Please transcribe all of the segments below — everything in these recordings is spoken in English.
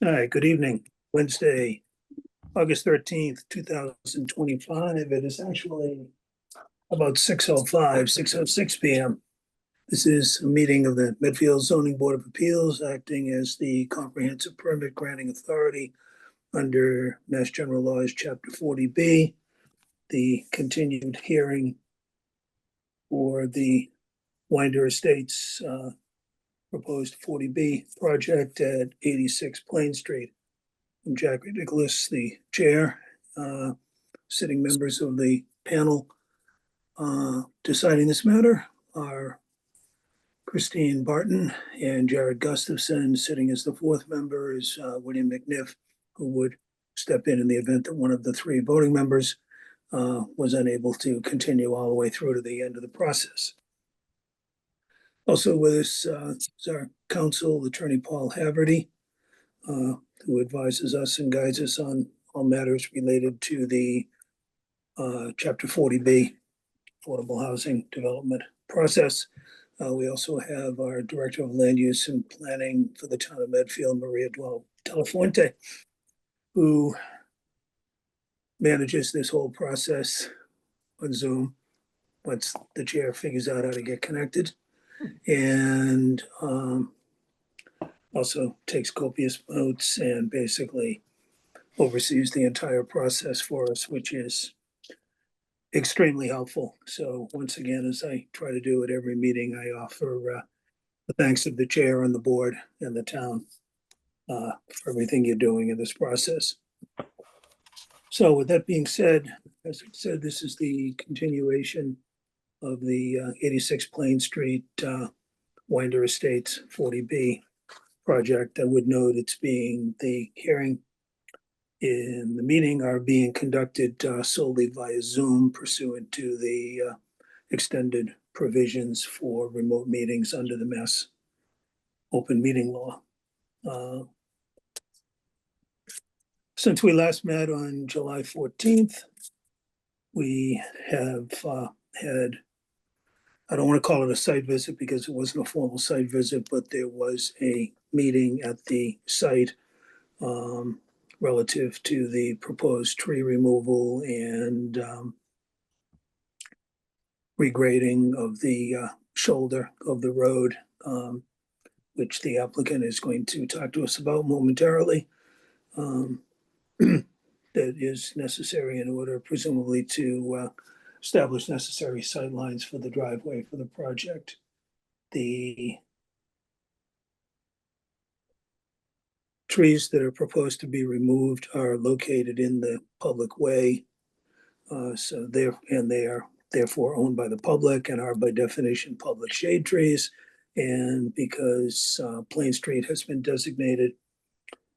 All right, good evening. Wednesday, August 13th, 2025. It is actually about 6:05, 6:06 p.m. This is a meeting of the Medfield Zoning Board of Appeals, acting as the comprehensive permit granting authority under Mass General Laws, Chapter 40B. The continued hearing for the Winder Estates proposed 40B project at 86 Plain Street. I'm Jack Nicholas, the chair. Sitting members of the panel deciding this matter are Christine Barton and Jared Gustafson. Sitting as the fourth member is William McNiff, who would step in the event that one of the three voting members was unable to continue all the way through to the end of the process. Also with us is our counsel, Attorney Paul Haverty, who advises us and guides us on all matters related to the Chapter 40B affordable housing development process. We also have our Director of Land Use and Planning for the town of Medfield, Maria Delafuente, who manages this whole process on Zoom once the chair figures out how to get connected, and also takes copious notes and basically oversees the entire process for us, which is extremely helpful. So once again, as I try to do at every meeting, I offer the thanks of the chair and the board and the town for everything you're doing in this process. So with that being said, as I said, this is the continuation of the 86 Plain Street Winder Estates 40B project. I would note the hearing in the meeting are being conducted solely via Zoom pursuant to the extended provisions for remote meetings under the Mass Open Meeting Law. Since we last met on July 14th, we have had, I don't want to call it a site visit because it wasn't a formal site visit, but there was a meeting at the site relative to the proposed tree removal and regrading of the shoulder of the road, which the applicant is going to talk to us about momentarily. That is necessary in order, presumably, to establish necessary sightlines for the driveway for the project. The trees that are proposed to be removed are located in the public way, so they are therefore owned by the public and are by definition public shade trees. And because Plain Street has been designated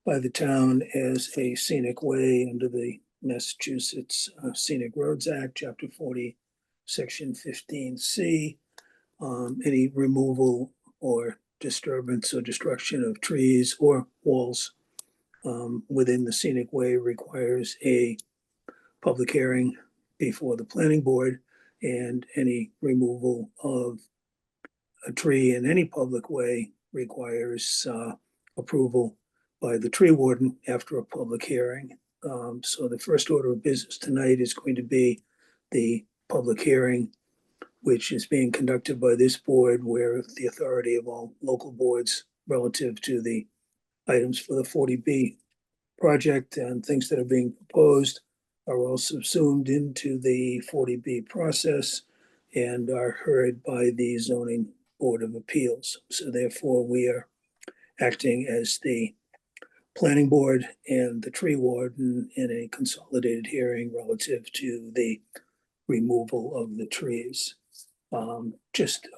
by the town as a scenic way under the Massachusetts Scenic Roads Act, Chapter 40, Section 15C, any removal or disturbance or destruction of trees or walls within the scenic way requires a public hearing before the planning board, and any removal of a tree in any public way requires approval by the tree warden after a public hearing. So the first order of business tonight is going to be the public hearing, which is being conducted by this board, where the authority of all local boards relative to the items for the 40B project and things that are being proposed are all subsumed into the 40B process and are heard by the Zoning Board of Appeals. So therefore, we are acting as the planning board and the tree warden in a consolidated hearing relative to the removal of the trees. Just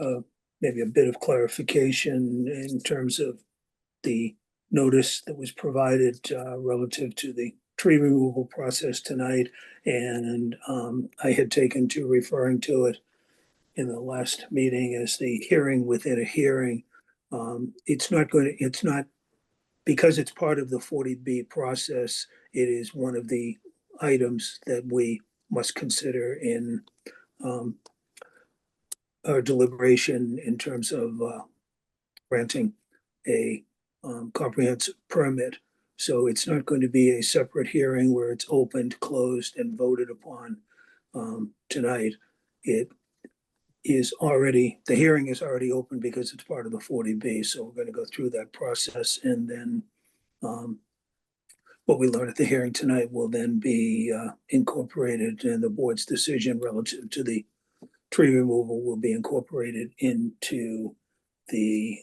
maybe a bit of clarification in terms of the notice that was provided relative to the tree removal process tonight. And I had taken to referring to it in the last meeting as the hearing within a hearing. It's not, because it's part of the 40B process, it is one of the items that we must consider in our deliberation in terms of granting a comprehensive permit. So it's not going to be a separate hearing where it's opened, closed, and voted upon tonight. It is already, the hearing is already open because it's part of the 40B. So we're going to go through that process, and then what we learn at the hearing tonight will then be incorporated, and the board's decision relative to the tree removal will be incorporated into the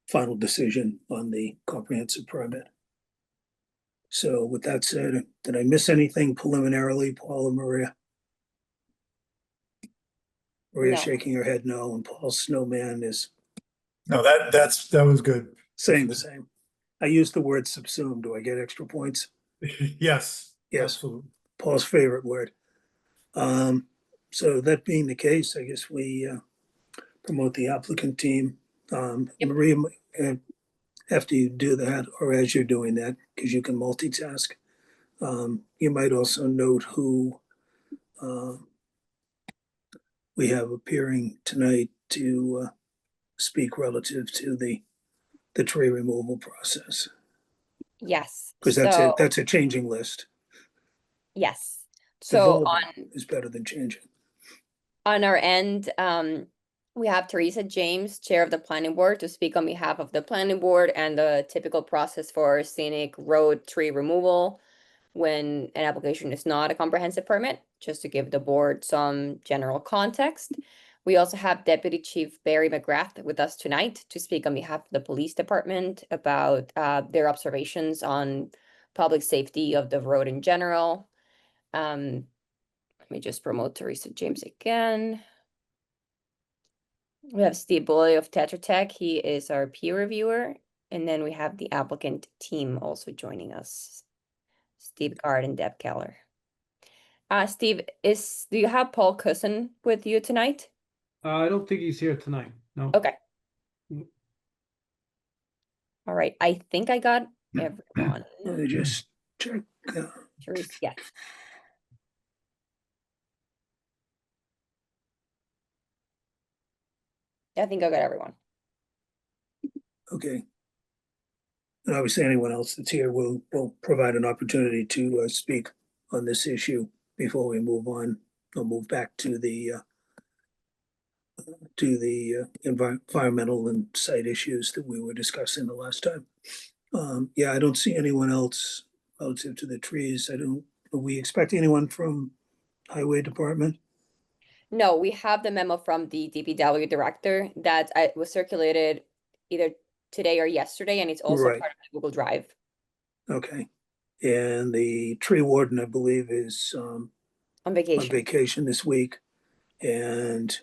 final decision on the comprehensive permit. So with that said, did I miss anything preliminarily, Paul or Maria? Maria No. shaking her head no, and Paul Snowman is No, that was good. saying the same. I used the word subsume. Do I get extra points? Yes. Yes. Absolutely. Paul's favorite word. So that being the case, I guess we promote the applicant team. Yep. Maria, after you do that, or as you're doing that, because you can multitask, you might also note who we have appearing tonight to speak relative to the tree removal process. Yes. Because that's a changing list. Yes. So Evolving is better than changing. on our end, we have Teresa James, Chair of the Planning Board, to speak on behalf of the Planning Board and the typical process for scenic road tree removal when an application is not a comprehensive permit, just to give the board some general context. We also have Deputy Chief Barry McGrath with us tonight to speak on behalf of the police department about their observations on public safety of the road in general. Let me just promote Teresa James again. We have Steve Bully of Tetra Tech. He is our peer reviewer. And then we have the applicant team also joining us. Steve Gard and Deb Keller. Steve, do you have Paul Cusson with you tonight? I don't think he's here tonight. No. Okay. Mm. All right. I think I got everyone. Let me just check. Teresa, yeah. I think I got everyone. Okay. And obviously, anyone else that's here will provide an opportunity to speak on this issue before we move on or move back to the environmental and site issues that we were discussing the last time. Yeah, I don't see anyone else relative to the trees. Are we expecting anyone from Highway Department? No, we have the memo from the DPW director that was circulated either today or yesterday, and it's also Right. part of the Google Drive. Okay. And the tree warden, I believe, is On on vacation. vacation this week. And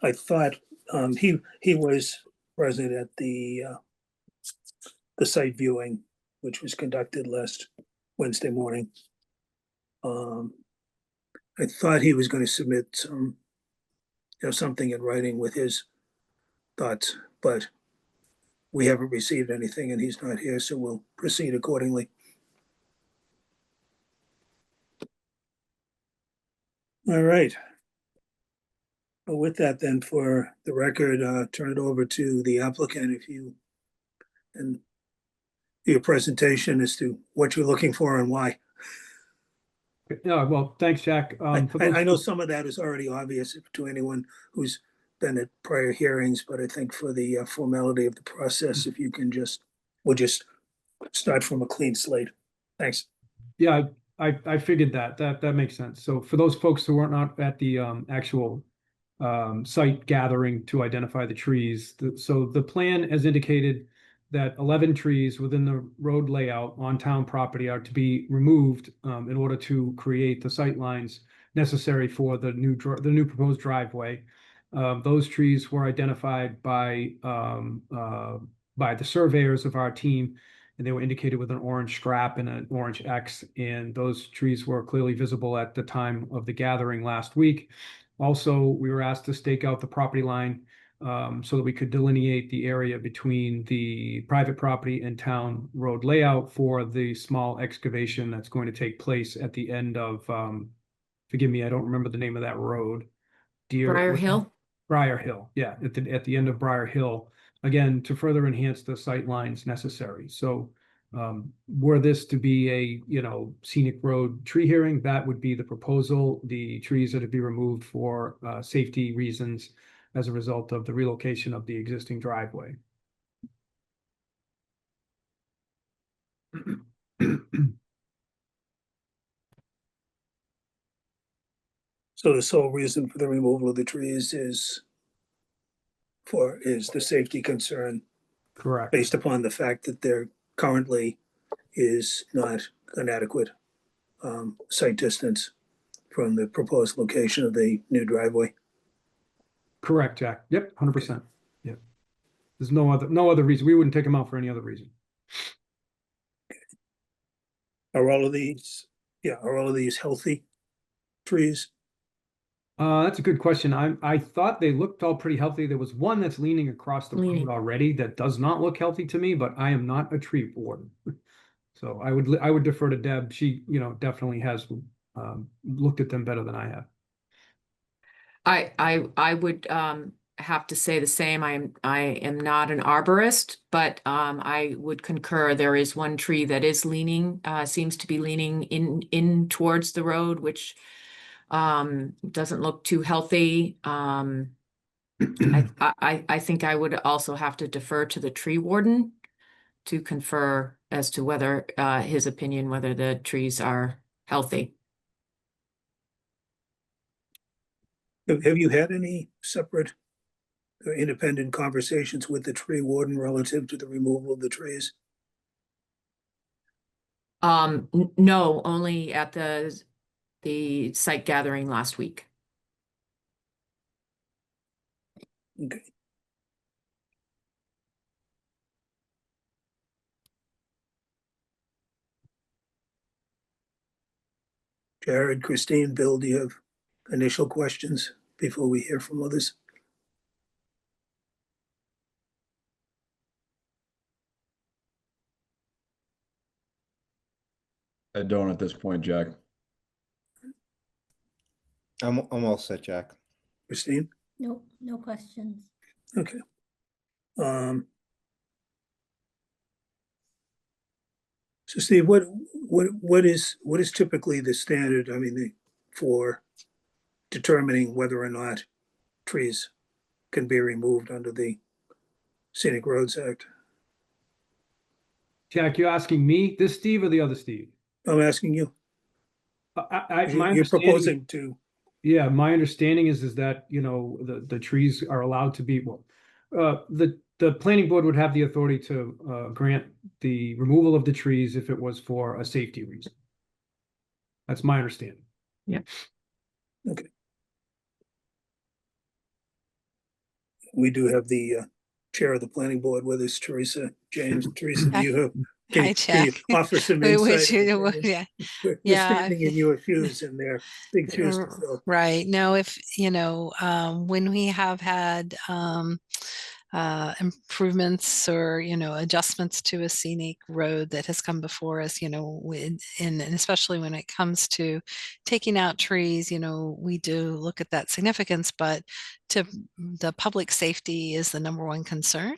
I thought he was present at the site viewing, which was conducted last Wednesday morning. I thought he was going to submit something in writing with his thoughts, but we haven't received anything and he's not here, so we'll proceed accordingly. All right. Well, with that then, for the record, turn it over to the applicant and your presentation as to what you're looking for and why. Yeah, well, thanks, Jack. I know some of that is already obvious to anyone who's been at prior hearings, but I think for the formality of the process, if you can we'll just start from a clean slate. Thanks. Yeah, I figured that makes sense. So for those folks who are not at the actual site gathering to identify the trees, so the plan has indicated that 11 trees within the road layout on town property are to be removed in order to create the sight lines necessary for the new proposed driveway. Those trees were identified by the surveyors of our team, and they were indicated with an orange strap and an orange X, and those trees were clearly visible at the time of the gathering last week. Also, we were asked to stake out the property line so that we could delineate the area between the private property and town road layout for the small excavation that's going to take place at the end of, forgive me, I don't remember the name of that road. Briar Hill? Briar Hill, yeah, at the end of Briar Hill. again, to further enhance the sight lines necessary. So were this to be a, scenic road tree hearing, that would be the proposal. The trees are to be removed for safety reasons as a result of the relocation of the existing driveway. So the sole reason for the removal of the trees is the safety concern Correct. based upon the fact that there currently is not an adequate sight distance from the proposed location of the new driveway. Correct, Jack. Yep, 100%. Yep. There's no other reason. We wouldn't take them out for any other reason. Are all of these healthy trees? That's a good question. I thought they looked all pretty healthy. There was one that's leaning across the road already that does not look healthy to me, but I am not a tree warden. So I would defer to Deb. She, definitely has looked at them better than I have. I would have to say the same. I am not an arborist, but I would concur. There is one tree that is leaning, seems to be leaning in towards the road, which doesn't look too healthy. I think I would also have to defer to the tree warden to confer as to whether his opinion, whether the trees are healthy. Have you had any separate or independent conversations with the tree warden relative to the removal of the trees? No, only at the site gathering last week. Okay. Jared, Christine, Bill, do you have initial questions before we hear from others? I don't at this point, Jack. I'm all set, Jack. Christine? Nope, no questions. Okay. So Steve, what is typically the standard, for determining whether or not trees can be removed under the Scenic Roads Act? Jack, you're asking me, this Steve or the other Steve? I'm asking you. My You're understanding, proposing to, yeah, my understanding is that, the trees are allowed to be, the planning board would have the authority to grant the removal of the trees if it was for a safety reason. That's my understanding. okay. We do have the chair of the planning board with us, Teresa James. Teresa, do you have, Hi, can you Jack. offer some Would insight? you- Yeah. We're Yeah, standing in your shoes and they're big shoes to fill. right. No, if, when we have had improvements or, adjustments to a scenic road that has come before us, and especially when it comes to taking out trees, we do look at that significance, but the public safety is the number one concern.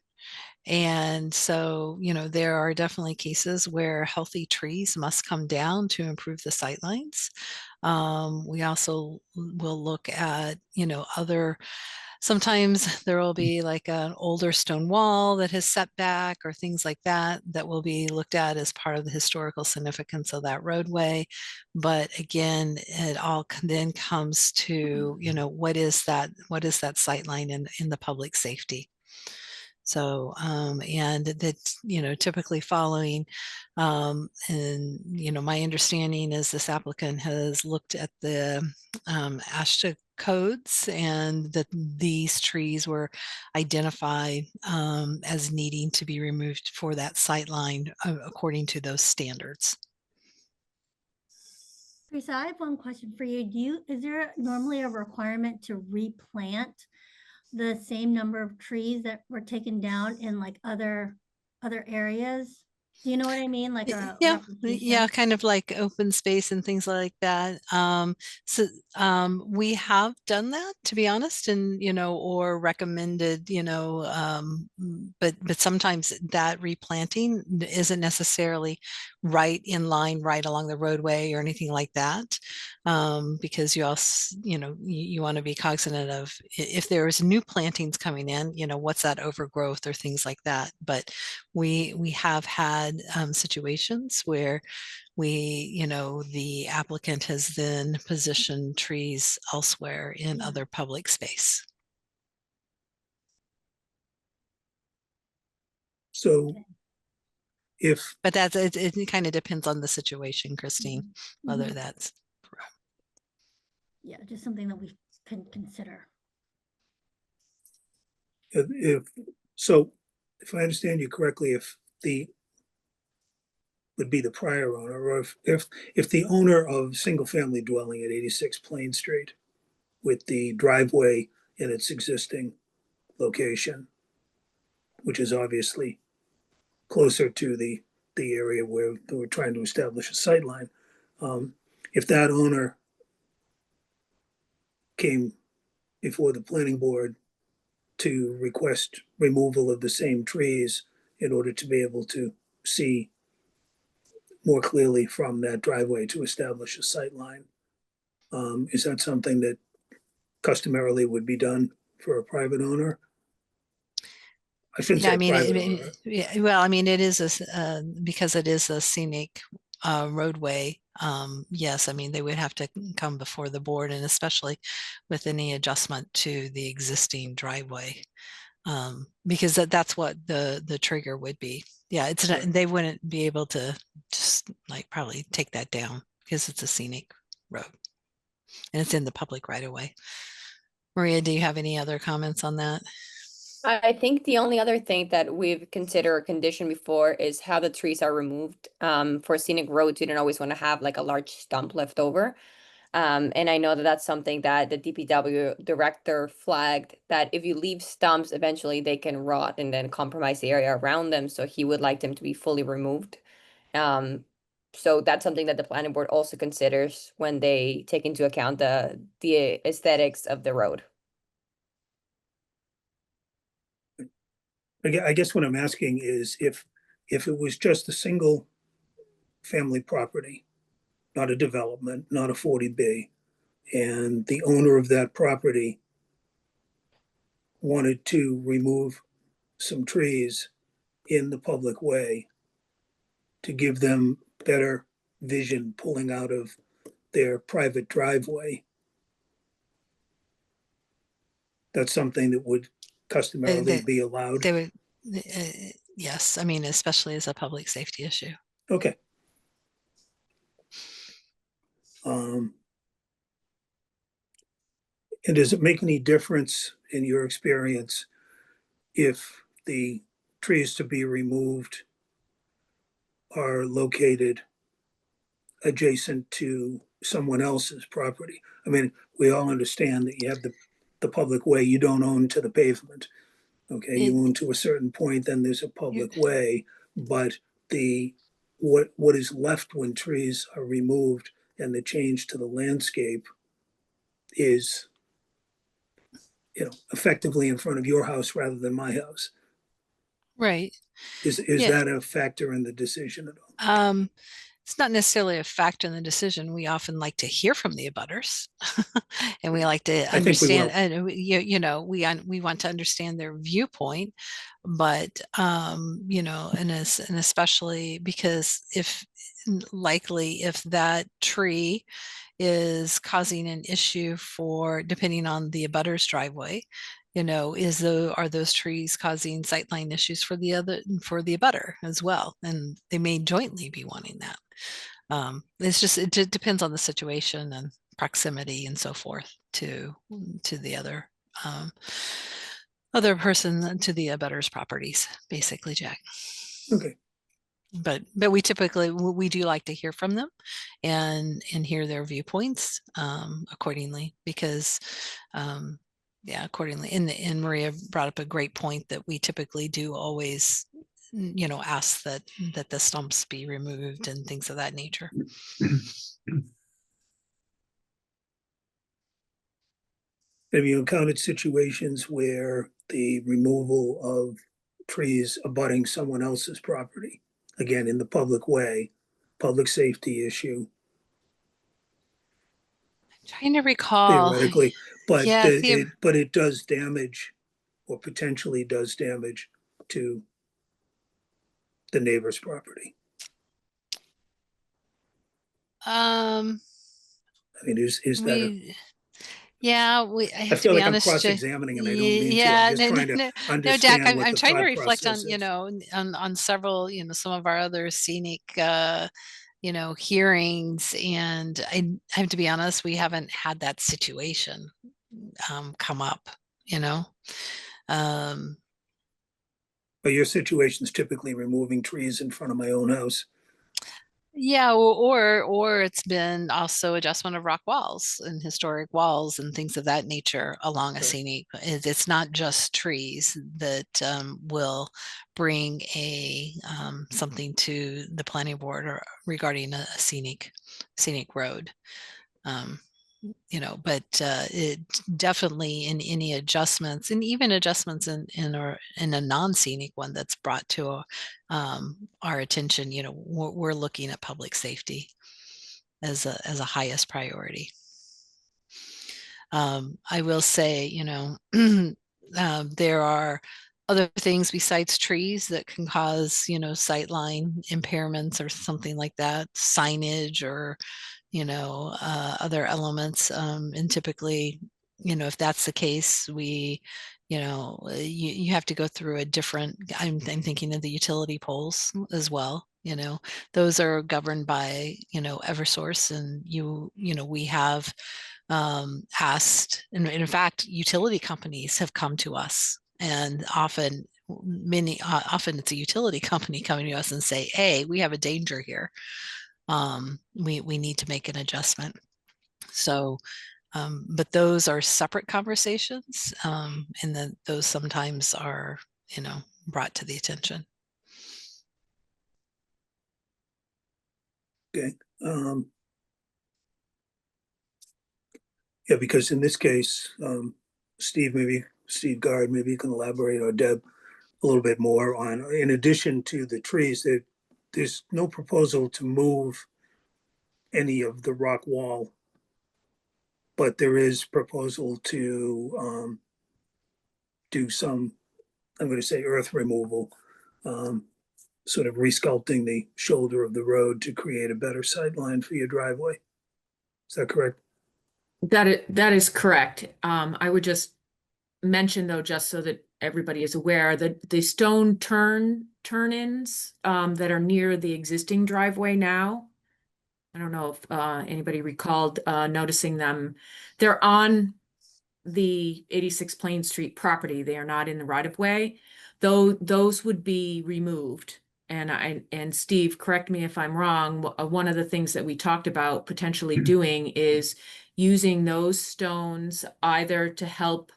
And so, there are definitely cases where healthy trees must come down to improve the sightlines. We also will look at, sometimes there will be like an older stone wall that has set back or things like that, that will be looked at as part of the historical significance of that roadway. But again, it all then comes to, what is that sightline in the public safety? So, and that's, typically following, and, my understanding is this applicant has looked at the ASHA codes and that these trees were identified as needing to be removed for that sightline according to those standards. Teresa, I have one question for you. Is there normally a requirement to replant the same number of trees that were taken down in like other areas? Do you know what I mean? Like a Yeah, replication? kind of like open space and things like that. So we have done that, to be honest, and or recommended, but sometimes that replanting isn't necessarily right in line, right along the roadway or anything like that. Because you also, you want to be cognizant of if there's new plantings coming in, what's that overgrowth or things like that. But we have had situations where the applicant has then positioned trees elsewhere in other public space. So if, But it kind of depends on the situation, Christine, whether Mhm. that's Yeah, just something that we can consider. so if I understand you correctly, if the would be the prior owner, or if the owner of single-family dwelling at 86 Plain Street with the driveway in its existing location, which is obviously closer to the area where we're trying to establish a sightline. If that owner came before the planning board to request removal of the same trees in order to be able to see more clearly from that driveway to establish a sightline, is that something that customarily would be done for a private owner? I shouldn't Yeah, I say mean, private owner. well, I mean, it is because it is a scenic roadway. Yes, I mean, they would have to come before the board, and especially with any adjustment to the existing driveway, because that's what the trigger would be. Yeah, it's not, Right. they wouldn't be able to just like probably take that down because it's a scenic road and it's in the public right of way. Maria, do you have any other comments on that? I think the only other thing that we've considered a condition before is how the trees are removed. For scenic roads, you don't always want to have like a large stump left over. And I know that that's something that the DPW director flagged, that if you leave stumps, eventually they can rot and then compromise the area around them. So he would like them to be fully removed. So that's something that the planning board also considers when they take into account the aesthetics of the road. I guess what I'm asking is if it was just a single family property, not a development, not a 40B, and the owner of that property wanted to remove some trees in the public way to give them better vision pulling out of their private driveway, that's something that would customarily They, be allowed. they would, yes, I mean, especially as a public safety issue. Okay. And does it make any difference in your experience if the trees to be removed are located adjacent to someone else's property? I mean, we all understand that you have the public way, you don't own to the pavement. Okay, you own to a certain point, then there's a public way, but what is left when trees are removed and the change to the landscape is, effectively in front of your house rather than my house. Right. Is Yeah. that a factor in the decision at all? It's not necessarily a factor in the decision. We often like to hear from the abutters and we like to I think we will. understand, and we want to understand their viewpoint, but and especially because if that tree is causing an issue for, depending on the abutter's driveway, are those trees causing sightline issues for the abutter as well, and they may jointly be wanting that. It depends on the situation and proximity and so forth to the other person, to the abutter's properties, basically, Jack. Okay. But we typically do like to hear from them and hear their viewpoints accordingly, because accordingly. And Maria brought up a great point that we typically do always ask that the stumps be removed and things of that nature. Have you encountered situations where the removal of trees abutting someone else's property, again, in the public way, public safety issue Trying to recall. theoretically, but Yeah, it does damage or potentially does damage to the neighbor's property? um, I mean, is that a, yeah, I I have to feel be like I'm honest, cross-examining and I don't mean to. I'm yeah, just no, trying to no, Jack, understand what I'm the trying to thought reflect on, process is. on several, some of our other scenic, hearings, and I have to be honest, we haven't had that situation come up, um, But your situation's typically removing trees in front of my own house. yeah, or it's been also adjustment of rock walls and historic walls and things of that nature along a Right. scenic. It's not just trees that will bring something to the planning board or regarding a scenic road. But it definitely in any adjustments, and even adjustments in a non-scenic one that's brought to our attention, we're looking at public safety as a highest priority. I will say, there are other things besides trees that can cause, sightline impairments or something like that, signage or other elements. And typically, if that's the case, we, you have to go through a different, I'm thinking of the utility poles as well. Those are governed by, Eversource, and we have asked, and in fact, utility companies have come to us, and often it's a utility company coming to us and say, hey, we have a danger here. We need to make an adjustment. So, but those are separate conversations, and then those sometimes are, brought to the attention. Okay. Yeah, because in this case, Steve Guard, maybe you can elaborate, or Deb, a little bit more on, in addition to the trees, there's no proposal to move any of the rock wall, but there is proposal to do some, I'm going to say, earth removal, sort of resculpting the shoulder of the road to create a better sight line for your driveway. Is that correct? That is correct. I would just mention, though, just so that everybody is aware, that the stone turn-ins that are near the existing driveway now, I don't know if anybody recalled noticing them. They're on the 86 Plain Street property. They are not in the right of way. Though those would be removed. And Steve, correct me if I'm wrong. One of the things that we talked about potentially doing is using those stones either to help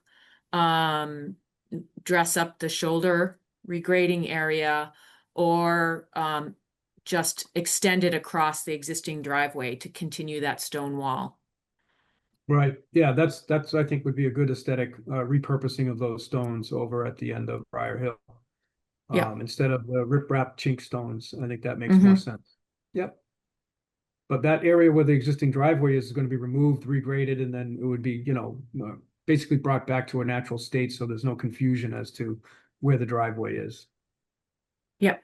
dress up the shoulder regrading area, or just extend it across the existing driveway to continue that stone wall. Right. Yeah, that's I think would be a good aesthetic repurposing of those stones over at the end of Briar Hill. Yeah. Instead of the rip-rap chink stones, I think that makes more sense. Yep. But that area where the existing driveway is going to be removed, regraded, and then it would be, basically brought back to a natural state, so there's no confusion as to where the driveway is. Yep.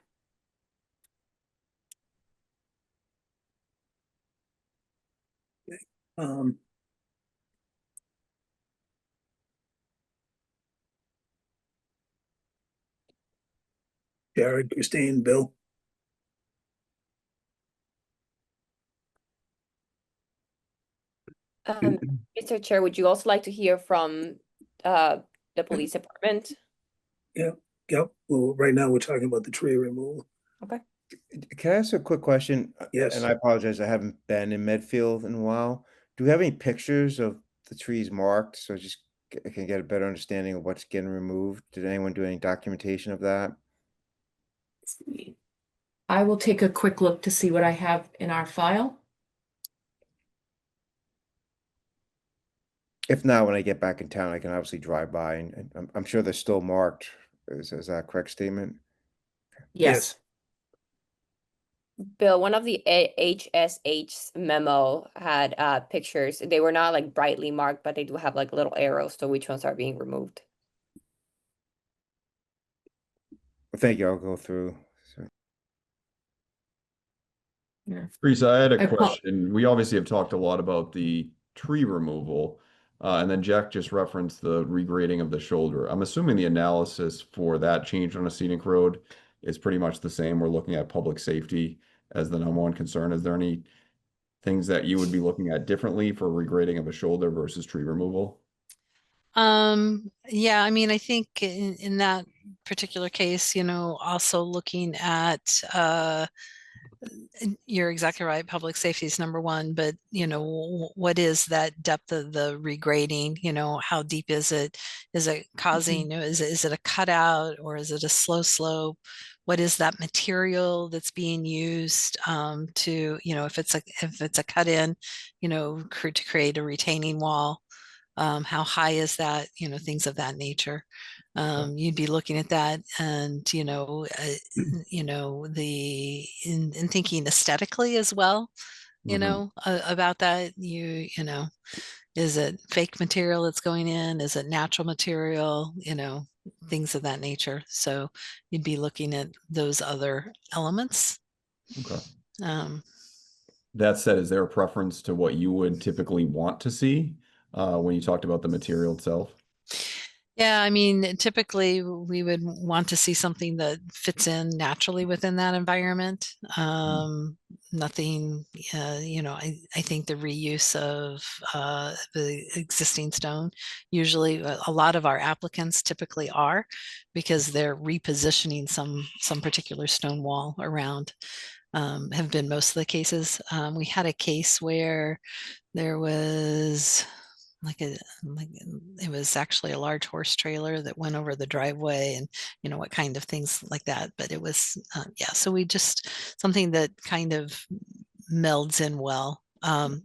Um, Jared, Christine, Bill. Mr. Chair, would you also like to hear from the police department? Yeah, yep. Well, right now we're talking about the tree removal. Okay. Can I ask a quick question? Yes. And I apologize, I haven't been in Medfield in a while. Do we have any pictures of the trees marked? So I can get a better understanding of what's getting removed. Did anyone do any documentation of that? see. I will take a quick look to see what I have in our file. If not, when I get back in town, I can obviously drive by and I'm sure they're still marked. Is that a correct statement? Yes. Bill, one of the HSH memo had pictures. They were not like brightly marked, but they do have like little arrows to which ones are being removed. Well, thank you. I'll go through. So, Yeah. Teresa, I had a I apo- question. We obviously have talked a lot about the tree removal, and then Jack just referenced the regrading of the shoulder. I'm assuming the analysis for that change on a scenic road is pretty much the same. We're looking at public safety as the number one concern. Is there any things that you would be looking at differently for regrading of a shoulder versus tree removal? Yeah, I mean, I think in that particular case, also looking at and you're exactly right. Public safety is number one, but what is that depth of the regrading? How deep is it? Is it causing, is it a cutout or is it a slow slope? What is that material that's being used to, if it's a cut in, to create a retaining wall? How high is that? Things of that nature. You'd be looking at that and, in thinking aesthetically as well, about that, is it fake material that's going in? Is it natural material? Things of that nature. So you'd be looking at those other elements. Okay. Um, That said, is there a preference to what you would typically want to see when you talked about the material itself? Yeah, I mean, typically we would want to see something that fits in naturally within that environment. Nothing, I think the reuse of the existing stone, usually a lot of our applicants typically are because they're repositioning some particular stone wall around, have been most of the cases. We had a case where there was it was actually a large horse trailer that went over the driveway and what kind of things like that, but it was so we just something that kind of melds in well.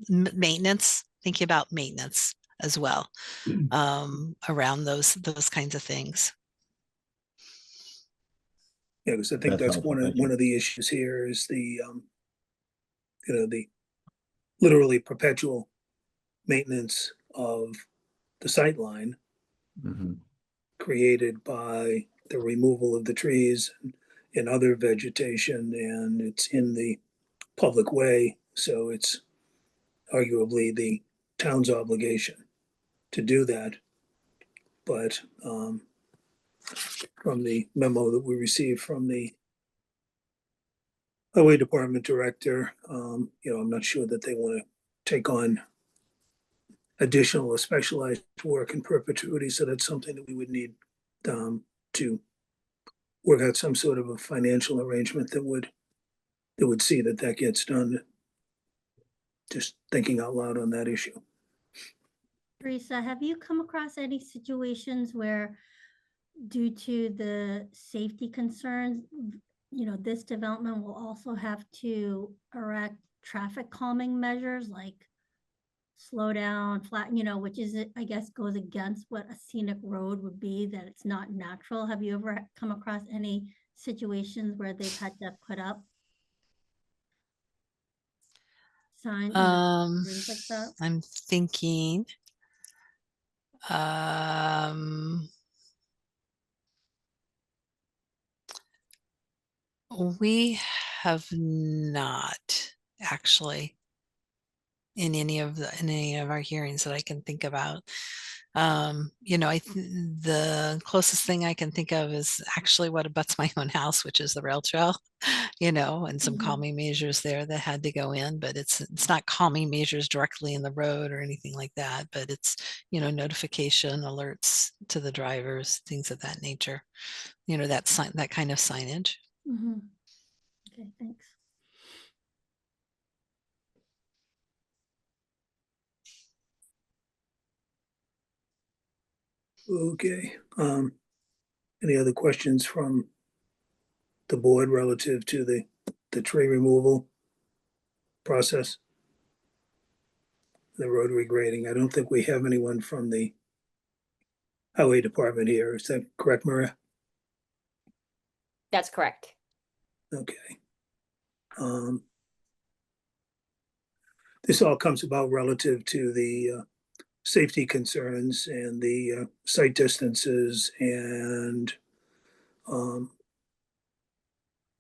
Maintenance, thinking about maintenance as well, around those kinds of things. Yeah, because I think that's helpful. one Thank you. of the issues here is the literally perpetual maintenance of the sight line Mhm. created by the removal of the trees and other vegetation, and it's in the public way, so it's arguably the town's obligation to do that. But from the memo that we received from the highway department director, I'm not sure that they want to take on additional or specialized work in perpetuity. So that's something that we would need to work out some sort of a financial arrangement that would see that gets done. Just thinking out loud on that issue. Teresa, have you come across any situations where due to the safety concerns, this development will also have to erect traffic calming measures like slow down, flat, which is, I guess, goes against what a scenic road would be, that it's not natural. Have you ever come across any situations where they've had to put up signs, things like that? I'm thinking, we have not actually in any of our hearings that I can think about. The closest thing I can think of is actually what abuts my own house, which is the rail trail, and some calming measures there that had to go in, but it's not calming measures directly in the road or anything like that, but it's, notification alerts to the drivers, things of that nature, that kind of signage. Okay, thanks. Okay. Any other questions from the board relative to the tree removal process? The road regrading. I don't think we have anyone from the highway department here. Is that correct, Maria? That's correct. Okay. This all comes about relative to the safety concerns and the site distances and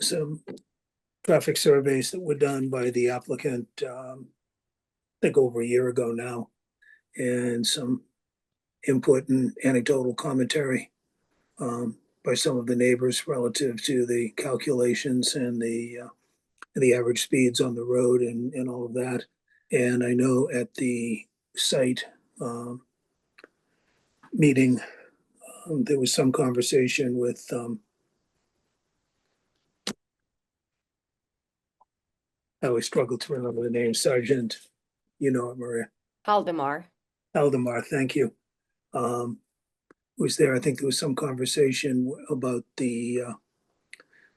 some traffic surveys that were done by the applicant, I think over a year ago now, and some input and anecdotal commentary by some of the neighbors relative to the calculations and the average speeds on the road and all of that. And I know at the site meeting, there was some conversation with I always struggle to remember the name, Sergeant, you know it, Maria. Haldemar. Aldemar, thank you. Was there, I think there was some conversation about the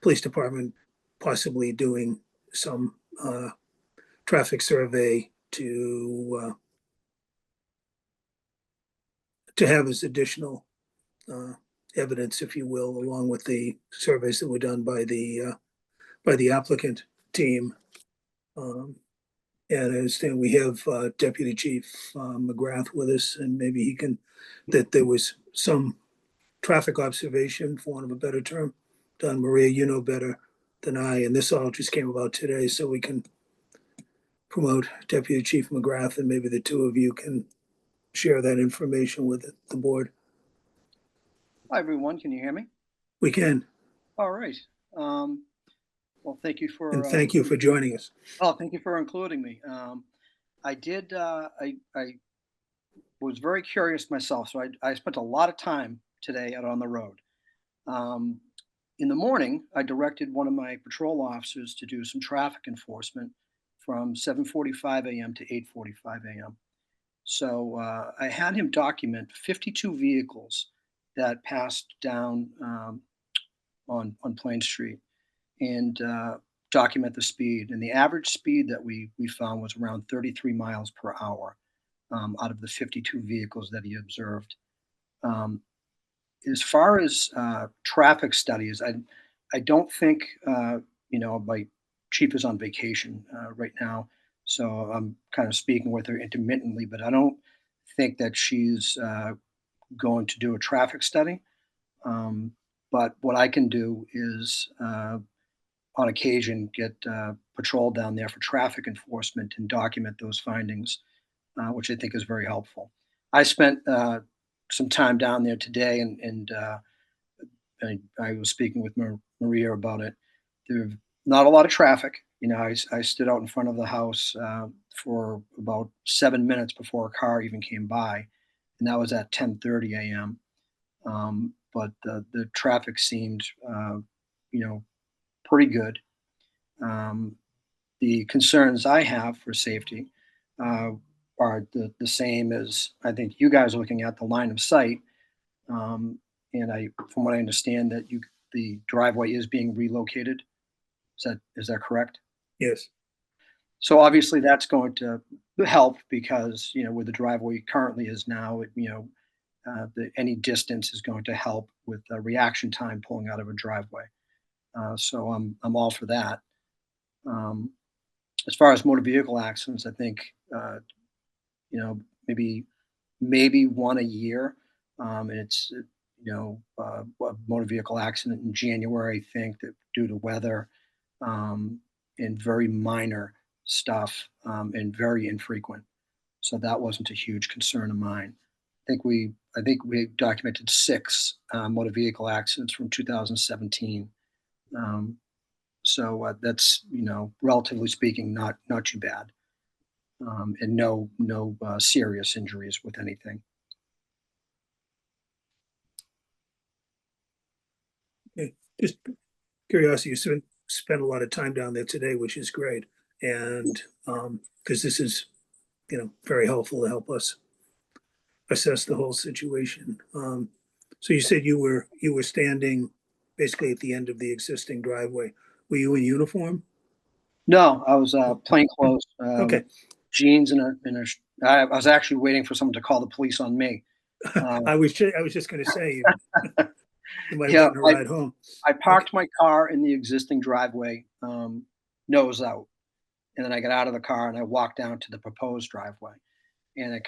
police department possibly doing some traffic survey to have as additional evidence, if you will, along with the surveys that were done by the applicant team. And I understand we have Deputy Chief McGrath with us, and maybe he can, that there was some traffic observation, for want of a better term, done. Maria, you know better than I, and this all just came about today, so we can promote Deputy Chief McGrath, and maybe the two of you can share that information with the board. Hi, everyone. Can you hear me? We can, All right. Well, thank you for and thank you for joining us. Oh, thank you for including me. I did. I was very curious myself, so I spent a lot of time today out on the road. In the morning, I directed one of my patrol officers to do some traffic enforcement from 7:45 a.m. to 8:45 a.m. So I had him document 52 vehicles that passed down on Plain Street and document the speed. And the average speed that we found was around 33 miles per hour out of the 52 vehicles that he observed. As far as traffic studies, I don't think, my chief is on vacation right now. So I'm kind of speaking with her intermittently, but I don't think that she's going to do a traffic study. But what I can do is, on occasion, get patrol down there for traffic enforcement and document those findings, which I think is very helpful. I spent some time down there today, and I was speaking with Maria about it. There's not a lot of traffic. I stood out in front of the house for about 7 minutes before a car even came by, and that was at 10:30 a.m. But the traffic seemed, pretty good. The concerns I have for safety are the same as I think you guys are looking at, the line of sight. And from what I understand, that the driveway is being relocated. Is that correct? Yes. So obviously that's going to help because, where the driveway currently is now, any distance is going to help with reaction time pulling out of a driveway. So I'm all for that. As far as motor vehicle accidents, I think, maybe one a year. And it's, a motor vehicle accident in January, I think, that due to weather, and very minor stuff, and very infrequent. So that wasn't a huge concern of mine. I think we documented 6 motor vehicle accidents from 2017. So that's, relatively speaking, not too bad, and no serious injuries with anything. Okay. Just curiosity, you spent a lot of time down there today, which is great. And because this is, very helpful to help us assess the whole situation. So you said you were standing basically at the end of the existing driveway. Were you in uniform? No, I was plain clothes, Okay. jeans I was actually waiting for someone to call the police on me. I was just going to say you might have Yeah, gotten a ride home. I parked my car in the existing driveway, nose out, and then I got out of the car and I walked down to the proposed driveway. And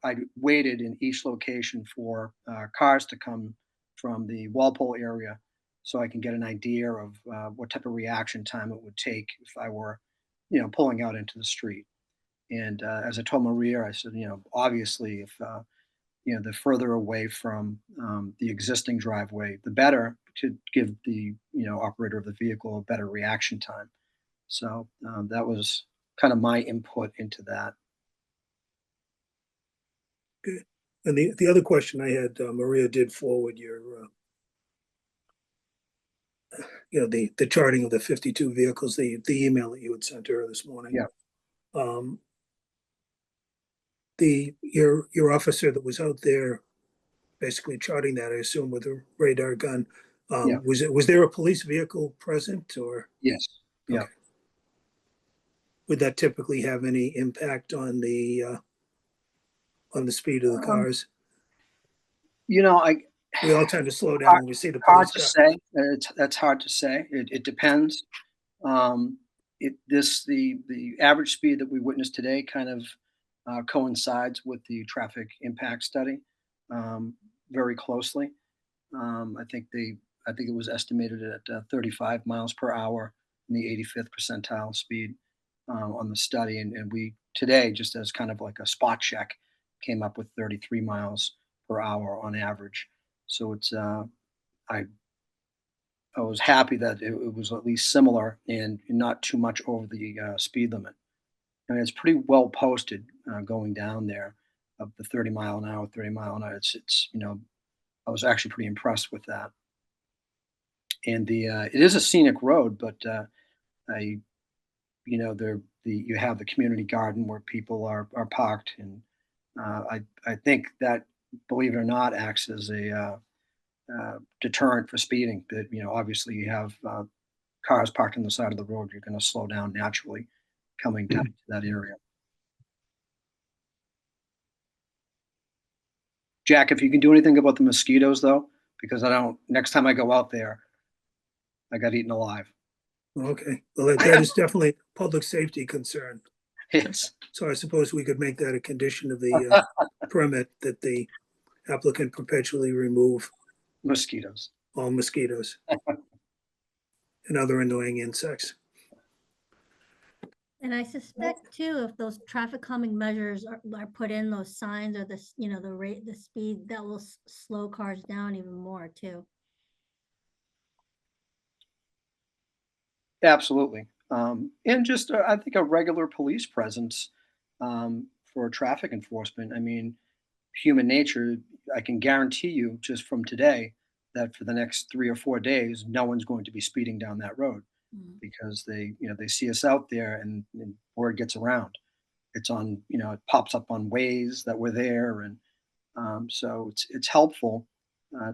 I waited in each location for cars to come from the Walpole area, so I can get an idea of what type of reaction time it would take if I were, pulling out into the street. And as I told Maria, I said, obviously, if the further away from the existing driveway, the better, to give the operator of the vehicle a better reaction time. So that was kind of my input into that. Good. And the other question I had, Maria did forward your, the charting of the 52 vehicles, the email that you had sent her this morning. Yeah. Your officer that was out there basically charting that, I assume with a radar gun, Yeah. was there a police vehicle present, or Yes. Yeah. Okay. Would that typically have any impact on the speed of the cars? We We all tend to slow down when we see the hard police to car. say. That's hard to say. It depends. The average speed that we witnessed today kind of coincides with the traffic impact study very closely. I think it was estimated at 35 miles per hour in the 85th percentile speed on the study, and we today, just as kind of like a spot check, came up with 33 miles per hour on average. So it's I was happy that it was at least similar and not too much over the speed limit. I mean, it's pretty well posted going down there of the 30 mile an hour, 30 mile an hour. It's I was actually pretty impressed with that. And it is a scenic road, but I you have the community garden where people are parked, and I think that, believe it or not, acts as a deterrent for speeding. That obviously you have cars parked on the side of the road, you're going to slow down naturally coming down to that area. Jack, if you can do anything about the mosquitoes, though, because next time I go out there, I got eaten alive. Okay, well, that is definitely a public safety concern. Yes. So I suppose we could make that a condition of the permit, that the applicant perpetually remove Mosquitoes. all mosquitoes and other annoying insects. And I suspect too, if those traffic calming measures are put in, those signs, or the speed, that will slow cars down even more too. Absolutely. And just, I think, a regular police presence for traffic enforcement. I mean, human nature, I can guarantee you just from today that for the next 3 or 4 days, no one's going to be speeding down that road because they see us out there, and word gets around. It's on, it pops up on Waze that we're there. And so it's helpful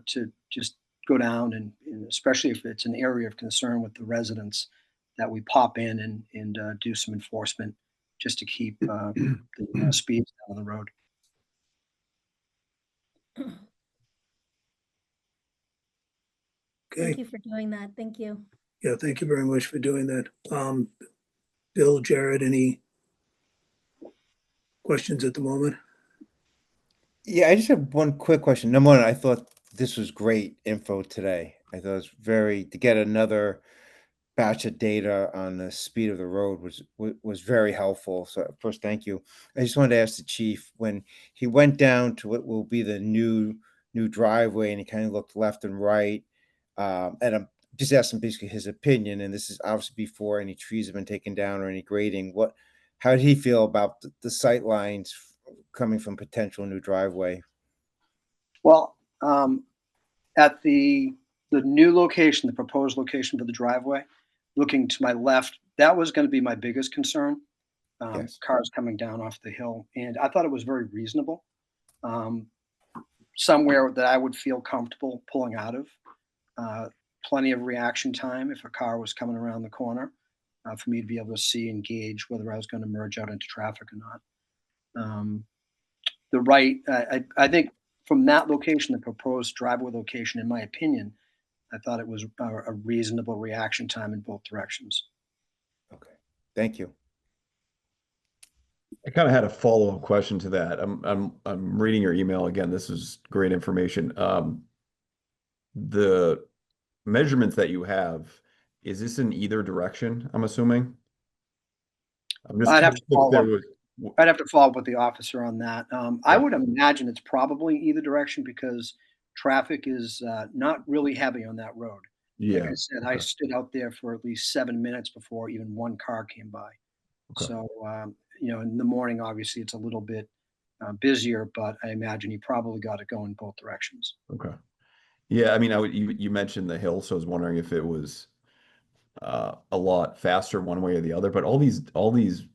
to just go down, and especially if it's an area of concern with the residents, that we pop in and do some enforcement just to keep the speeds down on the road. Okay, Thank you for doing that. Thank you. yeah, thank you very much for doing that. Bill, Jared, any questions at the moment? Yeah, I just have one quick question. Number one, I thought this was great info today. I thought it was to get another batch of data on the speed of the road was very helpful. So first, thank you. I just wanted to ask the chief, when he went down to what will be the new driveway, and he kind of looked left and right, and I'm just asking basically his opinion. And this is obviously before any trees have been taken down or any grading. How did he feel about the sight lines coming from potential new driveway? Well, at the new location, the proposed location for the driveway, looking to my left, that was going to be my biggest concern. Yes. Cars coming down off the hill, and I thought it was very reasonable. Somewhere that I would feel comfortable pulling out of. plenty of reaction time if a car was coming around the corner for me to be able to see and gauge whether I was going to merge out into traffic or not. I think from that location, the proposed driveway location, in my opinion, I thought it was a reasonable reaction time in both directions. Okay, thank you. I kind of had a follow-up question to that. I'm reading your email again. This is great information. The measurements that you have, is this in either direction, I'm assuming? I'm just I'd have to curious if follow there up. was- I'd have to follow up with the officer on that. I Yeah. would imagine it's probably either direction because traffic is not really heavy on that road. Like Yeah. I said, I Okay. stood out there for at least 7 minutes before even one car came by. Okay. So, in the morning, obviously, it's a little bit busier, but I imagine he probably got it going both directions. Okay. Yeah, I mean, you mentioned the hill, so I was wondering if it was a lot faster one way or the other, but all these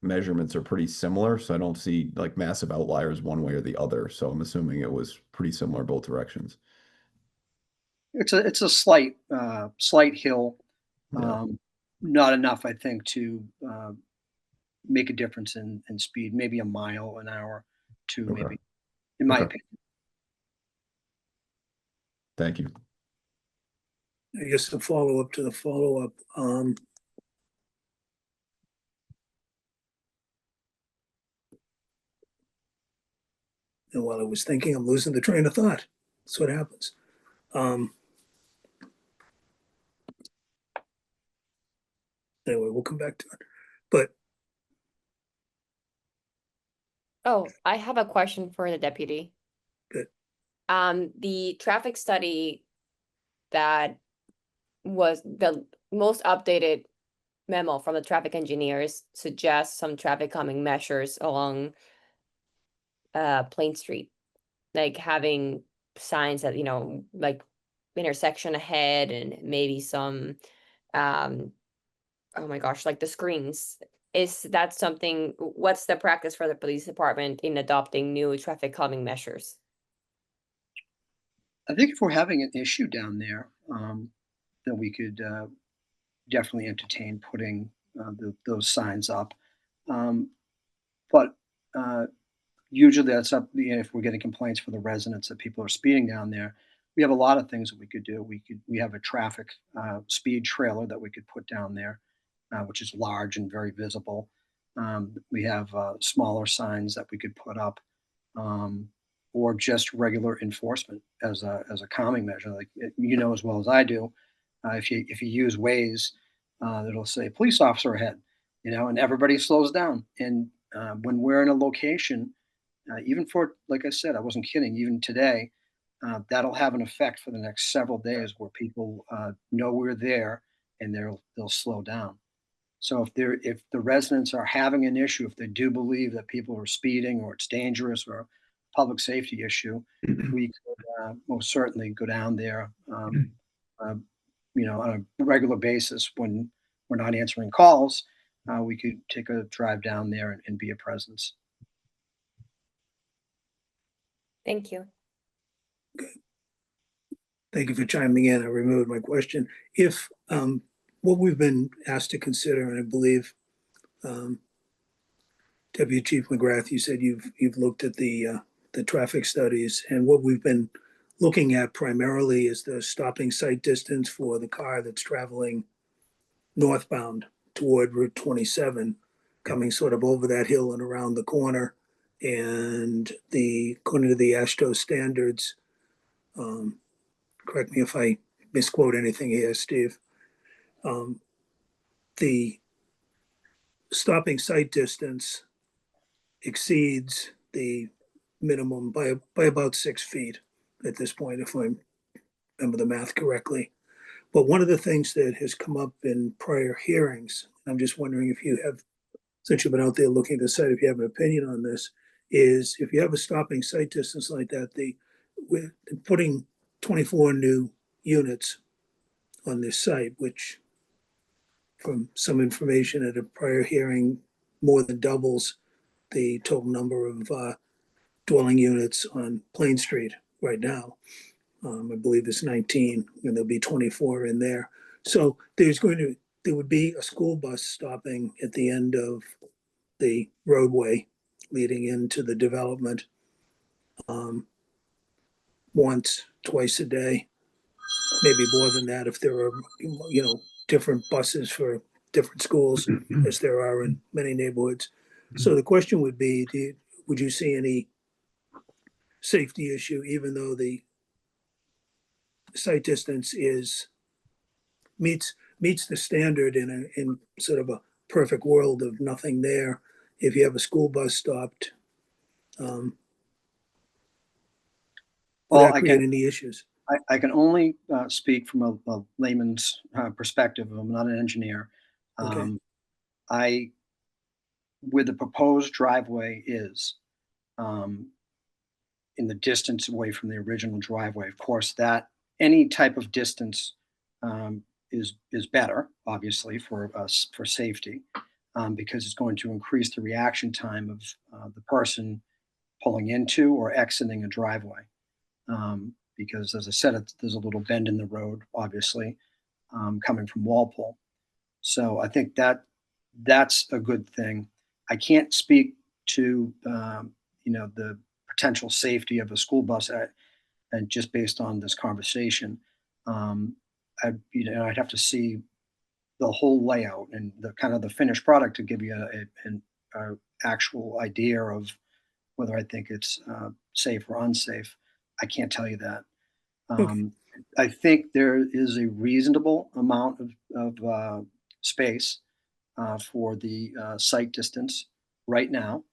measurements are pretty similar, so I don't see like massive outliers one way or the other. So I'm assuming it was pretty similar both directions. It's a slight hill, Yeah. not enough, I think, to make a difference in speed. Maybe a mile an hour, two, Okay. maybe, in my Okay. opinion. Thank you. I guess the follow-up to the follow-up, and while I was thinking, I'm losing the train of thought. That's what happens. Anyway, we'll come back to it. But Oh, I have a question for the deputy. Good. The traffic study that was the most updated memo from the traffic engineers suggests some traffic calming measures along Plain Street, like having signs that, like intersection ahead and maybe some oh my gosh, like the screens. Is that something, what's the practice for the police department in adopting new traffic calming measures? I think if we're having an issue down there, then we could definitely entertain putting those signs up. But usually that's up, if we're getting complaints for the residents that people are speeding down there. We have a lot of things that we could do. We have a traffic speed trailer that we could put down there, which is large and very visible. We have smaller signs that we could put up, or just regular enforcement as a calming measure. Like as well as I do, if you use Waze, it'll say police officer ahead, and everybody slows down. And when we're in a location, even for, like I said, I wasn't kidding, even today, that'll have an effect for the next several days where people know we're there and they'll slow down. So if the residents are having an issue, if they do believe that people are speeding or it's dangerous or a public safety issue, we could most certainly go down there, on a regular basis when we're not answering calls. We could take a drive down there and be a presence. Thank you. thank you for chiming in. I removed my question. If what we've been asked to consider, and I believe Deputy Chief McGrath, you said you've looked at the traffic studies, and what we've been looking at primarily is the stopping sight distance for the car that's traveling northbound toward Route 27, coming sort of over that hill and around the corner. And according to the AASHTO standards, correct me if I misquote anything here, Steve, the stopping sight distance exceeds the minimum by about 6 feet at this point, if I remember the math correctly. But one of the things that has come up in prior hearings, I'm just wondering if you have, since you've been out there looking at the site, if you have an opinion on this, is if you have a stopping sight distance like that, with putting 24 new units on this site, which from some information at a prior hearing, more than doubles the total number of dwelling units on Plain Street right now. I believe it's 19, and there'll be 24 in there. So there would be a school bus stopping at the end of the roadway leading into the development once, twice a day, maybe more than that if there are, different buses for different schools, as there are in many neighborhoods. So the question would be, would you see any safety issue, even though the site distance meets the standard in sort of a perfect world of nothing there? If you have a school bus stopped, will Well, that create any issues? I can only speak from a layman's perspective. I'm not an engineer. Okay. Where the proposed driveway is, in the distance away from the original driveway, of course, that any type of distance is better, obviously, for us, for safety, because it's going to increase the reaction time of the person pulling into or exiting a driveway. Because, as I said, there's a little bend in the road, obviously, coming from Walpole. So I think that's a good thing. I can't speak to the potential safety of a school bus, and just based on this conversation, I'd have to see the whole layout and the kind of the finished product to give you a actual idea of whether I think it's safe or unsafe. I can't tell you that. I think there is a reasonable amount of space for the site distance right now.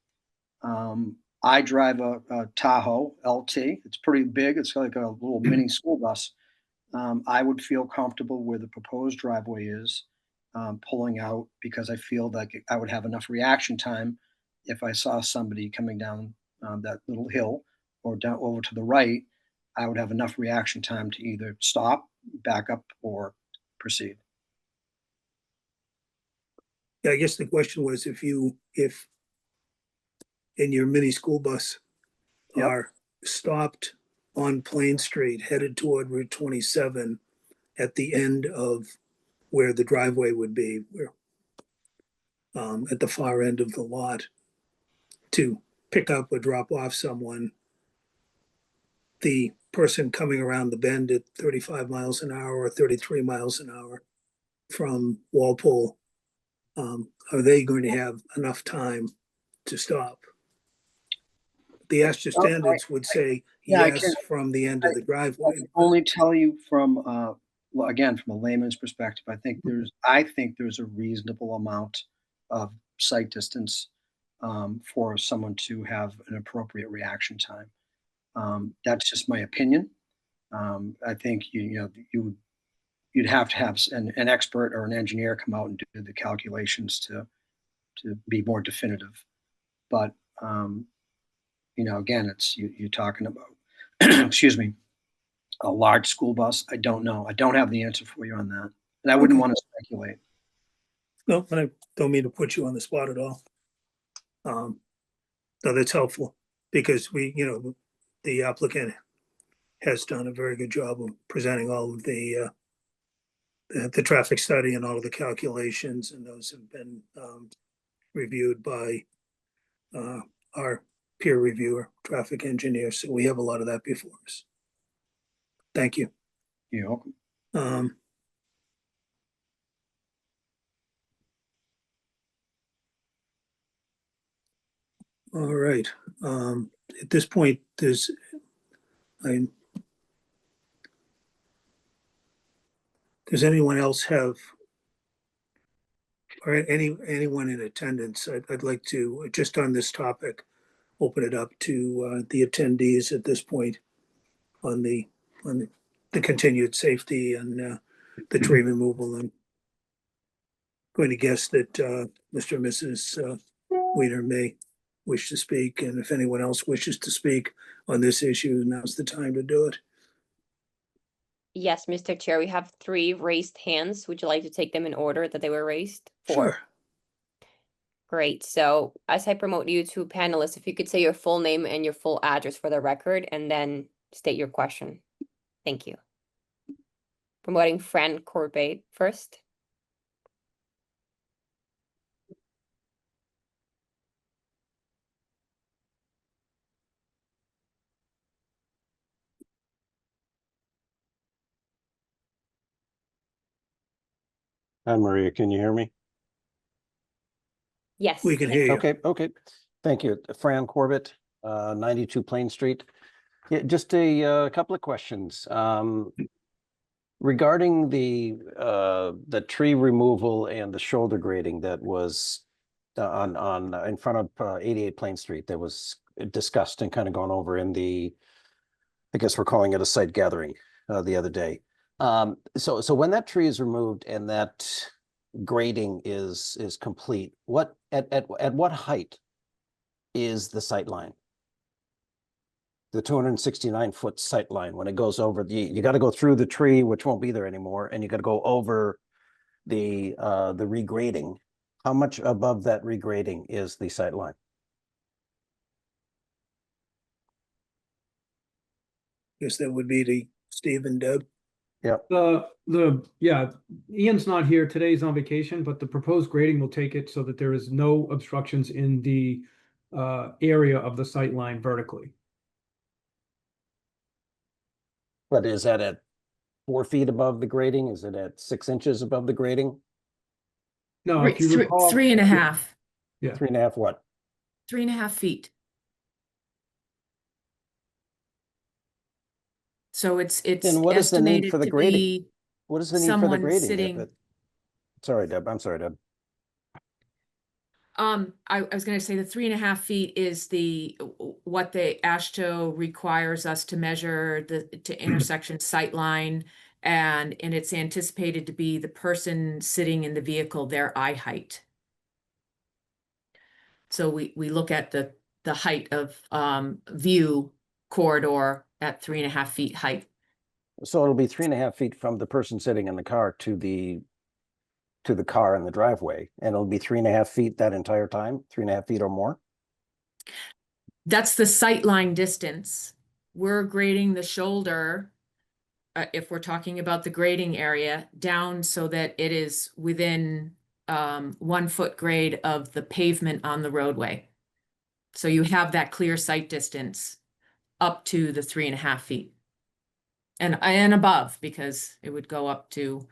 I drive a Tahoe LT. It's pretty big. It's like a little mini school bus. I would feel comfortable where the proposed driveway is, pulling out, because I feel like I would have enough reaction time if I saw somebody coming down that little hill or down over to the right. I would have enough reaction time to either stop, back up, or proceed. Yeah, I guess the question was if in your mini school bus Yep. are stopped on Plain Street headed toward Route 27 at the end of where the driveway would be, where at the far end of the lot, to pick up or drop off someone, the person coming around the bend at 35 miles an hour or 33 miles an hour from Walpole, are they going to have enough time to stop? The ASHA standards would say Yeah, I yes can- from the end of the I driveway. can only tell you from, well, again, from a layman's perspective, I think there's a reasonable amount of sight distance for someone to have an appropriate reaction time. That's just my opinion. I think you'd have to have an expert or an engineer come out and do the calculations to be more definitive. But again, you're talking about, excuse me, a large school bus. I don't know. I don't have the answer for you on that, and I wouldn't Okay. want to speculate. No, but I don't mean to put you on the spot at all. No, that's helpful, because the applicant has done a very good job of presenting all of the traffic study and all of the calculations, and those have been reviewed by our peer reviewer, traffic engineer. So we have a lot of that before us. Thank you. You're welcome. All right. At this point, does anyone else have, or anyone in attendance? I'd like to, just on this topic, open it up to the attendees at this point on the continued safety and the tree removal. I'm going to guess that Mr. and Mrs. Weiner may wish to speak, and if anyone else wishes to speak on this issue, now's the time to do it. Yes, Mr. Chair, we have 3 raised hands. Would you like to take them in order that they were raised? 4. Sure. Great. So as I promote you to panelists, if you could say your full name and your full address for the record, and then state your question. Thank you. Promoting Fran Corbett first. Hi, Maria, can you hear me? Yes. We can hear you. Okay. Thank you. Fran Corbett, 92 Plain Street. Yeah, just a couple of questions. Regarding the tree removal and the shoulder grading that was in front of 88 Plain Street that was discussed and kind of gone over in I guess we're calling it a site gathering the other day. So when that tree is removed and that grading is complete, at what height is the sight line? The 269-foot sight line, when it goes over you got to go through the tree, which won't be there anymore, and you got to go over the regrading. How much above that regrading is the sight line? Guess that would be the Steve and Deb. Yeah, Ian's not here today, he's on vacation, but the proposed grading will take it so that there is no obstructions in the area of the sight line vertically. But is that at 4 feet above the grading? Is it at 6 inches above the grading? No, if you recall, 3.5. Yeah. 3.5 what? 3.5 feet. So it's Then what is the need estimated for the to grading? be What is the need for the someone grading? sitting. Sorry, Deb. I'm sorry, Deb. I was going to say the 3.5 feet is what the AASHTO requires us to measure to intersection sight line, and it's anticipated to be the person sitting in the vehicle, their eye height. So we look at the height of view corridor at 3.5 feet height. So it'll be 3.5 feet from the person sitting in the car to the car in the driveway, and it'll be 3.5 feet that entire time, 3.5 feet or more. That's the sight line distance. We're grading the shoulder, if we're talking about the grading area, down so that it is within 1 foot grade of the pavement on the roadway. So you have that clear sight distance up to the 3.5 feet. And above, because it would go up to,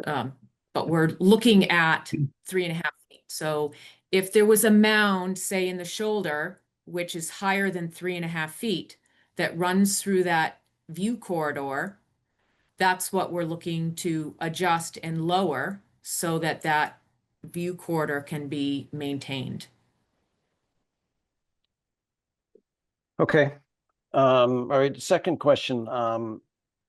but we're looking at 3.5 feet. So if there was a mound, say in the shoulder, which is higher than 3.5 feet, that runs through that view corridor, that's what we're looking to adjust and lower so that that view corridor can be maintained. Okay. All right. Second question.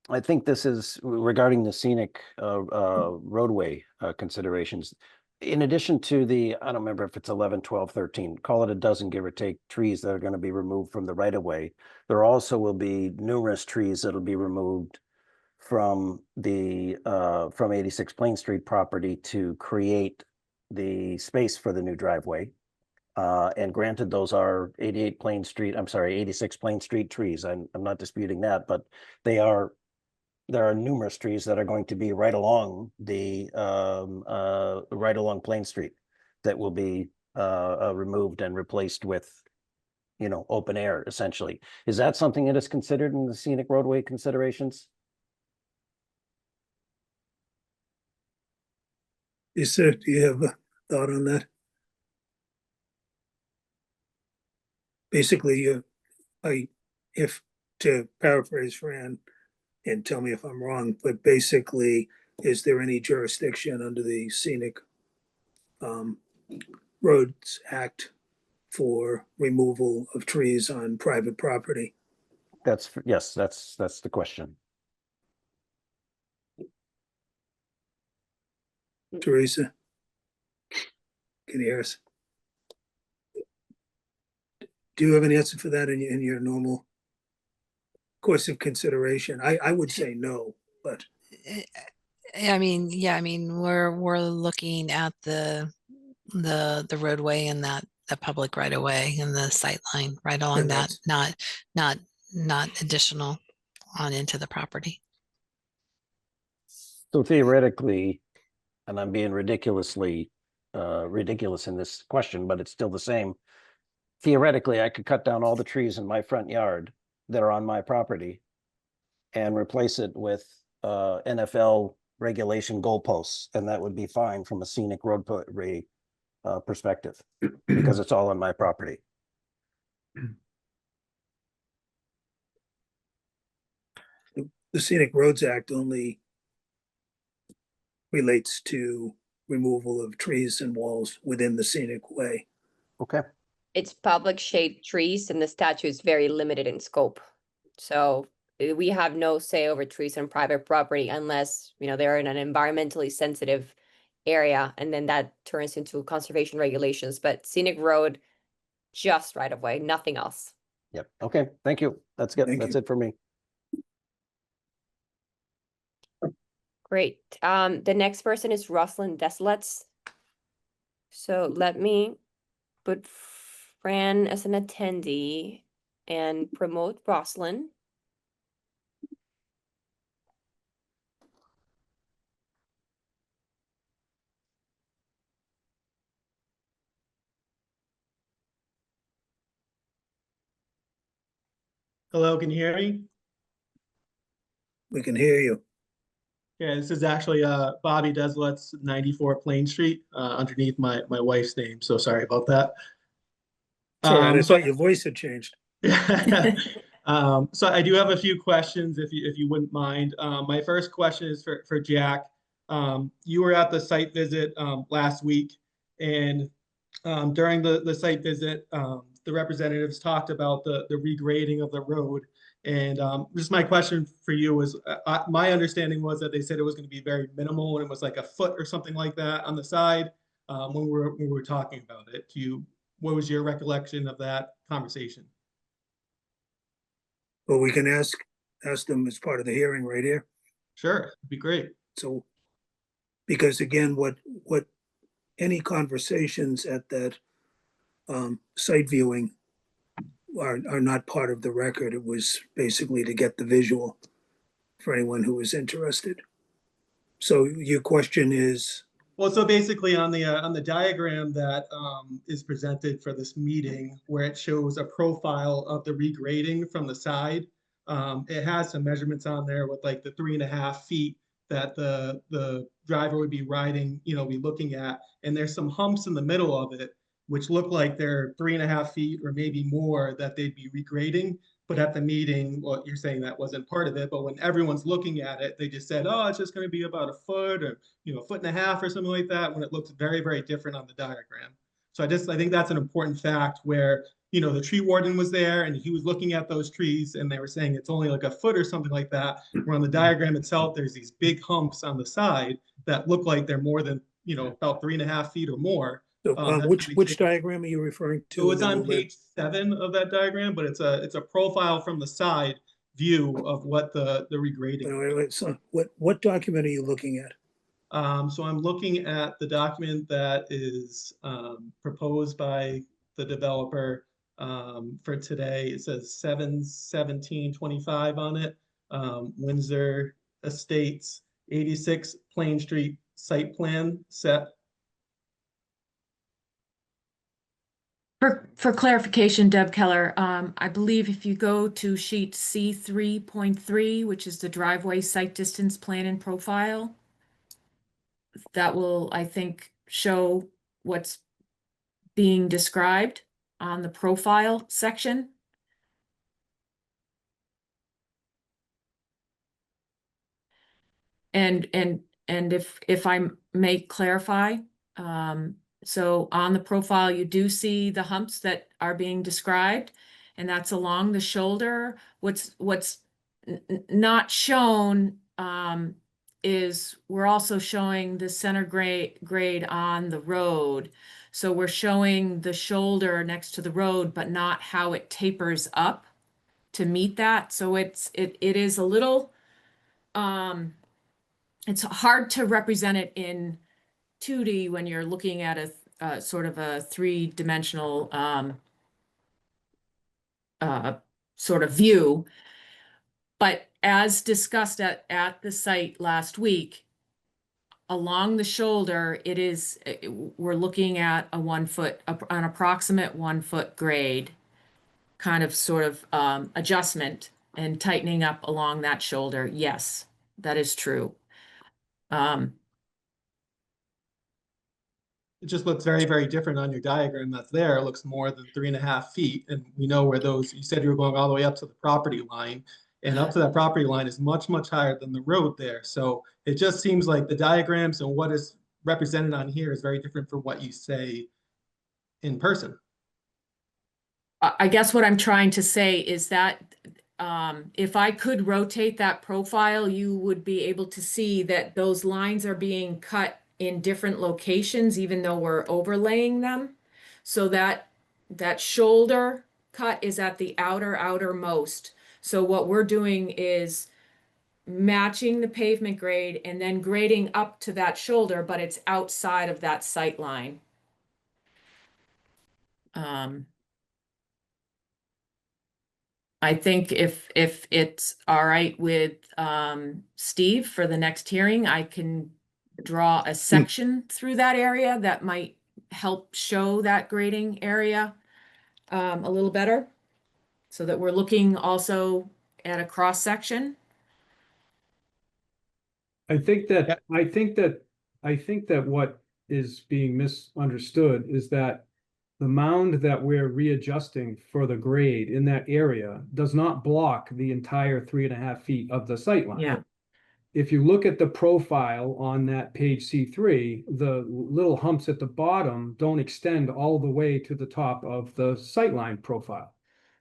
I think this is regarding the scenic roadway considerations. In addition to I don't remember if it's 11, 12, 13, call it a dozen, give or take, trees that are going to be removed from the right of way. There also will be numerous trees that'll be removed from 86 Plain Street property to create the space for the new driveway. And granted, those are 86 Plain Street trees. I'm not disputing that, but there are numerous trees that are going to be right along Plain Street that will be removed and replaced with, open air, essentially. Is that something that is considered in the scenic roadway considerations? Lisa, do you have a thought on that? Basically, if to paraphrase Fran, and tell me if I'm wrong, but basically, is there any jurisdiction under the Scenic Roads Act for removal of trees on private property? Yes, that's the question. Teresa? Can you hear us? Do you have an answer for that in your normal course of consideration? I would say no, but I mean, yeah, I mean, we're looking at the roadway and the public right of way and the sight line right along And that, not additional on into the property. So theoretically, and I'm being ridiculously ridiculous in this question, but it's still the same. Theoretically, I could cut down all the trees in my front yard that are on my property and replace it with NFL regulation goalposts, and that would be fine from a scenic roadway perspective because it's all on my property. The Scenic Roads Act only relates to removal of trees and walls within the scenic way. Okay. It's public shade trees and the statute is very limited in scope. So we have no say over trees on private property unless, you know, they're in an environmentally sensitive area, and then that turns into conservation regulations. But scenic road, just right of way, nothing else. Yep. Okay. Thank you. That's good. Thank That's you. it for me. Great. The next person is Rosalind Deslets. So let me put Fran as an attendee and promote Rosalind. Hello, can you hear me? We can hear you. Yeah, this is actually Bobby Deslets, 94 Plain Street, underneath my wife's name. So sorry about that. It's all right. I So thought your voice had changed. so I do have a few questions if you wouldn't mind. My first question is for Jack. You were at the site visit last week, and during the site visit, the representatives talked about the regrading of the road. And just my question for you was, my understanding was that they said it was going to be very minimal and it was like a foot or something like that on the side when we were talking about it. What was your recollection of that conversation? Well, we can ask them as part of the hearing right here. Sure, it'd be great. So, because again, what any conversations at that site viewing are not part of the record. It was basically to get the visual for anyone who was interested. So your question is? Well, so basically on the diagram that is presented for this meeting, where it shows a profile of the regrading from the side, it has some measurements on there with like the 3.5 feet that the driver would be riding, be looking at, and there's some humps in the middle of it, which look like they're 3.5 feet or maybe more that they'd be regrading. But at the meeting, well, you're saying that wasn't part of it, but when everyone's looking at it, they just said, oh, it's just going to be about a foot or, 1.5 feet or something like that, when it looks very, very different on the diagram. So I think that's an important fact where, the tree warden was there and he was looking at those trees and they were saying it's only like a foot or something like that. Where on the diagram itself, there's these big humps on the side that look like they're more than, about 3.5 feet or more. So, which diagram are you referring to? So it's on page 7 of that diagram, but it's a profile from the side view of what the regrading. Wait, so what document are you looking at? So I'm looking at the document that is proposed by the developer for today. It says 7/17/25 on it. Windsor Estates, 86 Plain Street site plan set. For clarification, Deb Keller, I believe if you go to sheet C3.3, which is the driveway site distance plan and profile, that will, I think, show what's being described on the profile section. And if I may clarify, so on the profile, you do see the humps that are being described, and that's along the shoulder. What's not shown is we're also showing the center grade on the road. So we're showing the shoulder next to the road, but not how it tapers up to meet that. So it is a little, it's hard to represent it in 2D when you're looking at a sort of a 3-dimensional sort of view. But as discussed at the site last week, along the shoulder, it is, we're looking at a 1 foot, an approximate 1 foot grade, kind of sort of adjustment and tightening up along that shoulder. Yes, that is true. It just looks very, very different on your diagram that's there. It looks more than 3.5 feet. And we know where those, you said you were going all the way up to the property line. And up to that property line is much, much higher than the road there. So it just seems like the diagrams and what is represented on here is very different from what you say in person. I guess what I'm trying to say is that if I could rotate that profile, you would be able to see that those lines are being cut in different locations, even though we're overlaying them. So that shoulder cut is at the outermost. So what we're doing is matching the pavement grade and then grading up to that shoulder, but it's outside of that sight line. I think if it's all right with Steve for the next hearing, I can draw a section through that area that might help show that grading area a little better, so that we're looking also at a cross section. I think that what is being misunderstood is that the mound that we're readjusting for the grade in that area does not block the entire 3.5 feet of the sight line. Yeah. If you look at the profile on that page C3, the little humps at the bottom don't extend all the way to the top of the sightline profile.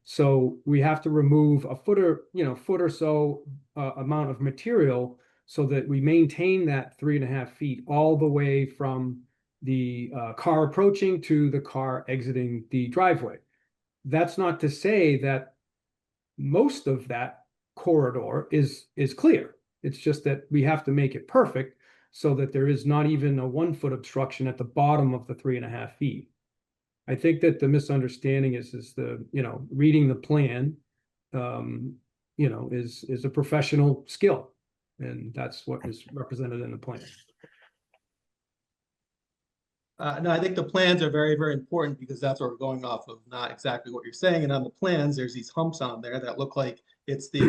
So we have to remove a foot or so amount of material so that we maintain that 3.5 feet all the way from the car approaching to the car exiting the driveway. That's not to say that most of that corridor is clear. It's just that we have to make it perfect so that there is not even a 1 foot obstruction at the bottom of the 3.5 feet. I think that the misunderstanding is the, reading the plan, is a professional skill. And that's what is represented in the plan. No, I think the plans are very, very important because that's what we're going off of, not exactly what you're saying. And on the plans, there's these humps on there that look like it's the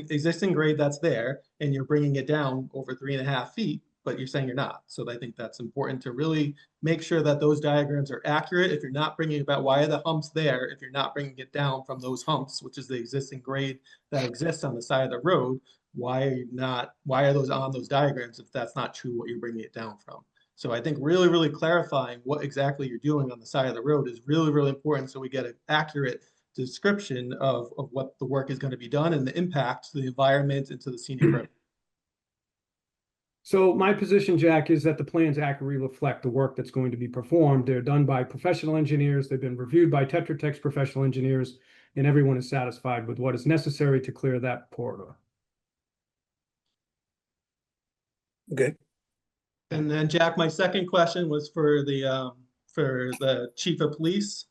existing grade that's there, and you're bringing it down over 3.5 feet, but you're saying you're not. So I think that's important to really make sure that those diagrams are accurate. If you're not bringing about, why are the humps there? If you're not bringing it down from those humps, which is the existing grade that exists on the side of the road, why are those on those diagrams if that's not true what you're bringing it down from? So I think really, really clarifying what exactly you're doing on the side of the road is really, really important so we get an accurate description of what the work is going to be done and the impact to the environment and to the scenic road. So my position, Jack, is that the plans accurately reflect the work that's going to be performed. They're done by professional engineers. They've been reviewed by Tetra Tech's professional engineers, and everyone is satisfied with what is necessary to clear that corridor. Okay. And then Jack, my second question was for the chief of police.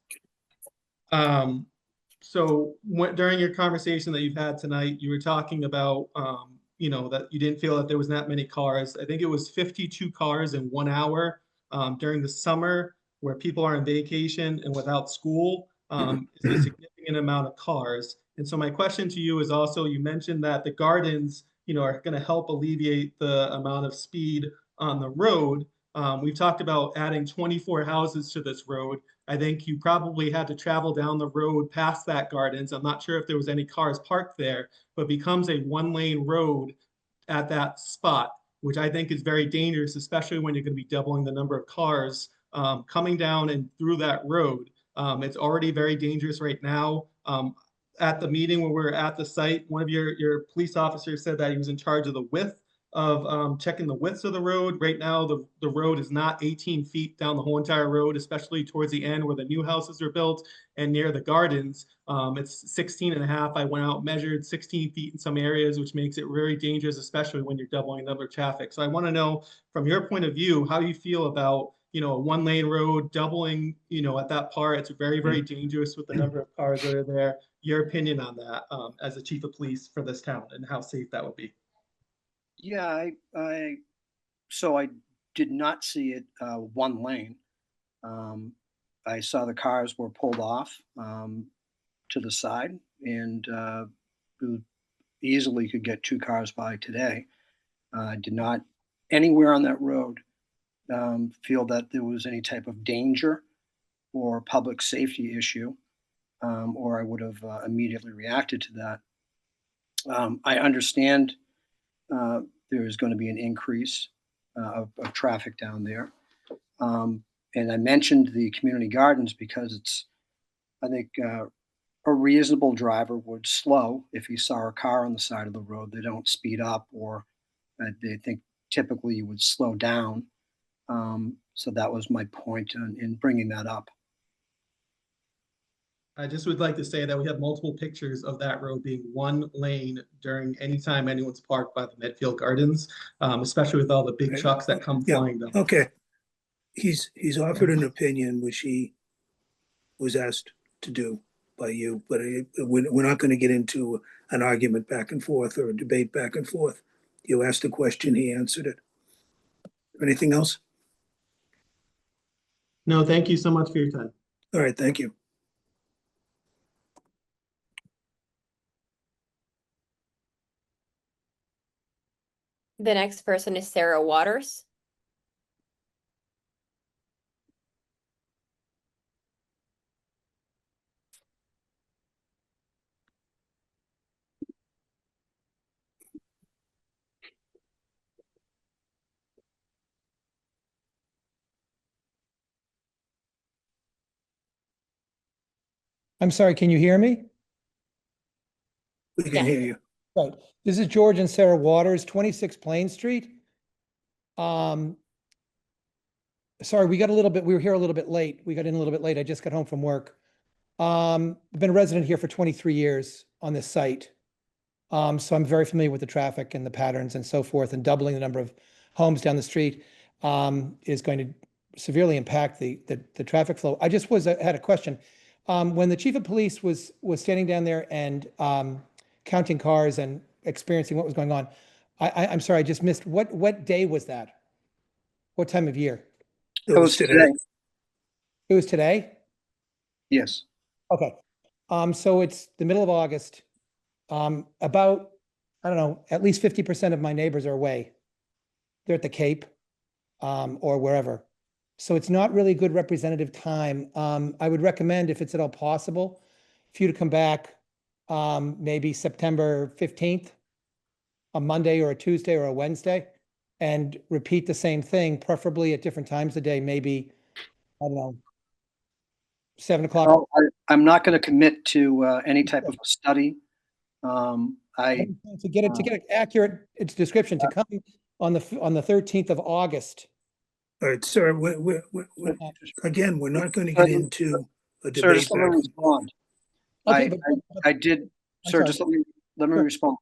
So during your conversation that you've had tonight, you were talking about, that you didn't feel that there was that many cars. I think it was 52 cars in 1 hour during the summer where people are on vacation and without school. Is a significant amount of cars. And so my question to you is also, you mentioned that the gardens, are going to help alleviate the amount of speed on the road. We've talked about adding 24 houses to this road. I think you probably had to travel down the road past that gardens. I'm not sure if there was any cars parked there, but becomes a 1-lane road at that spot, which I think is very dangerous, especially when you're going to be doubling the number of cars coming down and through that road. It's already very dangerous right now. At the meeting when we were at the site, one of your police officers said that he was in charge of the width of checking the widths of the road. Right now, the road is not 18 feet down the whole entire road, especially towards the end where the new houses are built and near the gardens. It's 16.5. I went out, measured 16 feet in some areas, which makes it very dangerous, especially when you're doubling the number of traffic. So I want to know, from your point of view, how you feel about, a 1-lane road doubling, at that part. It's very, very dangerous with the number of cars that are there. your opinion on that as a chief of police for this town and how safe that would be. Yeah, so I did not see it one lane. I saw the cars were pulled off to the side, and you easily could get two cars by today. I did not anywhere on that road feel that there was any type of danger or public safety issue, or I would have immediately reacted to that. I understand there is going to be an increase of traffic down there. And I mentioned the community gardens because it's, I think, a reasonable driver would slow if he saw a car on the side of the road. They don't speed up, or they think typically you would slow down. So that was my point in bringing that up. I just would like to say that we have multiple pictures of that road being one lane during any time anyone's parked by the Medfield Gardens, especially with all the big trucks that come Yeah, flying down. okay. He's offered an opinion which he was asked to do by you, but we're not going to get into an argument back and forth or a debate back and forth. You asked a question, he answered it. Anything else? No, thank you so much for your time. All right, thank you. The next person is Sarah Waters. I'm sorry, can you hear me? We can Yeah. hear you. Right. This is George and Sarah Waters, 26 Plain Street. Sorry, we were here a little bit late. We got in a little bit late. I just got home from work. I've been a resident here for 23 years on this site. So I'm very familiar with the traffic and the patterns and so forth, and doubling the number of homes down the street is going to severely impact the traffic flow. I just had a question. When the chief of police was standing down there and counting cars and experiencing what was going on, I'm sorry, I just missed, what day was that? What time of year? It was today. It was today? Yes. Okay. So it's the middle of August. About, I don't know, at least 50% of my neighbors are away. They're at the Cape, or wherever. So it's not really a good representative time. I would recommend, if it's at all possible, for you to come back, maybe September 15th, a Monday or a Tuesday or a Wednesday, and repeat the same thing, preferably at different times of day, maybe, I don't know, 7 o'clock. Well, I'm not going to commit to any type of a study. To get an accurate description, to come on the 13th of August. All right, sir, again, we're not going to get into a Sir, debate just let me back. respond. Okay, I did, I'm sir, sorry. just let me Sure. respond.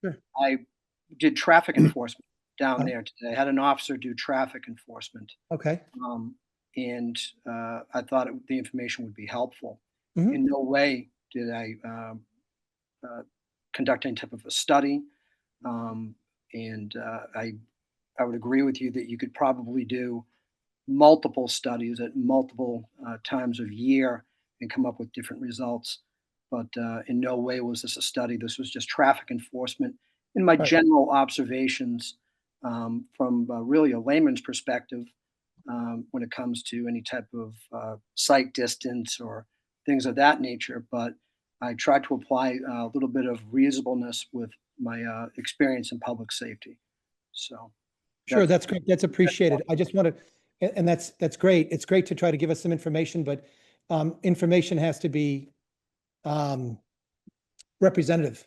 Sure. I did traffic enforcement down there today. I had an officer do traffic enforcement. Okay. And I thought the information would be helpful. Mhm. In no way did I conduct any type of a study. And I would agree with you that you could probably do multiple studies at multiple times of year and come up with different results. But in no way was this a study. This was just traffic enforcement. In my Right. general observations, from really a layman's perspective, when it comes to any type of sight distance or things of that nature. But I tried to apply a little bit of reasonableness with my experience in public safety. So. Sure, that's great. That's appreciated. I just wanted, and that's great. It's great to try to give us some information, but information has to be representative.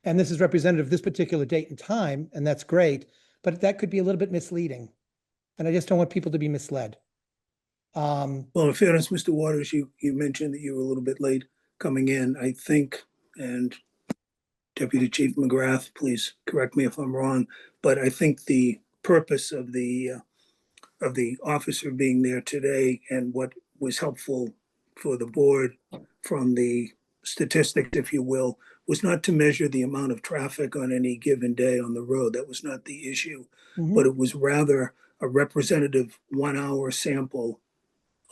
And this is representative of this particular date and time, and that's great, but that could be a little bit misleading. And I just don't want people to be misled. Well, in fairness, Mr. Waters, you mentioned that you were a little bit late coming in, I think, and Deputy Chief McGrath, please correct me if I'm wrong, but I think the purpose of the officer being there today and what was helpful for the board from the statistics, if you will, was not to measure the amount of traffic on any given day on the road. That was not the issue, but it was rather a representative 1 hour sample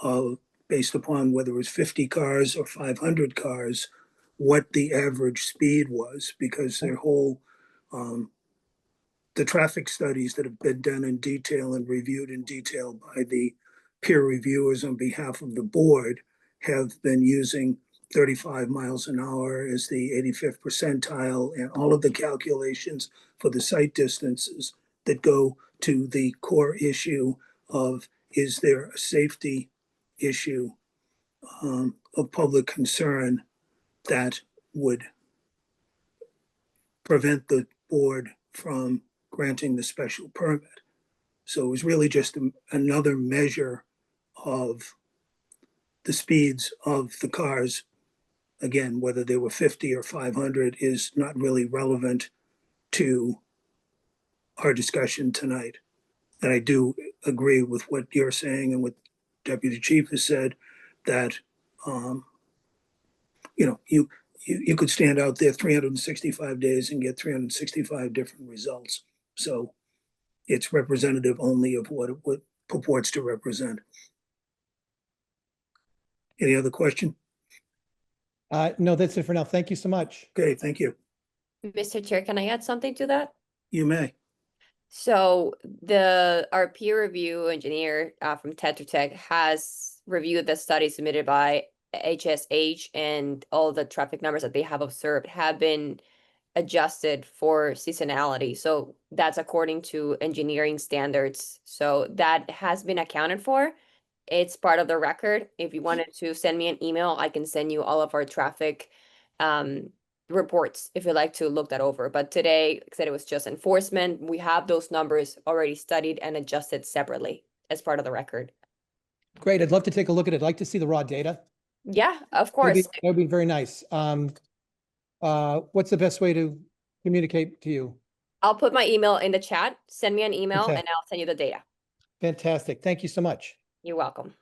of, based upon whether it was 50 cars or 500 cars, what the average speed was, because their whole, the traffic studies that have been done in detail and reviewed in detail by the peer reviewers on behalf of the board have been using 35 miles an hour as the 85th percentile, and all of the calculations for the sight distances that go to the core issue of, is there a safety issue of public concern that would prevent the board from granting the special permit. So it was really just another measure of the speeds of the cars. Again, whether they were 50 or 500 is not really relevant to our discussion tonight. And I do agree with what you're saying and what Deputy Chief has said, that you could stand out there 365 days and get 365 different results. So it's representative only of what it purports to represent. Any other question? No, that's it for now. Thank you so much. Okay, thank you. Mr. Chair, can I add something to that? You may. So our peer review engineer from Tetra Tech has reviewed the study submitted by HSH, and all the traffic numbers that they have observed have been adjusted for seasonality. So that's according to engineering standards. So that has been accounted for. It's part of the record. If you wanted to send me an email, I can send you all of our traffic reports if you'd like to look that over. But today, like I said, it was just enforcement. We have those numbers already studied and adjusted separately as part of the record. Great. I'd love to take a look at it. I'd like to see the raw data. Yeah, of course. That would be very nice. What's the best way to communicate to you? I'll put my email in the chat. Send me an email Okay. and I'll send you the data. Fantastic. Thank you so much. You're welcome.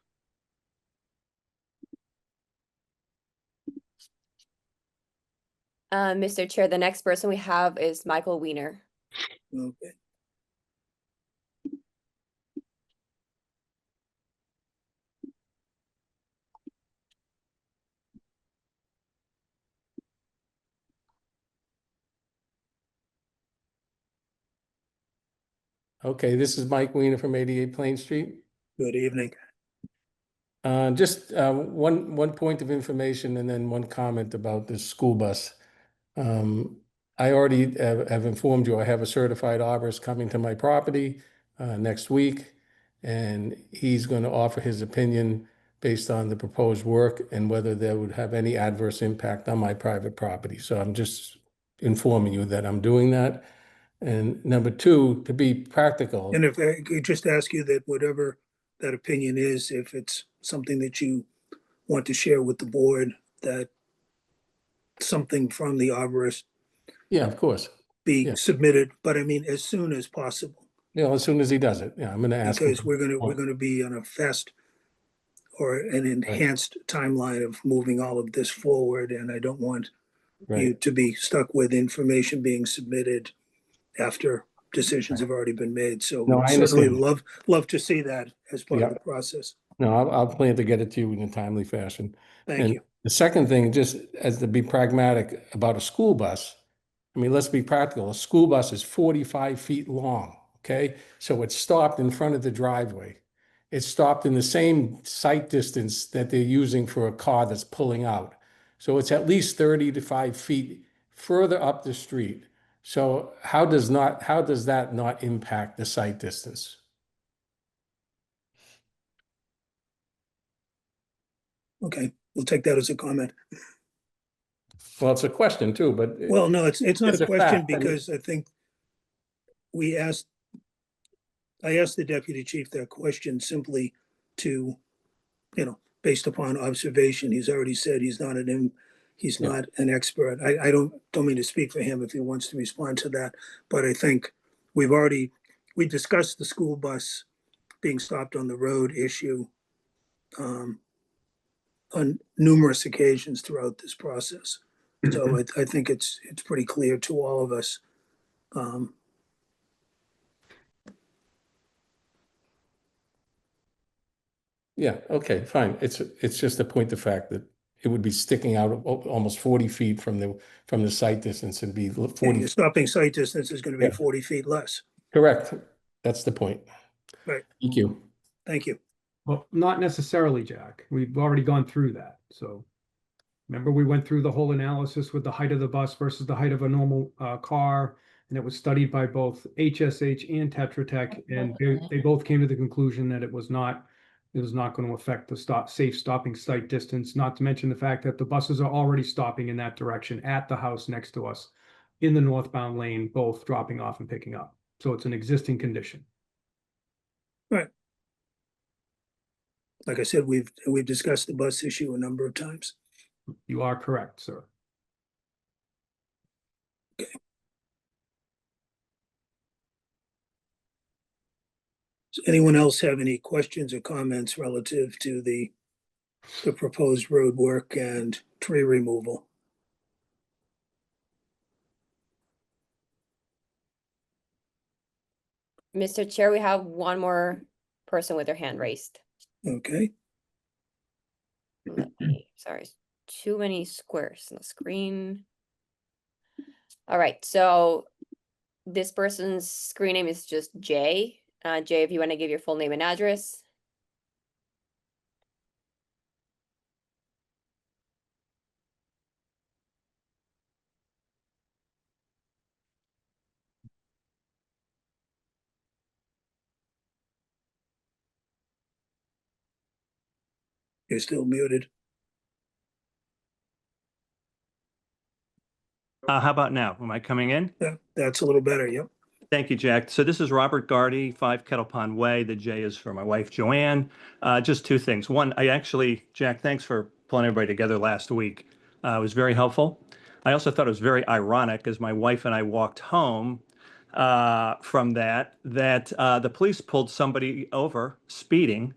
Mr. Chair, the next person we have is Michael Weiner. Okay. Okay, this is Mike Weiner from 88 Plain Street. Good evening. Just one point of information and then one comment about this school bus. I already have informed you, I have a certified arborist coming to my property next week, and he's going to offer his opinion based on the proposed work and whether there would have any adverse impact on my private property. So I'm just informing you that I'm doing that. And number two, to be practical. And if I could just ask you that whatever that opinion is, if it's something that you want to share with the board, that something from the arborist Yeah, of course. be submitted, but I mean, as soon as possible. You know, as soon as he does it, yeah, I'm gonna ask him. Because we're gonna be on a fast or an enhanced timeline of moving all of this forward, and I don't want you to be stuck with information being submitted after decisions have already been made. So No, I certainly understand. love to see that as part of Yeah. the process. No, I'll plan to get it to you in a timely fashion. Thank And you. the second thing, just as to be pragmatic about a school bus, I mean, let's be practical. A school bus is 45 feet long, okay? So it's stopped in front of the driveway. It's stopped in the same sight distance that they're using for a car that's pulling out. So it's at least 30 to 5 feet further up the street. So how does that not impact the sight distance? Okay, we'll take that as a comment. Well, it's a question too, but. Well, no, it's not It's a a question fact, and- because I think I asked the deputy chief that question simply to, based upon observation. He's already said he's not an expert. I don't mean to speak for him if he wants to respond to that, but I think we discussed the school bus being stopped on the road issue on numerous occasions throughout this process. So I think it's pretty clear to all of us. Yeah, okay, fine. It's just a point of fact that it would be sticking out almost 40 feet from the site distance and be Yeah, 40. your stopping sight distance is going to be Yeah. 40 feet less. Correct. That's the point. Right. Thank you. Thank you. Well, not necessarily, Jack. We've already gone through that. So remember, we went through the whole analysis with the height of the bus versus the height of a normal car, and it was studied by both HSH and Tetra Tech, and they both came to the conclusion that it was not going to affect the safe stopping sight distance. Not to mention the fact that the buses are already stopping in that direction at the house next to us in the northbound lane, both dropping off and picking up. So it's an existing condition. Right. Like I said, we've discussed the bus issue a number of times. You are correct, sir. Does anyone else have any questions or comments relative to the proposed road work and tree removal? Mr. Chair, we have one more person with their hand raised. Okay, Sorry, too many squares on the screen. All right, so this person's screen name is just Jay. Jay, if you want to give your full name and address. you're still muted. How about now? Am I coming in? Yeah, that's a little better. Yep. Thank you, Jack. So this is Robert Gardy, 5 Kettle Pond Way. The J is for my wife, Joanne. Just two things. One, Jack, thanks for pulling everybody together last week. It was very helpful. I also thought it was very ironic as my wife and I walked home from that the police pulled somebody over speeding,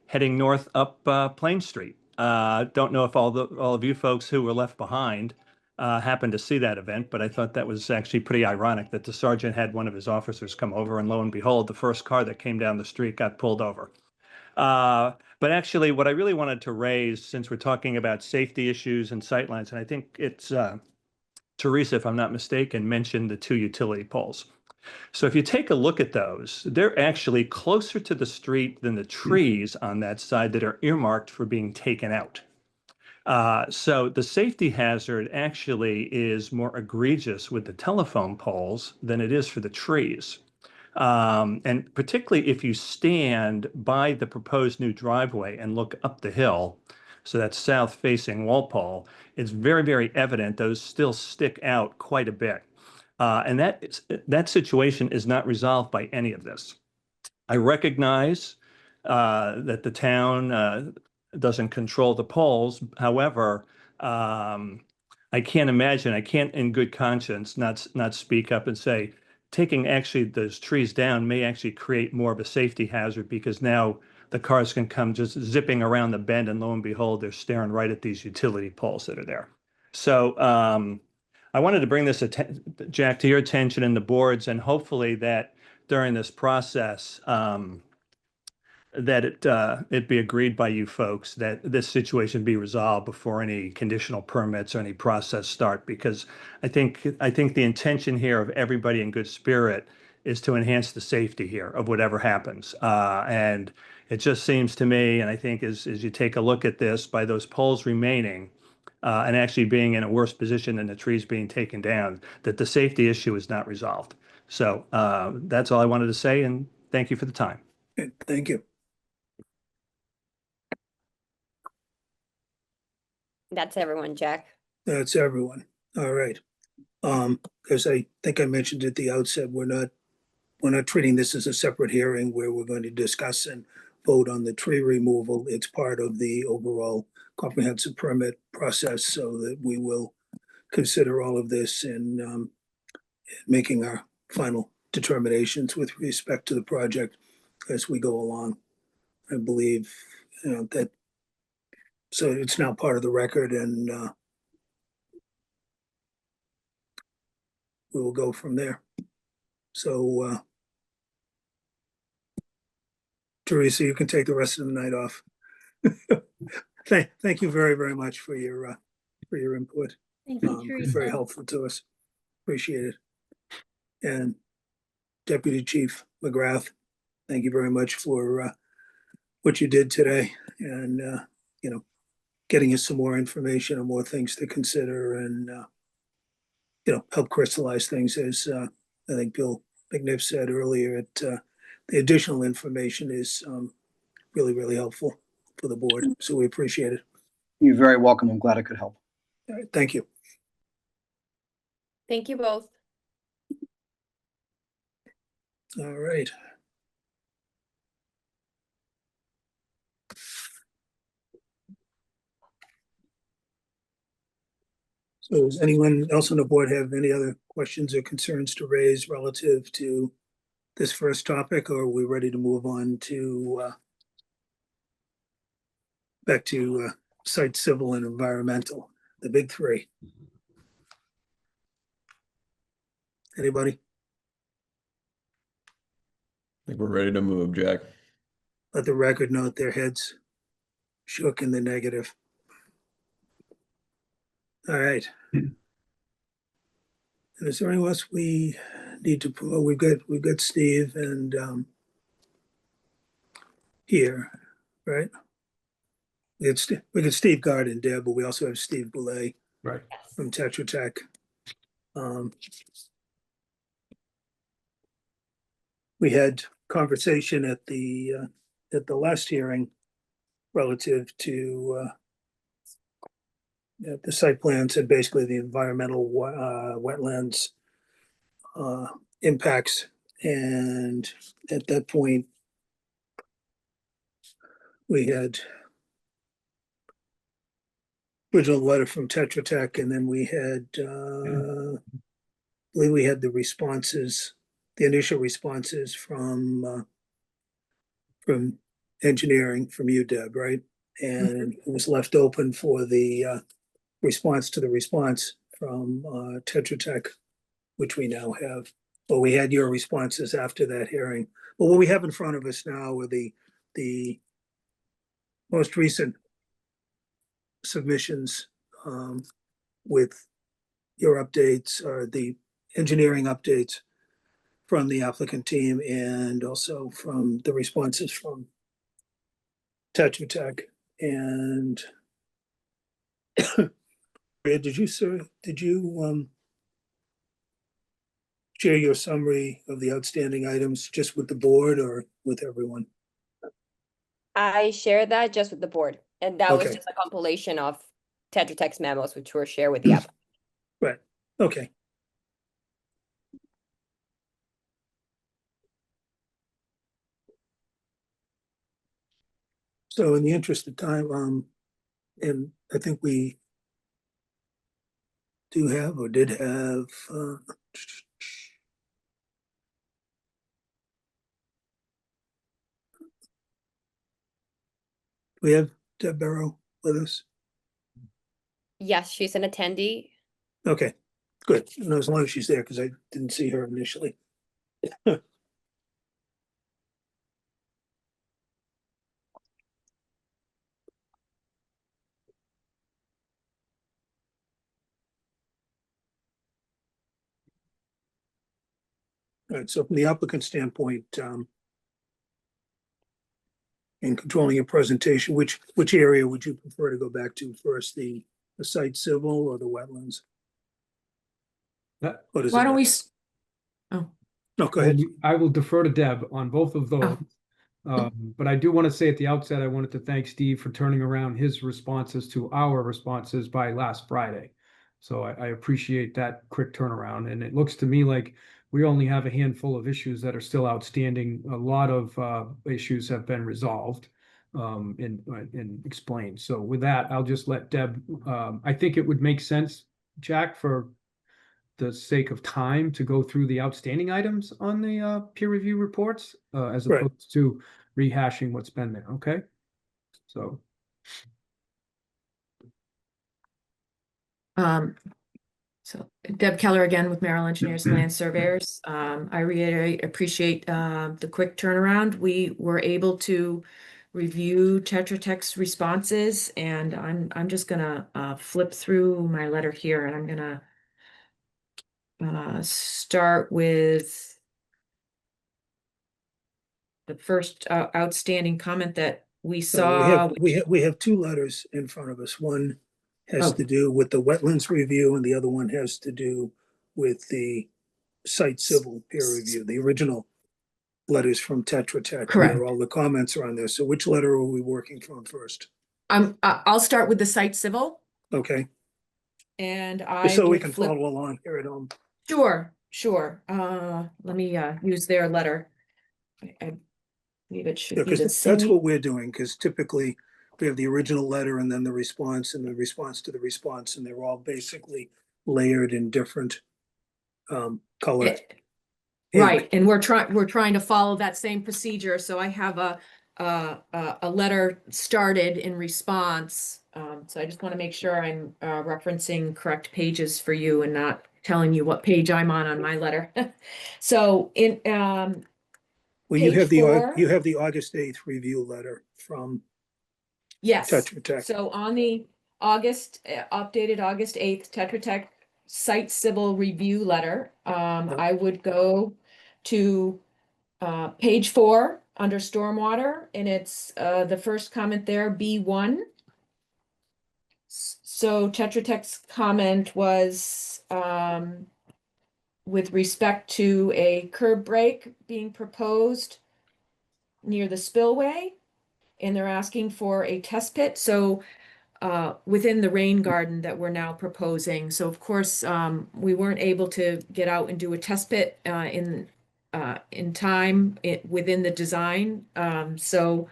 heading north up Plain Street. Don't know if all of you folks who were left behind happened to see that event, but I thought that was actually pretty ironic that the sergeant had one of his officers come over, and lo and behold, the first car that came down the street got pulled over. But actually, what I really wanted to raise, since we're talking about safety issues and sightlines, and I think it's Teresa, if I'm not mistaken, mentioned the 2 utility poles. So if you take a look at those, they're actually closer to the street than the trees on that side that are earmarked for being taken out. So the safety hazard actually is more egregious with the telephone poles than it is for the trees. And particularly if you stand by the proposed new driveway and look up the hill, so that's south facing Walpole, it's very, very evident those still stick out quite a bit. And that situation is not resolved by any of this. I recognize that the town doesn't control the polls. However, I can't in good conscience not speak up and say, taking actually those trees down may actually create more of a safety hazard, because now the cars can come just zipping around the bend, and lo and behold, they're staring right at these utility poles that are there. So I wanted to bring this, Jack, to your attention and the boards, and hopefully that during this process, that it be agreed by you folks that this situation be resolved before any conditional permits or any process start, because I think the intention here of everybody in good spirit is to enhance the safety here of whatever happens. And it just seems to me, and I think as you take a look at this, by those poles remaining, and actually being in a worse position than the trees being taken down, that the safety issue is not resolved. So that's all I wanted to say, and thank you for the time. Okay, thank you. That's everyone, Jack. That's everyone. All right. As I think I mentioned at the outset, we're not treating this as a separate hearing where we're going to discuss and vote on the tree removal. It's part of the overall comprehensive permit process, so that we will consider all of this in making our final determinations with respect to the project as we go along. I believe that So it's now part of the record, and we will go from there. So, Teresa, you can take the rest of the night off. Thank you very, very much for your input. Thank you, It's Teresa. very helpful to us. Appreciate it. And Deputy Chief McGrath, thank you very much for what you did today, and getting us some more information and more things to consider, and help crystallize things, as I think Bill McNiff said earlier. The additional information is really, really helpful for the board, so we appreciate it. You're very welcome. I'm glad I could help. All right, thank you. Thank you both. All right. So does anyone else on the board have any other questions or concerns to raise relative to this first topic, or are we ready to move on to back to site, civil, and environmental, the big three? Anybody? I think we're ready to move, Jack. Let the record note their heads shook in the negative. All right. And is there anyone else we need to promote? We've got Steve and here, right? We got Steve Gard and Deb, but we also have Steve Boulay Right. from Tetra Tech. We had conversation at the last hearing relative to the site plans and basically the environmental wetlands impacts. And at that point, we had original letter from Tetra Tech, and then we had, I believe we had the responses, the initial responses from engineering, from you, Deb, right? And it was left open for the response to the response from Tetra Tech, which we now have. Well, we had your responses after that hearing. But what we have in front of us now are the most recent submissions with your updates, or the engineering updates from the applicant team, and also from the responses from Tetra Tech. And did you share your summary of the outstanding items just with the board or with everyone? I shared that just with the board, and that was Okay. just a compilation of Tetra Tech's memos, which were shared with the applicant. Right, okay. So in the interest of time, and I think we do have, or did have, we have Deb Barrow with us? Yes, she's an attendee. Okay, good. And as long as she's there, because I didn't see her initially. All right, so from the applicant standpoint, in controlling your presentation, which area would you prefer to go back to first, the site civil or the wetlands? That, What is Why it? don't we? Oh, No, go ahead. I will defer to Deb on both of those. But I do want to say at the outset, I wanted to thank Steve for turning around his responses to our responses by last Friday. So I appreciate that quick turnaround. And it looks to me like we only have a handful of issues that are still outstanding. A lot of issues have been resolved and explained. So with that, I'll just let Deb, I think it would make sense, Jack, for the sake of time, to go through the outstanding items on the peer review reports as Right. opposed to rehashing what's been there. Okay. So So Deb Keller again with Merrill Engineers and Land Surveyors. I reiterate, appreciate the quick turnaround. We were able to review Tetra Tech's responses, and I'm just gonna flip through my letter here, and I'm gonna start with the first outstanding comment that we saw. We have two letters in front of us. One has Oh. to do with the wetlands review and the other one has to do with the site civil peer review, the original letters from Tetra Tech. Correct. Where all the comments are on there. So which letter are we working from first? I'll start with the site civil, Okay, and I just so we will can flip. follow along here at home. Sure. Let me use their letter. I believe it should Yeah, be the because that's same. what we're doing, because typically we have the original letter and then the response and the response to the response, and they're all basically layered in different color. ink. Right, and we're trying to follow that same procedure, so I have a letter started in response. So I just want to make sure I'm referencing correct pages for you and not telling you what page I'm on my letter. So in Well, you page have four. you have the August 8th review letter from Yes, Tetra Tech. so on the updated August 8th Tetra Tech site civil review letter, I would go to page 4 under stormwater, and it's the first comment there, B1. So Tetra Tech's comment was with respect to a curb break being proposed near the spillway, and they're asking for a test pit. So within the rain garden that we're now proposing. So of course, we weren't able to get out and do a test pit in time within the design. So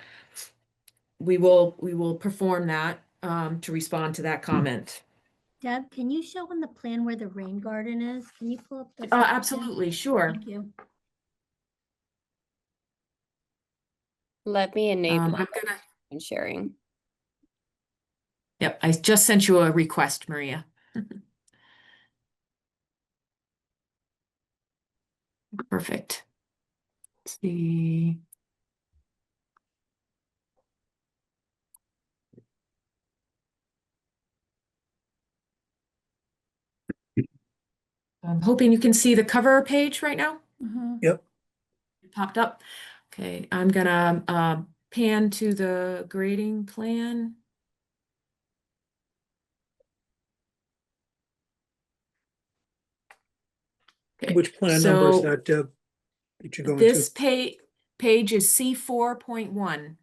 we will perform that to respond to that comment. Deb, can you show on the plan where the rain garden is? Can you pull up the? Absolutely, sure. Thank you. Let me enable I'm gonna. and sharing. Yep, I just sent you a request, Maria. Perfect. Let's see. I'm hoping you can see the cover page right now. Yep. It popped up. Okay, I'm gonna pan to the grading plan. Okay, Which plan number is so that, Deb? That you're going this to? page is C4.1.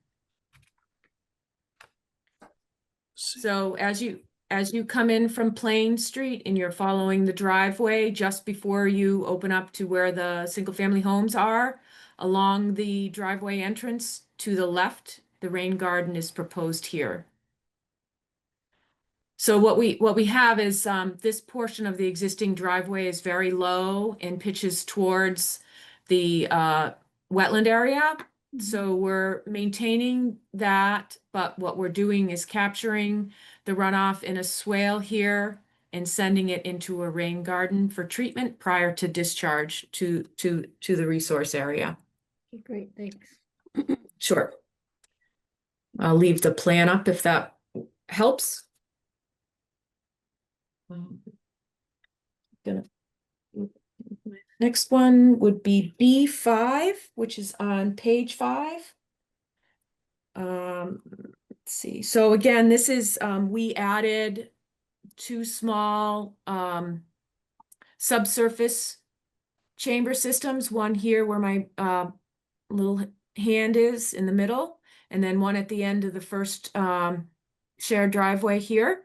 So as you come in from Plain Street and you're following the driveway just before you open up to where the single family homes are, along the driveway entrance to the left, the rain garden is proposed here. So what we have is this portion of the existing driveway is very low and pitches towards the wetland area. So we're maintaining that, but what we're doing is capturing the runoff in a swale here and sending it into a rain garden for treatment prior to discharge to the resource area. Okay, great, thanks. Sure. I'll leave the plan up if that helps. Next one would be B5, which is on page 5. Let's see. So again, this is we added 2 small subsurface chamber systems, one here where my little hand is in the middle, and then one at the end of the first shared driveway here.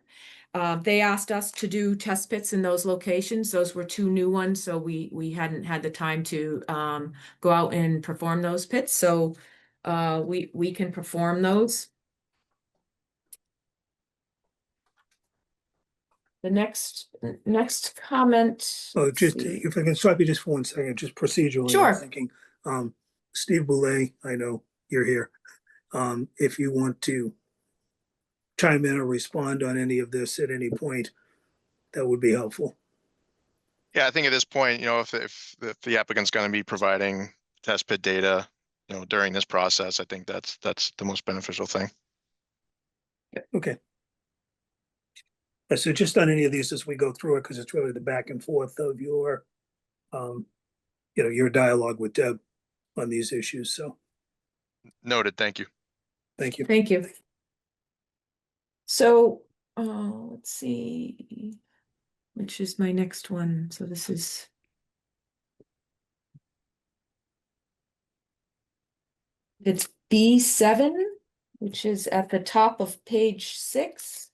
They asked us to do test pits in those locations. Those were 2 new ones, so we hadn't had the time to go out and perform those pits. So we can perform those. The next comment. Oh, let's just see. if I can stop you just for 1 second, just procedurally, Sure. I'm thinking, Steve Boulay, I know you're here. If you want to chime in or respond on any of this at any point, that would be helpful. Yeah, I think at this point, if the applicant's going to be providing test pit data, during this process, I think that's the most beneficial thing. Okay. So just on any of these as we go through it, because it's really the back and forth of your, your dialogue with Deb on these issues. So Noted. Thank you. thank you. Thank you. So, let's see, which is my next one. So this is. It's B7, which is at the top of page 6.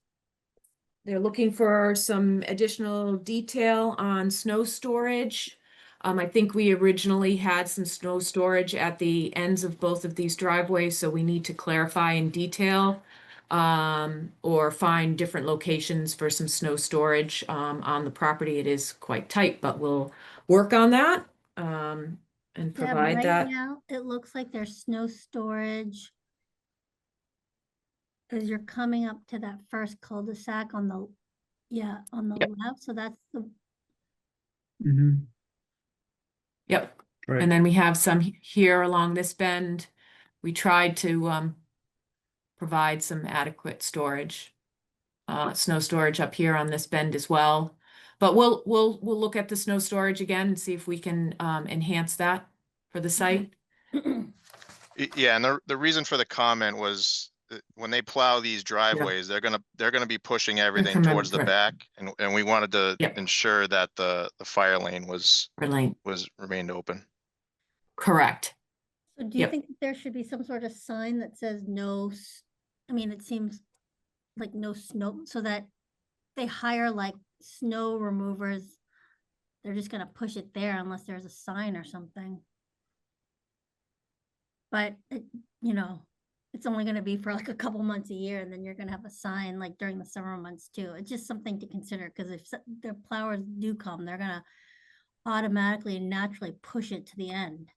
They're looking for some additional detail on snow storage. I think we originally had some snow storage at the ends of both of these driveways, so we need to clarify in detail or find different locations for some snow storage on the property. It is quite tight, but we'll work on that and provide right that. now, it looks like there's snow storage as you're coming up to that first cul-de-sac on the, on the left. So that's the, Yep. Right. And then we have some here along this bend. We tried to provide some adequate storage, snow storage up here on this bend as well. But we'll look at the snow storage again and see if we can enhance that for the site. Yeah, and the reason for the comment was that when they plow these driveways, they're gonna be pushing everything coming towards the right. back, and we wanted to Yep. ensure that the fire lane was Lane. remained open. Correct. so do you Yep. think that there should be some sort of sign that says no, I mean, it seems like no snow, so that they hire like snow removers, they're just gonna push it there unless there's a sign or something. But, it's only gonna be for like a couple months a year, and then you're gonna have a sign like during the summer months too. It's just something to consider, because if the plowers do come, they're gonna automatically and naturally push it to the end.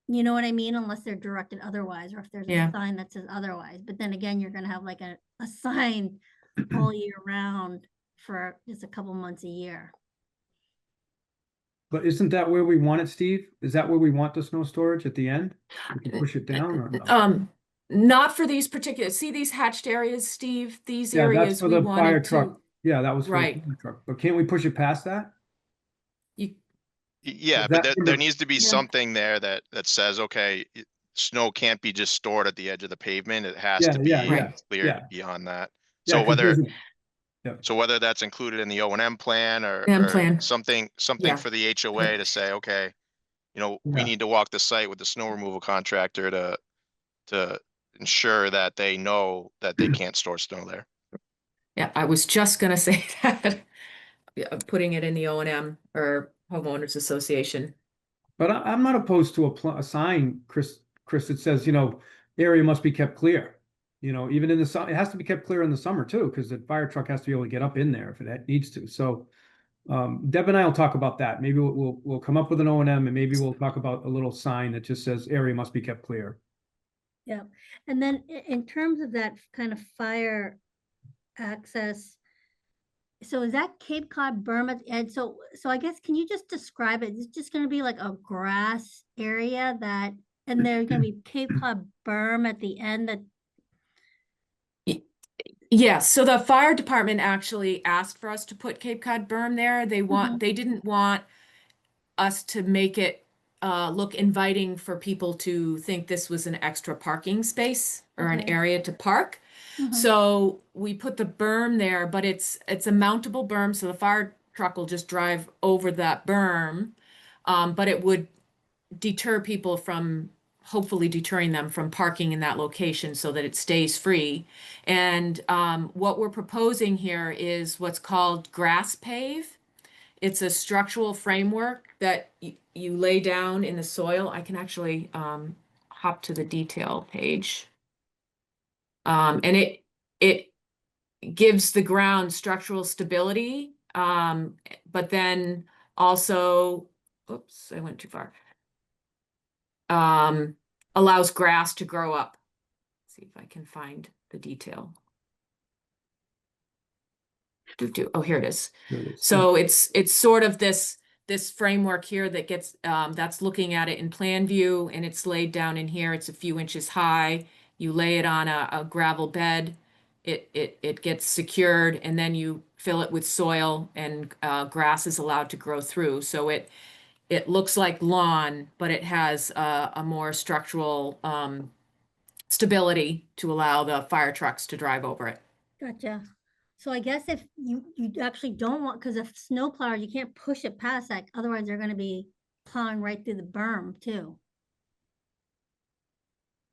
You know what I mean? Unless they're directed otherwise, or if there's Yeah. a sign that says otherwise. But then again, you're gonna have like a sign all year round for just a couple months a year. But isn't that where we want it, Steve? Is that where we want the snow storage at the end? We can push it down or no? Not for these particular, see these hatched areas, Steve? These Yeah, that's areas for we the fire wanted truck. to, Yeah, that was for the Right. fire truck. But can't we push it past that? Yeah, Is but that there for the- needs to be something there that says, okay, snow can't be just stored at the edge of the pavement. It has Yeah, to be yeah, yeah, cleared yeah. beyond that. Yeah, So 'cause whether there's a- So whether that's included in the O&M plan or plan. something Yeah. for the HOA to say, okay, we Yeah. need to walk the site with the snow removal contractor to ensure that they know that they can't store snow there. Yeah, I was just gonna say that. Yeah, putting it in the O&M or homeowners association. But I'm not opposed to a sign, Chris, that says, area must be kept clear. Even in the summer, it has to be kept clear in the summer too, because the fire truck has to be able to get up in there if it needs to. So Deb and I will talk about that. Maybe we'll come up with an O&M, and maybe we'll talk about a little sign that just says area must be kept clear. Yeah, and then in terms of that kind of fire access, so is that Cape Cod berm and so I guess, can you just describe it? It's just gonna be like a grass area and there's gonna be Cape Cod berm at the end that. Yes, so the fire department actually asked for us to put Cape Cod berm there. They didn't want us to make it look inviting for people to think this was an extra parking space or an Okay. area to park. So we put the berm there, but it's a mountable berm, so the fire truck will just drive over that berm. But it would deter people from, hopefully deterring them from parking in that location so that it stays free. And what we're proposing here is what's called grass pave. It's a structural framework that you lay down in the soil. I can actually hop to the detail page. And it gives the ground structural stability, but then also, oops, I went too far. Allows grass to grow up. Let's see if I can find the detail. Oh, here it is. There it is. So it's sort of this framework here that gets that's looking at it in plan view, and it's laid down in here. It's a few inches high. You lay it on a gravel bed. It gets secured, and then you fill it with soil, and grass is allowed to grow through. So it looks like lawn, but it has a more structural stability to allow the fire trucks to drive over it. Gotcha. So I guess if you actually don't want, because if snowplower, you can't push it past that, otherwise they're gonna be plowing right through the berm too.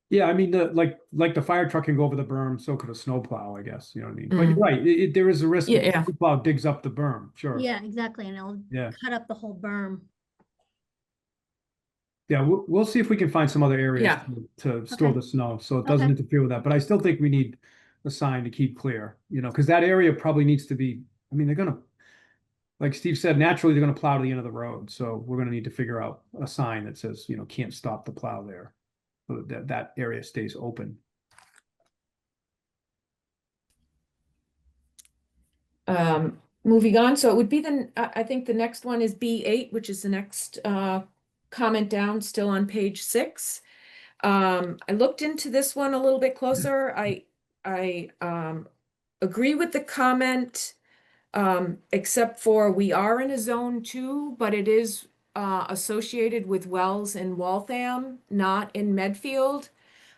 Yeah, I mean, like the fire truck can go over the berm, so could a snowplow, I guess, you know what I mean? But you're right, there is a risk Yeah, if yeah. the snowplow digs up the berm, sure. Yeah, exactly, and it'll Yeah. cut up the whole berm. Yeah, we'll see if we can find some other areas Yeah. to store Okay. the snow, so it doesn't Okay. interfere with that. But I still think we need a sign to keep clear, you know, because that area probably needs to be, I mean, they're gonna, like Steve said, naturally, they're gonna plow to the end of the road. So we're gonna need to figure out a sign that says, you know, can't stop the plow there. So that area stays open. Moving on, so it would be I think the next one is B8, which is the next comment down, still on page 6. I looked into this one a little bit closer. I agree with the comment, except for we are in a zone 2, but it is associated with Wells and Waltham, not in Medfield.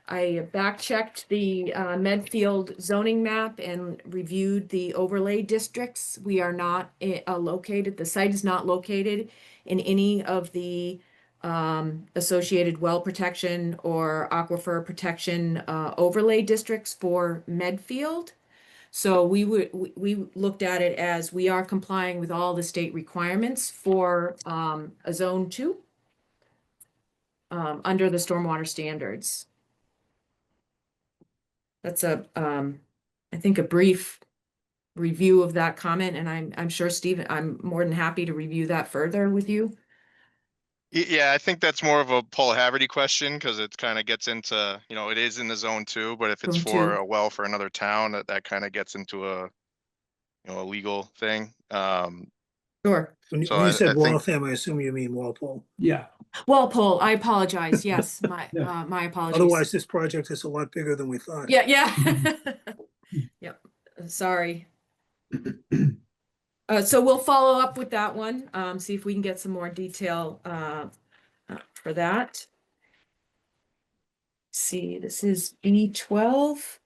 I back-checked the Medfield zoning map and reviewed the overlay districts. We are not located, the site is not located in any of the associated well protection or aquifer protection overlay districts for Medfield. So we looked at it as we are complying with all the state requirements for a zone 2 under the stormwater standards. That's I think a brief review of that comment, and I'm sure, Steve, I'm more than happy to review that further with you. Yeah, I think that's more of a Paul Haverty question because it kind of gets into, it is in the zone 2, but if it's Zone for 2. a well for another town, that kind of gets into a legal thing. Sure. When So you I said think Waltham, I assume you mean Walpole. Yeah. Walpole, I apologize. Yes, my Yeah. my apologies. Otherwise, this project is a lot bigger than we thought. Yeah, yeah. Yep. Sorry. So we'll follow up with that one, see if we can get some more detail for that. See, this is B12,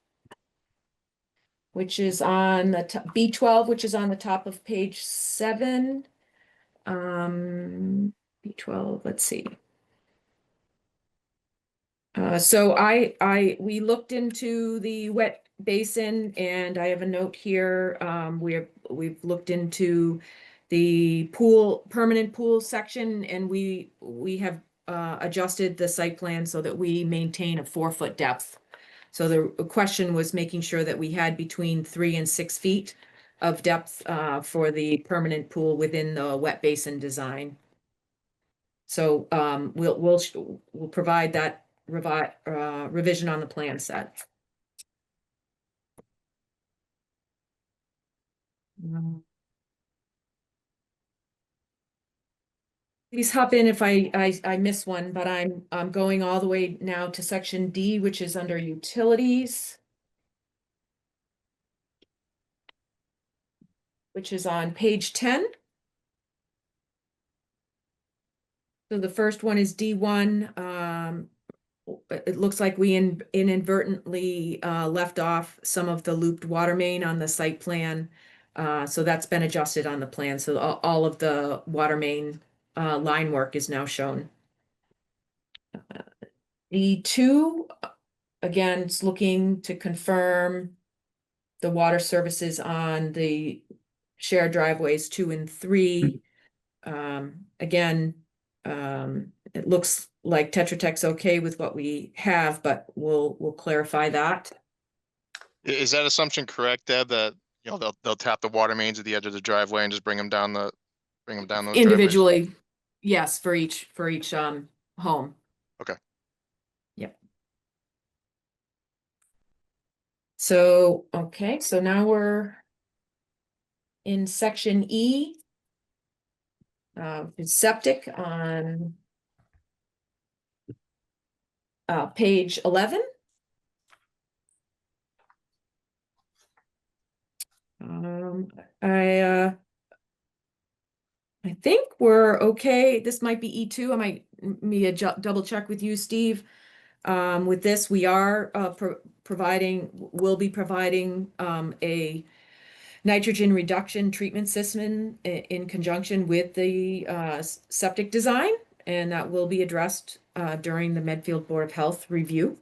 which is on the top, B12, which is on the top of page 7. B12, let's see. So we looked into the wet basin, and I have a note here. We've looked into the permanent pool section, and we have adjusted the site plan so that we maintain a 4-foot depth. So the question was making sure that we had between 3 and 6 feet of depth for the permanent pool within the wet basin design. So we'll provide that revision on the plan set. Please hop in if I miss one, but I'm going all the way now to section D, which is under utilities, which is on page 10. So the first one is D1. It looks like we inadvertently left off some of the looped water main on the site plan. So that's been adjusted on the plan. So all of the water main line work is now shown. D2, again, it's looking to confirm the water services on the shared driveways 2 and 3. Again, it looks like Tetra Tech's okay with what we have, but we'll clarify that. is that assumption correct, Deb, that they'll tap the water mains at the edge of the driveway and just bring them down those driveways? Individually, yes, for each home. Okay. Yep. So, okay, so now we're in section E, it's septic on page 11. I think we're okay. This might be E2. I might double check with you, Steve. With this, we are we'll be providing a nitrogen reduction treatment system in conjunction with the septic design, and that will be addressed during the Medfield Board of Health review,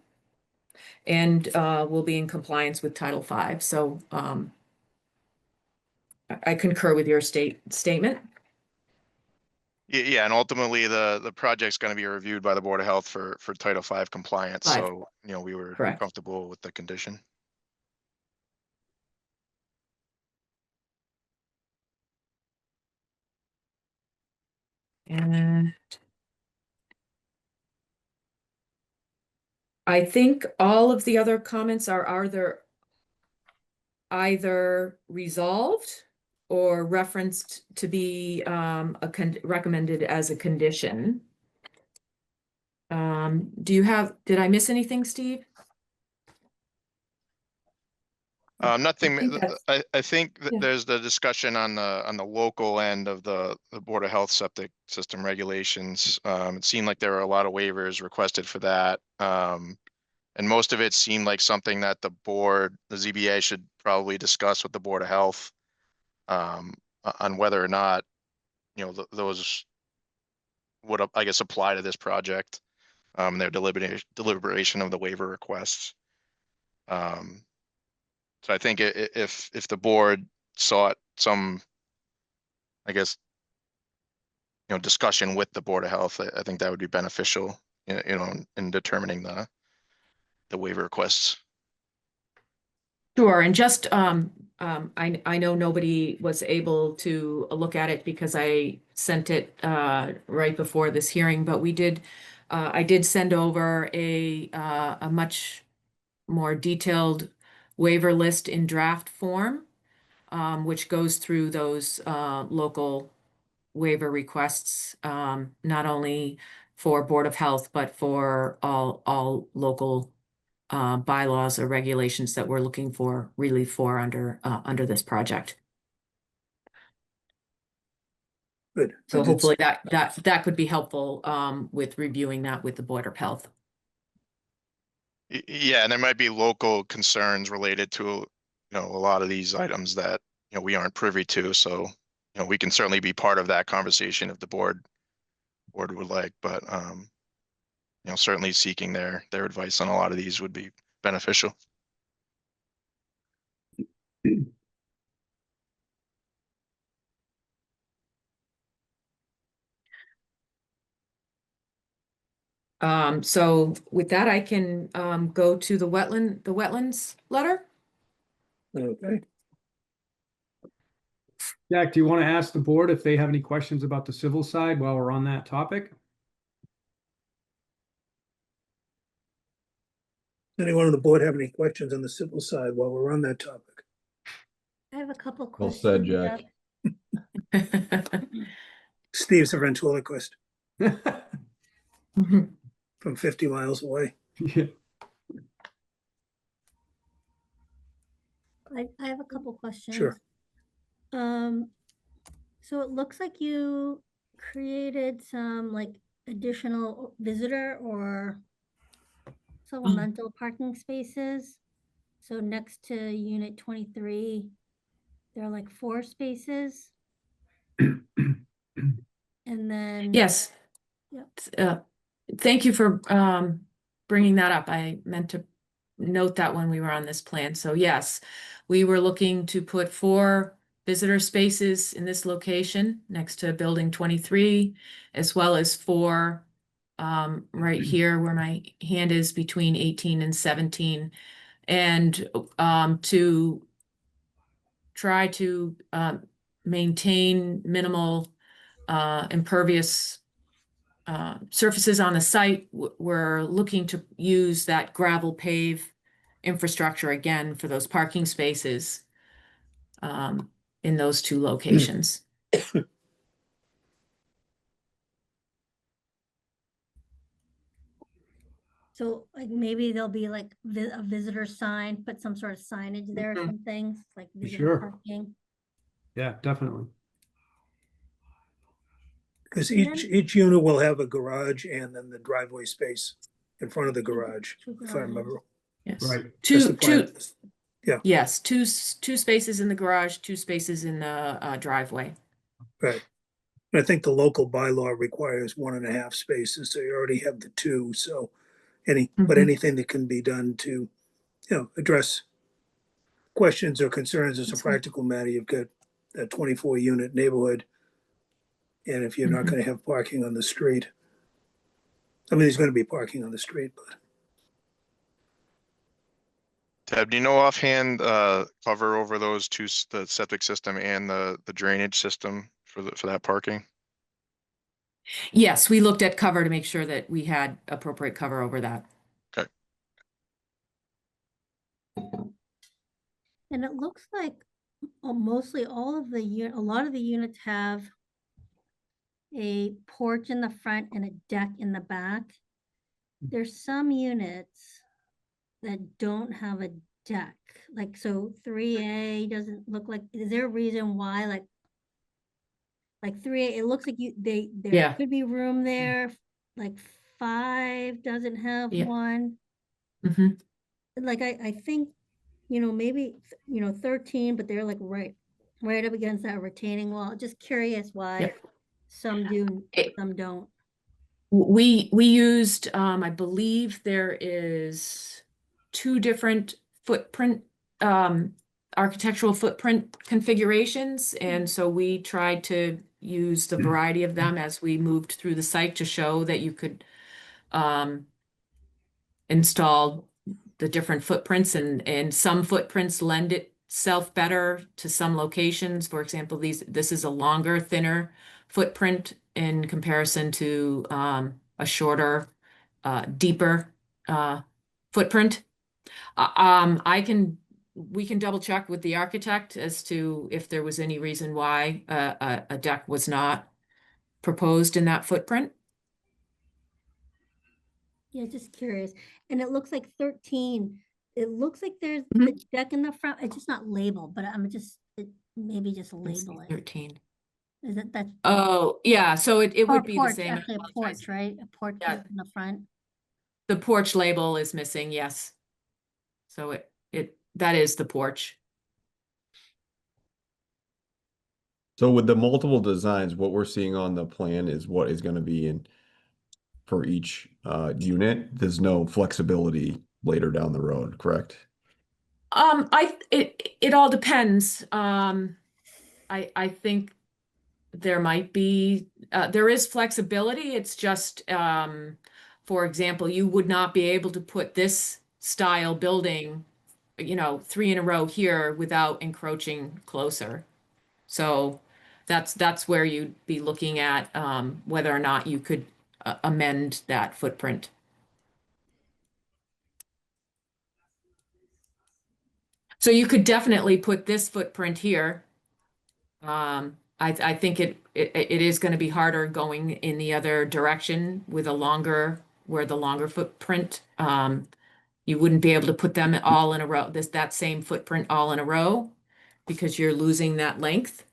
and will be in compliance with Title V. So I concur with your statement. Yeah, and ultimately the project's going to be reviewed by the Board of Health for Title V compliance. So, we were Correct. comfortable with the condition. And I think all of the other comments are either resolved or referenced to be recommended as a condition. Did I miss anything, Steve? Nothing. I think yeah. there's the discussion on the local end of the Board of Health septic system regulations. It seemed like there were a lot of waivers requested for that. And most of it seemed like something that the ZBA should probably discuss with the Board of Health on whether or not, those would, I guess, apply to this project, their deliberation of the waiver requests. So I think if the board sought some, I guess, discussion with the Board of Health, I think that would be beneficial, in determining the waiver requests. Sure, and just I know nobody was able to look at it because I sent it right before this hearing, but I did send over a much more detailed waiver list in draft form, which goes through those local waiver requests, not only for Board of Health, but for all local bylaws or regulations that we're looking for relief for under this project. Good. So hopefully that could be helpful with reviewing that with the Board of Health. Yeah, and there might be local concerns related to, a lot of these items that, we aren't privy to. So, we can certainly be part of that conversation if the board would like, but, certainly seeking their advice on a lot of these would be beneficial. So with that, I can go to the wetlands letter. Okay. Jack, do you want to ask the board if they have any questions about the civil side while we're on that topic? Anyone on the board have any questions on the civil side while we're on that topic? I have a couple Well questions. said, Jack. Steve's a ventriloquist from 50 miles away. Yeah. I have a couple questions. Sure. So it looks like you created some additional visitor or supplemental parking spaces. So next to unit 23, there are 4 spaces. And then Yes. Yep. Thank you for bringing that up. I meant to note that when we were on this plan. So yes, we were looking to put 4 visitor spaces in this location next to building 23, as well as 4 right here where my hand is between 18 and 17. And to try to maintain minimal impervious surfaces on the site, we're looking to use that gravel pave infrastructure again for those parking spaces. in those two locations. So like maybe there'll be like a visitor sign, put some sort of signage there, Mhm. some things like visitor Sure. parking. Yeah, definitely. Because And each unit will have a garage and then the driveway space in front of the Two- garage, two if I garages. remember. Yes. Right. That's Two, the plan. two, Yeah, yes, two spaces in the garage, 2 spaces in the driveway. right. I think the local bylaw requires 1.5 spaces, so you already have the 2, so but Mhm. anything that can be done to, address questions or concerns as a practical matter, you've got a 24 unit neighborhood. And if you're not Mhm. gonna have parking on the street, I mean, there's gonna be parking on the street, but Deb, do you know offhand, cover over those two, the septic system and the drainage system for that parking? Yes, we looked at cover to make sure that we had appropriate cover over that. Okay. And it looks like mostly all of a lot of the units have a porch in the front and a deck in the back. There's some units that don't have a deck, like, so 3A doesn't look like, is there a reason why, like 3A, it looks like there Yeah. could be room there, like 5 doesn't have Yeah. one. Mhm. Like, I think, maybe, 13, but they're like right up against that retaining wall. Just curious why Yep. some do, It- some don't. We used, I believe there is 2 different footprint, architectural footprint configurations. And so we tried to use the variety of them as we moved through the site to show that you could install the different footprints, and some footprints lend itself better to some locations. For example, this is a longer, thinner footprint in comparison to a shorter, deeper footprint. We can double check with the architect as to if there was any reason why a deck was not proposed in that footprint. Yeah, just curious. And it looks like 13, it looks like there's Mhm. the deck in the front. It's just not labeled, but maybe just Let's see, label it. 13. Is it that? Oh, yeah, so it Or would be the porch, same. actually a porch, right? A porch Yeah. in the front. The porch label is missing, yes. So that is the porch. So with the multiple designs, what we're seeing on the plan is what is gonna be in for each unit. There's no flexibility later down the road, correct? It all depends. I think there might be, there is flexibility. It's just, for example, you would not be able to put this style building, 3 in a row here without encroaching closer. So that's where you'd be looking at, whether or not you could amend that footprint. So you could definitely put this footprint here. I think it is going to be harder going in the other direction with where the longer footprint. You wouldn't be able to put them all in a row, that same footprint all in a row, because you're losing that length.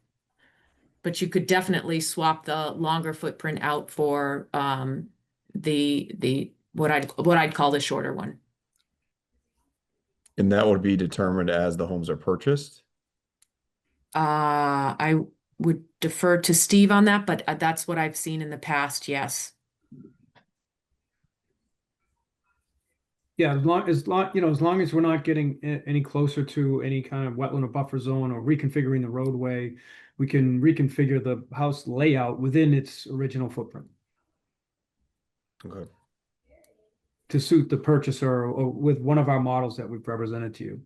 But you could definitely swap the longer footprint out for what I'd call the shorter one. And that would be determined as the homes are purchased? I would defer to Steve on that, but that's what I've seen in the past, yes. Yeah, as long as we're not getting any closer to any kind of wetland or buffer zone or reconfiguring the roadway, we can reconfigure the house layout within its original footprint Okay. to suit the purchaser or with one of our models that we've represented to you.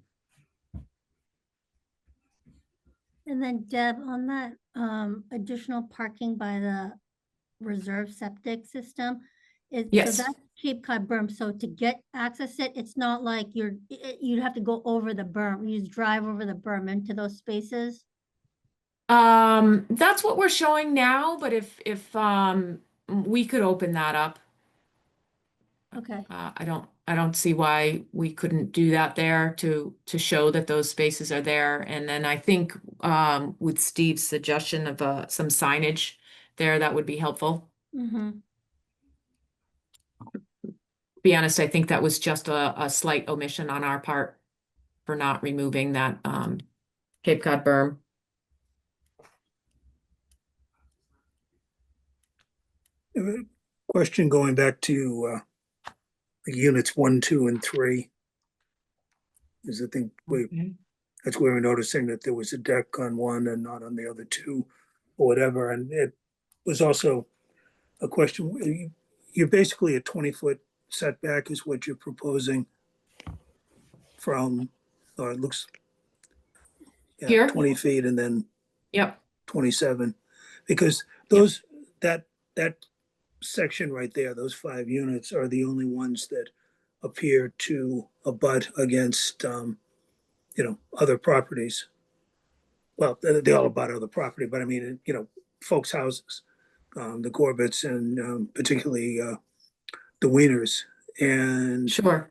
And then Deb, on that additional parking by the reserve septic system, so Yes. that's Cape Cod berm. So to get access it's not like you'd have to go over the berm. You just drive over the berm into those spaces. That's what we're showing now, but if we could open that up. Okay. I don't see why we couldn't do that there to show that those spaces are there. And then I think with Steve's suggestion of some signage there, that would be helpful. Mm-hmm. Be honest, I think that was just a slight omission on our part for not removing that Cape Cod berm. Question going back to the units 1, 2, and 3. Is I think that's where we're noticing that there was a deck on one and not on the other two, or whatever. And it was also a question. You're basically a 20-foot setback is what you're proposing from, or it looks, yeah, Here? 20 feet and then Yep. 27, because those that section right there, those 5 units are the only ones that appear to abut against other properties. Well, they all abut other property, but I mean, folks' houses, the Corbetts and particularly the Wieners. And sure,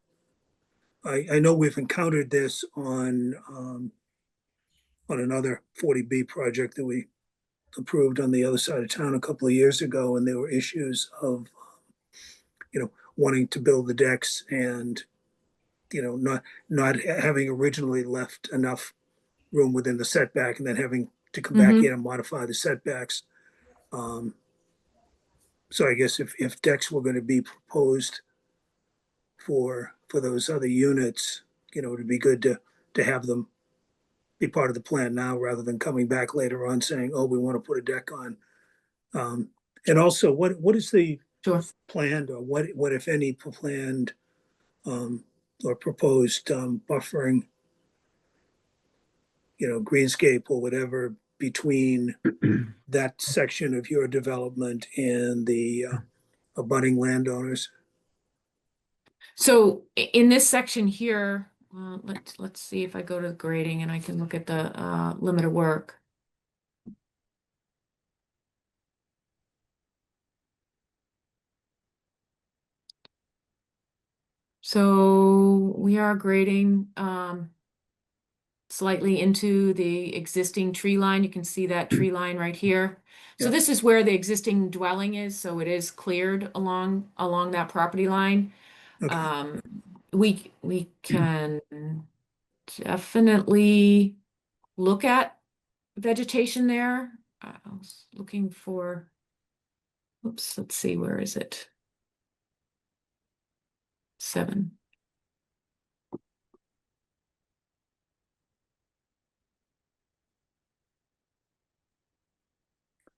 I know we've encountered this on another 40B project that we approved on the other side of town a couple of years ago, and there were issues of wanting to build the decks and not having originally left enough room within the setback and then having to come back in and modify the setbacks. So I guess if decks were going to be proposed for those other units, it'd be good to have them be part of the plan now rather than coming back later on saying, oh, we want to put a deck on. And also, what is the planned, or what if any planned or proposed buffering, greenscape or whatever between that section of your development and the abutting landowners? So in this section here, let's see if I go to the grading and I can look at the limit of work. So we are grading slightly into the existing tree line. You can see that tree line right here. So this is where the existing dwelling is. So it is cleared along that property line. Okay. We can definitely look at vegetation there. I was looking for, oops, let's see, where is it? 7.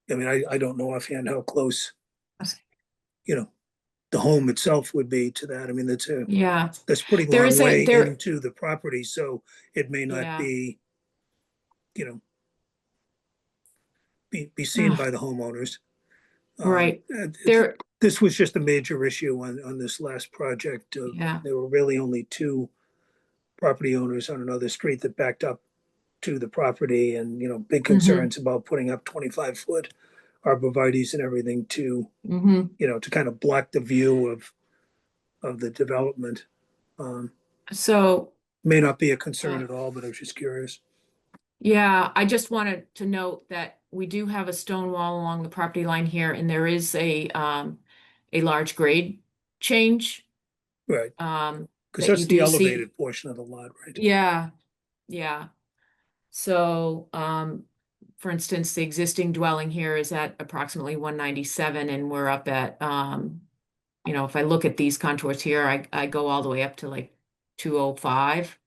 I mean, I don't know offhand how close, the home itself would be to that. I mean, that's pretty There long is way there into the property, so it may not be, be seen by the homeowners. right. There This was just a major issue on this last project. There were really only 2 property owners on another street that backed up to the property, and big concerns about putting up 25-foot arborvitaes and everything to to kind of block the view of the development. So may not be a concern at all, but I was just curious. yeah, I just wanted to note that we do have a stone wall along the property line here, and there is a large grade change. Right. That Because that's you the do see. elevated portion of the lot, right? Yeah, yeah. So, for instance, the existing dwelling here is at approximately 197, and we're up at, if I look at these contours here, I go all the way up to like 205.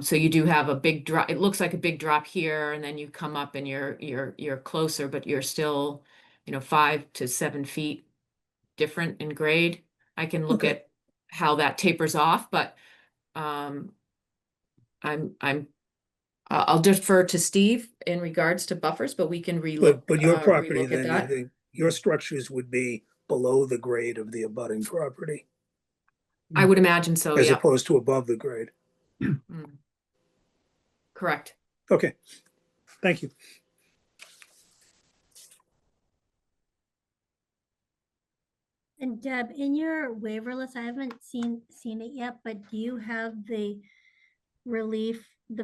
So you do have a big drop. It looks like a big drop here, and then you come up and you're closer, but you're still, 5 to 7 feet different in grade. I can look at how that tapers off, but I'll defer to Steve in regards to buffers, but we can relook. But your property, relook at that. then your structures would be below the grade of the abutting property, I would imagine so, as yeah. opposed to above the grade. Correct. Okay. Thank you. And Deb, in your waiver list, I haven't seen it yet, but do you have the relief, the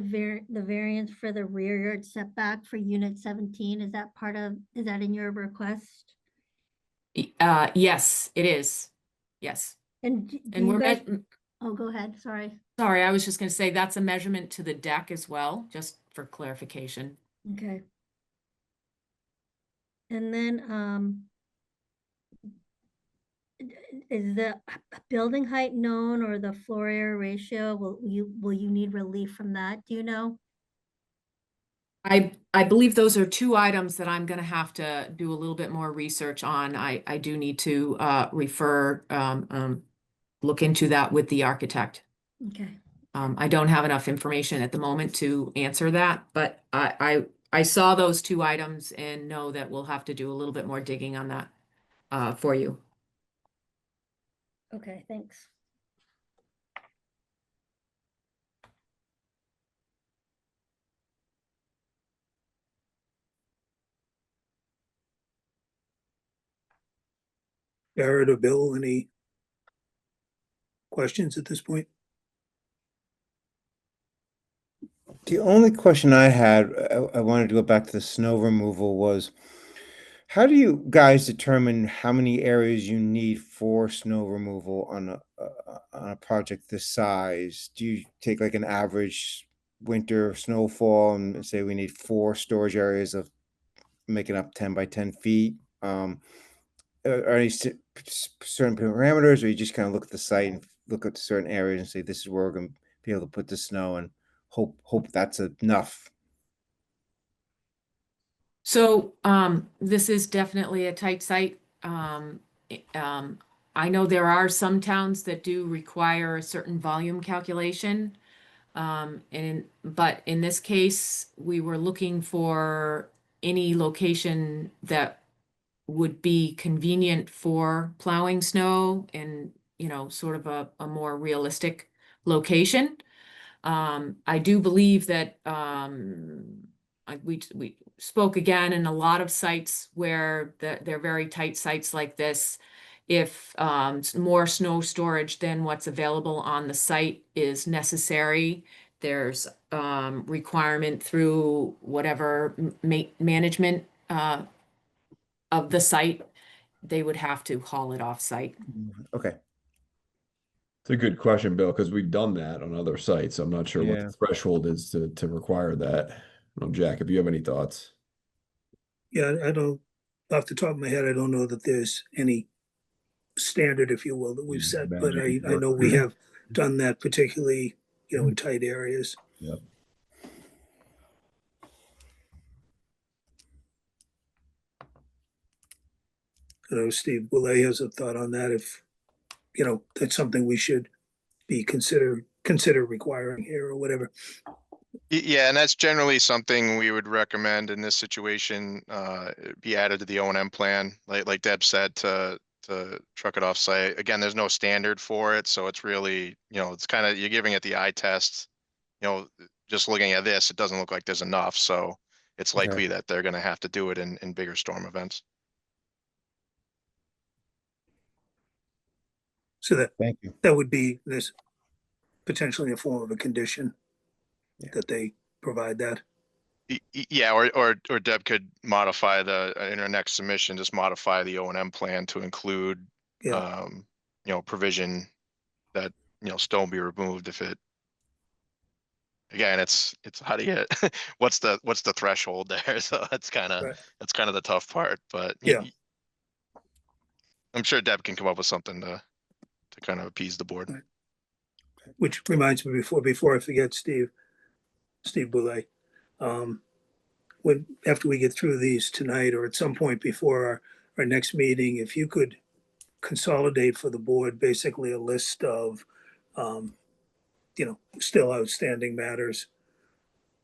variance for the rear yard setback for unit 17? Is that is that in your request? Yes, it is. Yes. And And we're oh, go ahead, sorry. sorry, I was just gonna say that's a measurement to the deck as well, just for clarification. Okay. And then, is the building height known or the floor area ratio? Will you need relief from that? Do you know? I believe those are two items that I'm gonna have to do a little bit more research on. I do need to look into that with the architect. Okay. I don't have enough information at the moment to answer that, but I saw those two items and know that we'll have to do a little bit more digging on that for you. Okay, thanks. Jared or Bill, any questions at this point? The only question I had, I wanted to go back to the snow removal was, how do you guys determine how many areas you need for snow removal on a project this size? Do you take like an average winter snowfall and say we need 4 storage areas of making up 10 by 10 feet? Are any certain parameters, or you just kind of look at the site and look at certain areas and say this is where we're going to be able to put the snow and hope that's enough? So this is definitely a tight site. I know there are some towns that do require a certain volume calculation. But in this case, we were looking for any location that would be convenient for plowing snow and, sort of a more realistic location. I do believe that we spoke again in a lot of sites where they're very tight sites like this. If more snow storage than what's available on the site is necessary, there's requirement through whatever management of the site, they would have to haul it off site. Okay. It's a good question, Bill, because we've done that on other sites. I'm not sure what Yeah. the threshold is to require that. Jack, if you have any thoughts. Yeah, I don't, off the top of my head, I don't know that there's any standard, if you will, that we've set, but I know we have done that particularly, in tight areas. Yep. I know Steve Boulay has a thought on that, if, that's something we should be consider requiring here or whatever. Yeah, and that's generally something we would recommend in this situation, be added to the O&M plan, like Deb said, to truck it off site. Again, there's no standard for it, so it's really, it's kind of, you're giving it the eye test. Just looking at this, it doesn't look like there's enough, so it's Okay. likely that they're gonna have to do it in bigger storm events. So Thank you. that would be this potentially a form of a condition Yeah. that they provide that. Yeah, or Deb could modify in her next submission, just modify the O&M plan to include, Yeah. Provision that, stone be removed if it. Again, it's how do you, what's the threshold there? So that's kind of the tough part, but Yeah. I'm sure Deb can come up with something to kind of appease the board. Right. Which reminds me, before I forget, Steve Boulay, after we get through these tonight or at some point before our next meeting, if you could consolidate for the board basically a list of, still outstanding matters.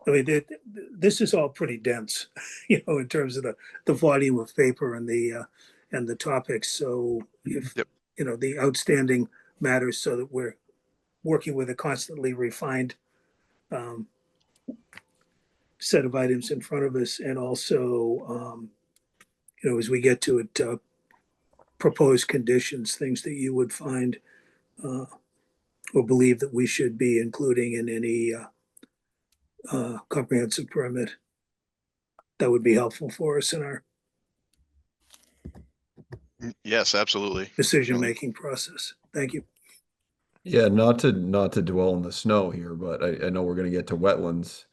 I mean, this is all pretty dense, in terms of the volume of paper and the topics. So if, Yep. The outstanding matters, so that we're working with a constantly refined set of items in front of us, and also, as we get to it, proposed conditions, things that you would find or believe that we should be including in any comprehensive permit. That would be helpful for us in our Yes, absolutely. decision-making process. Thank you. Yeah, not to dwell on the snow here, but I know we're gonna get to wetlands.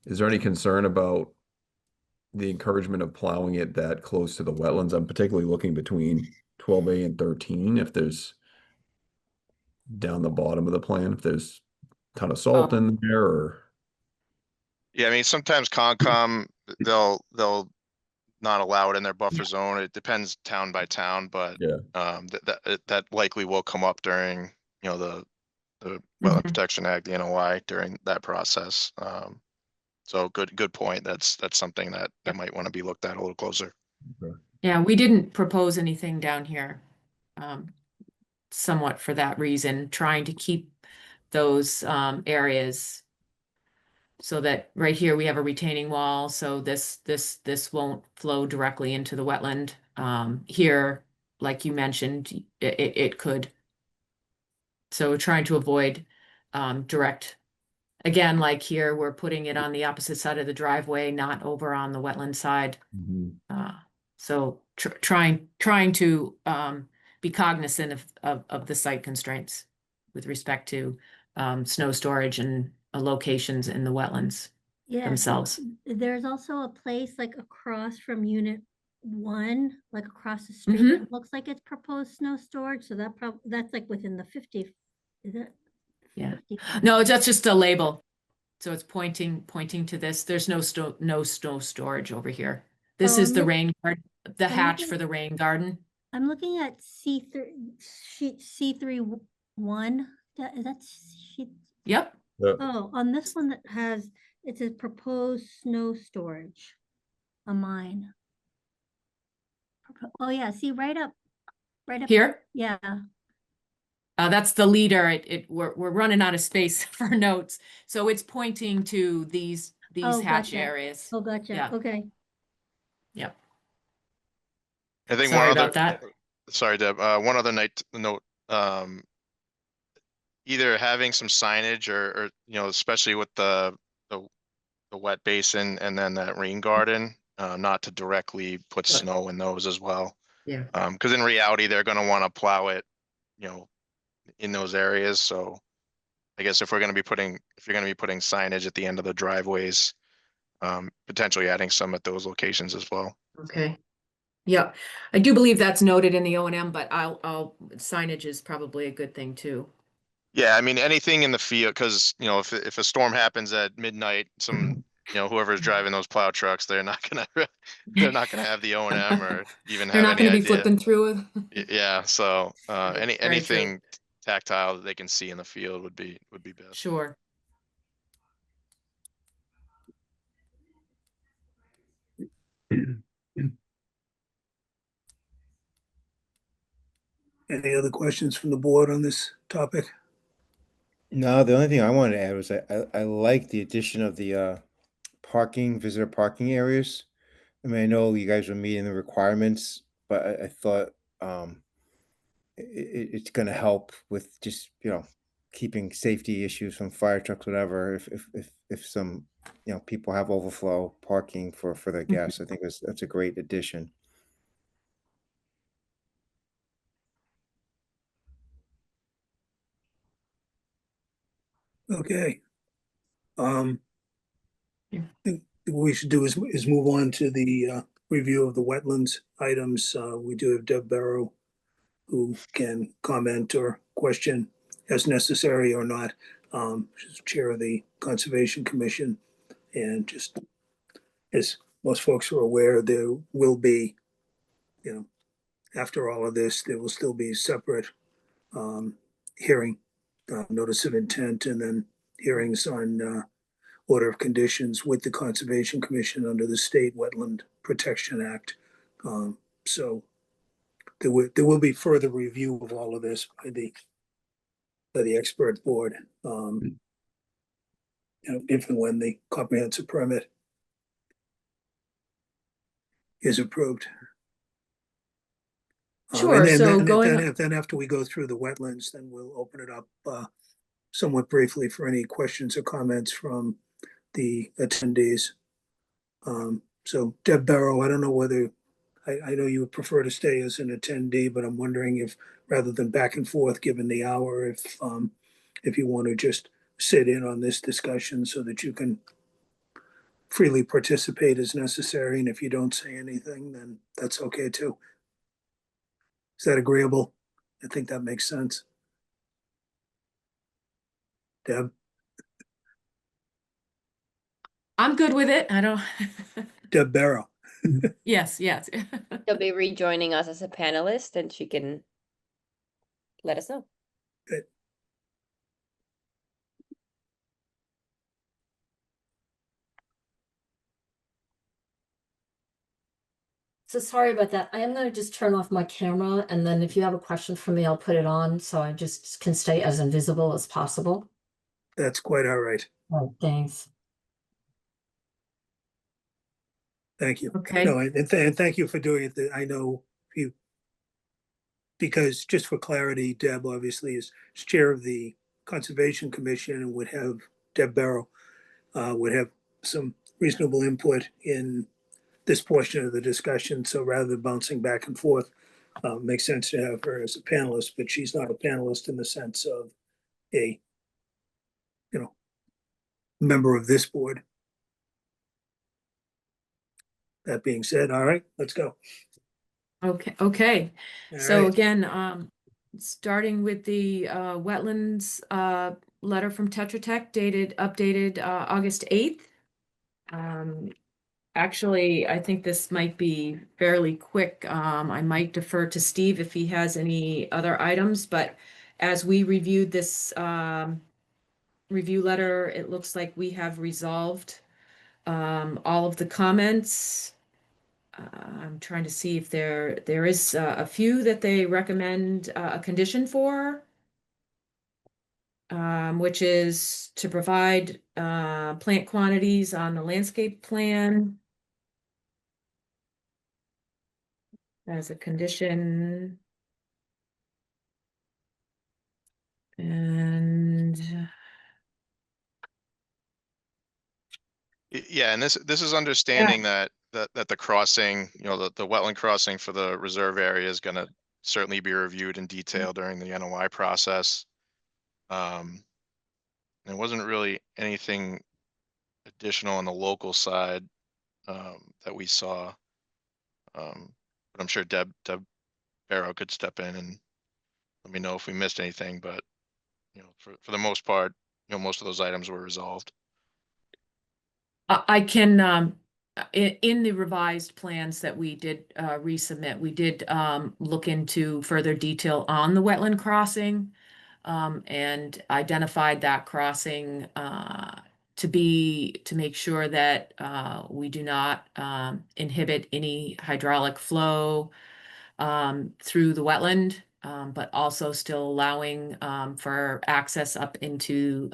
Is there any concern about the encouragement of plowing it that close to the wetlands? I'm particularly looking between 12A and 13, if there's down the bottom of the plan, if there's a ton of salt in there or. Yeah, I mean, sometimes Concom, they'll not allow it in their buffer zone. It depends town by town, but Yeah. that likely will come up during, the Wetland Protection Act, the NOI during that process. So good point. That's something that might want to be looked at a little closer. Yeah, we didn't propose anything down here. Somewhat for that reason, trying to keep those areas so that right here we have a retaining wall, so this won't flow directly into the wetland. Here, like you mentioned, it could. So we're trying to avoid direct. Again, like here, we're putting it on the opposite side of the driveway, not over on the wetland side. So trying to be cognizant of the site constraints with respect to snow storage and locations in the wetlands Yeah, so themselves. there's also a place like across from unit 1, like across the street. Mhm. It looks like it's proposed snow storage, so that's like within the 50, is it? Yeah. 50 No, that's just a label. So it's pointing to this. There's no snow storage over here. This Oh, is the rain garden, the I'm hatch looking- for the rain garden. I'm looking at C3, sheet C31. Is that sheet? Yep. Oh, on this one that has, it says proposed snow storage on mine. Oh, yeah, see, right up. Here? Yeah, That's the leader. We're running out of space for notes. So it's pointing to these Oh, hatch gotcha. areas. oh, gotcha, Yeah. okay. Yep. I think Sorry one other, about that. sorry, Deb, one other note, either having some signage or, especially with the wet basin and then that rain garden, not to directly put Right. snow in those as well. Yeah. Because in reality, they're gonna want to plow it, in those areas. So I guess if you're gonna be putting signage at the end of the driveways, potentially adding some at those locations as well. Okay. Yeah, I do believe that's noted in the O&M, but signage is probably a good thing too. Yeah, I mean, anything in the field, because, if a storm happens at midnight, whoever's driving those plow trucks, they're not gonna have the O&M or even They're have not any going to be idea. flipping through. Yeah, so Very true. anything tactile that they can see in the field would be best. Sure. Any other questions from the board on this topic? No, the only thing I wanted to add was I like the addition of the visitor parking areas. I mean, I know you guys were meeting the requirements, but I thought it's going to help with just keeping safety issues from fire trucks, whatever. If some people have overflow parking for their guests, I think that's a great addition. Okay. I Yeah. think what we should do is move on to the review of the wetlands items. We do have Deb Barrow who can comment or question as necessary or not. She's chair of the Conservation Commission, and just as most folks are aware, there will be, after all of this, there will still be separate hearing, notice of intent, and then hearings on order of conditions with the Conservation Commission under the State Wetland Protection Act. So there will be further review of all of this by the expert board, if and when the comprehensive permit is approved. Sure, And then, so then, going, then after we go through the wetlands, then we'll open it up somewhat briefly for any questions or comments from the attendees. So Deb Barrow, I don't know whether, I know you would prefer to stay as an attendee, but I'm wondering if, rather than back and forth, given the hour, if you want to just sit in on this discussion so that you can freely participate as necessary, and if you don't say anything, then that's okay too. Is that agreeable? I think that makes sense. Deb, I'm good with it. I don't, Deb Barrow. yes, yes. She'll be rejoining us as a panelist and she can let us know. Good. So sorry about that. I am going to just turn off my camera, and then if you have a question for me, I'll put it on so I just can stay as invisible as possible. That's quite all right. All right, thanks. Thank you. Okay. No, and thank you for doing it. I know you, because just for clarity, Deb obviously is chair of the Conservation Commission and would have, Deb Barrow would have some reasonable input in this portion of the discussion. So rather than bouncing back and forth, makes sense to have her as a panelist, but she's not a panelist in the sense of a, member of this board. That being said, all right, let's go. Okay, okay. All So right. again, starting with the wetlands letter from Tetra Tech dated, updated August 8th. Actually, I think this might be fairly quick. I might defer to Steve if he has any other items, but as we reviewed this review letter, it looks like we have resolved all of the comments. I'm trying to see if there is a few that they recommend a condition for, which is to provide plant quantities on the landscape plan as a condition. And Yeah, and this is understanding that the crossing, the wetland crossing for the reserve area is gonna certainly be reviewed in detail during the NOI process. There wasn't really anything additional on the local side that we saw. But I'm sure Deb Barrow could step in and let me know if we missed anything, but for the most part, most of those items were resolved. I can, in the revised plans that we did resubmit, we did look into further detail on the wetland crossing and identified that crossing to make sure that we do not inhibit any hydraulic flow through the wetland, but also still allowing for access up into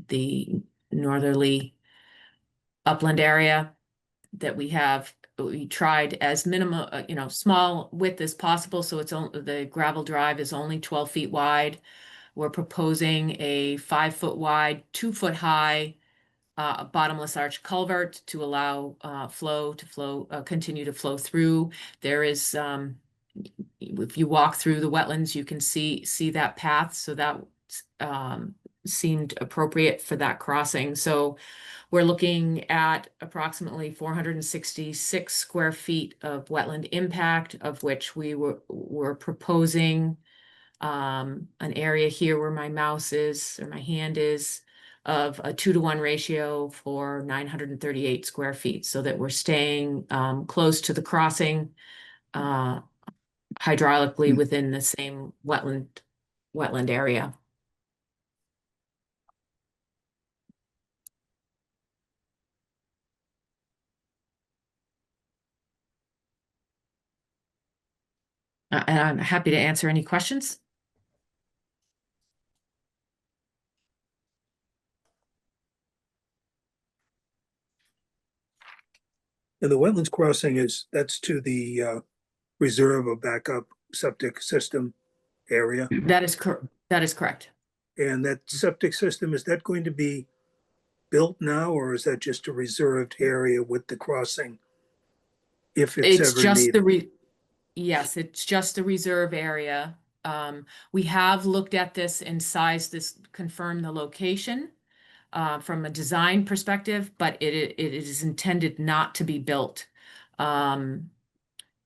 the northerly upland area that we have. We tried as minimal, small width as possible, so the gravel drive is only 12 feet wide. We're proposing a 5-foot wide, 2-foot high bottomless arch culvert to allow continue to flow through. There is, if you walk through the wetlands, you can see that path, so that seemed appropriate for that crossing. So we're looking at approximately 466 square feet of wetland impact, of which we're proposing an area here where my mouse is, or my hand is, of a 2-to-1 ratio for 938 square feet, so that we're staying close to the crossing, hydraulically within the same wetland area. And I'm happy to answer any questions. And the wetlands crossing that's to the reserve or backup septic system area. That is correct. And that septic system, is that going to be built now, or is that just a reserved area with the crossing? If it's It's ever just needed? yes, it's just the reserve area. We have looked at this and sized this, confirmed the location from a design perspective, but it is intended not to be built.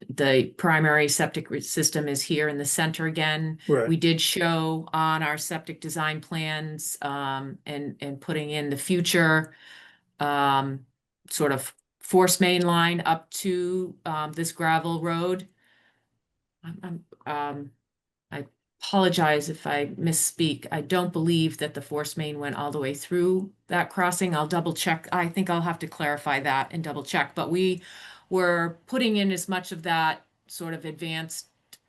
The primary septic system is here in the center again. Right. We did show on our septic design plans and putting in the future sort of force main line up to this gravel road. I apologize if I misspeak. I don't believe that the force main went all the way through that crossing. I'll double check. I think I'll have to clarify that and double check, but we were putting in as much of that sort of advanced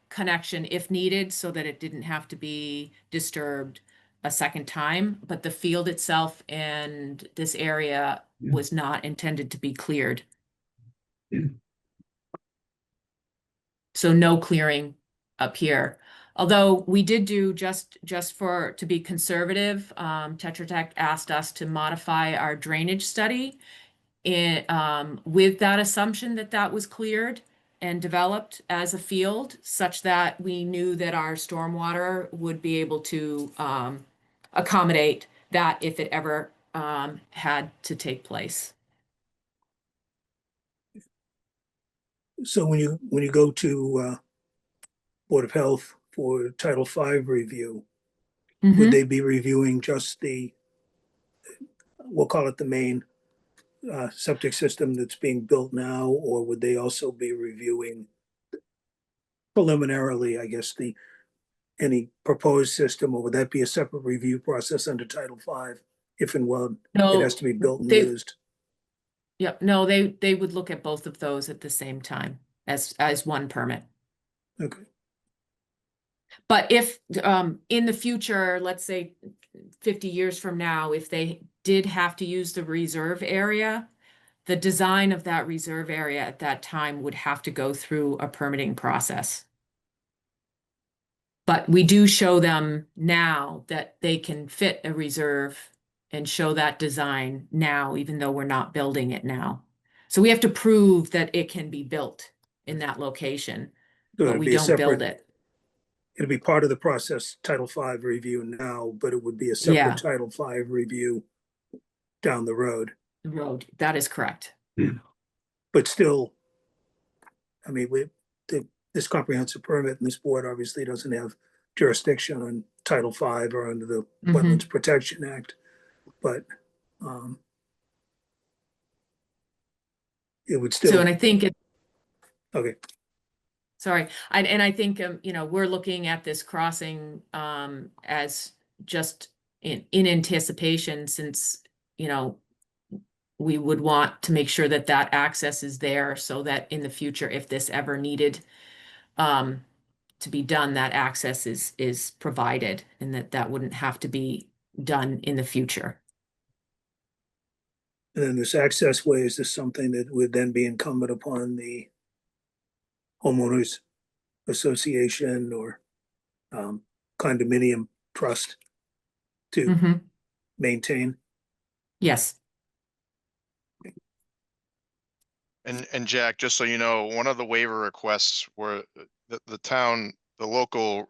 connection if needed so that it didn't have to be disturbed a second time. But the field itself and this area was not intended to be cleared. So no clearing up here. Although we did do just to be conservative, Tetra Tech asked us to modify our drainage study with that assumption that that was cleared and developed as a field, such that we knew that our stormwater would be able to accommodate that if it ever had to take place. So when you go to Board of Health for Title V review, would they be reviewing just we'll call it the main septic system that's being built now, or would they also be reviewing preliminarily, I guess, any proposed system, or would that be a separate review process under Title V if and when it has to be built and used? Yep, no, they would look at both of those at the same time as one permit. Okay. But if in the future, let's say 50 years from now, if they did have to use the reserve area, the design of that reserve area at that time would have to go through a permitting process. But we do show them now that they can fit a reserve and show that design now, even though we're not building it now. So we have to prove that it can be built in that location, but we don't build it. It'd be part of the process, Title V review now, but it would be a separate Title V review down the road. That is correct. But still, I mean, this comprehensive permit and this board obviously doesn't have jurisdiction on Title V or under the Wetlands Protection Act, but it would still. So, and I think okay. Sorry, I think we're looking at this crossing as just in anticipation, since we would want to make sure that that access is there, so that in the future, if this ever needed to be done, that access is provided, and that wouldn't have to be done in the future. And then this access way, is this something that would then be incumbent upon the homeowners association or condominium trust to maintain? Yes. And Jack, just so you know, one of the waiver requests were the local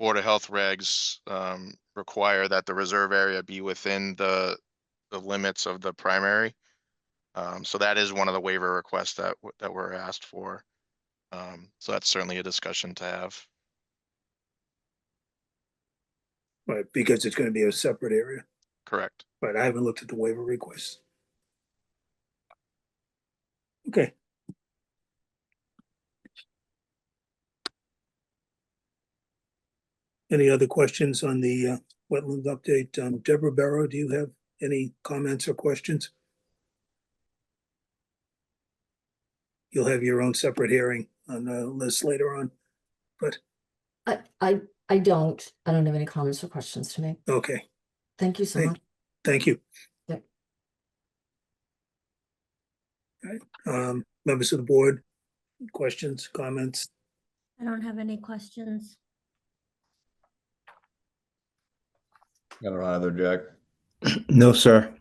Board of Health regs require that the reserve area be within the limits of the primary. So that is one of the waiver requests that were asked for. So that's certainly a discussion to have. Right, because it's going to be a separate area. Correct. But I haven't looked at the waiver requests. Okay. Any other questions on the wetlands update? Deborah Barrow, do you have any comments or questions? You'll have your own separate hearing on the list later on, but. I don't have any comments or questions to make. Okay. Thank you so much. Thank you. Yep. Right. Members of the board, questions, comments? I don't have any questions. I don't either, Jack. No, sir.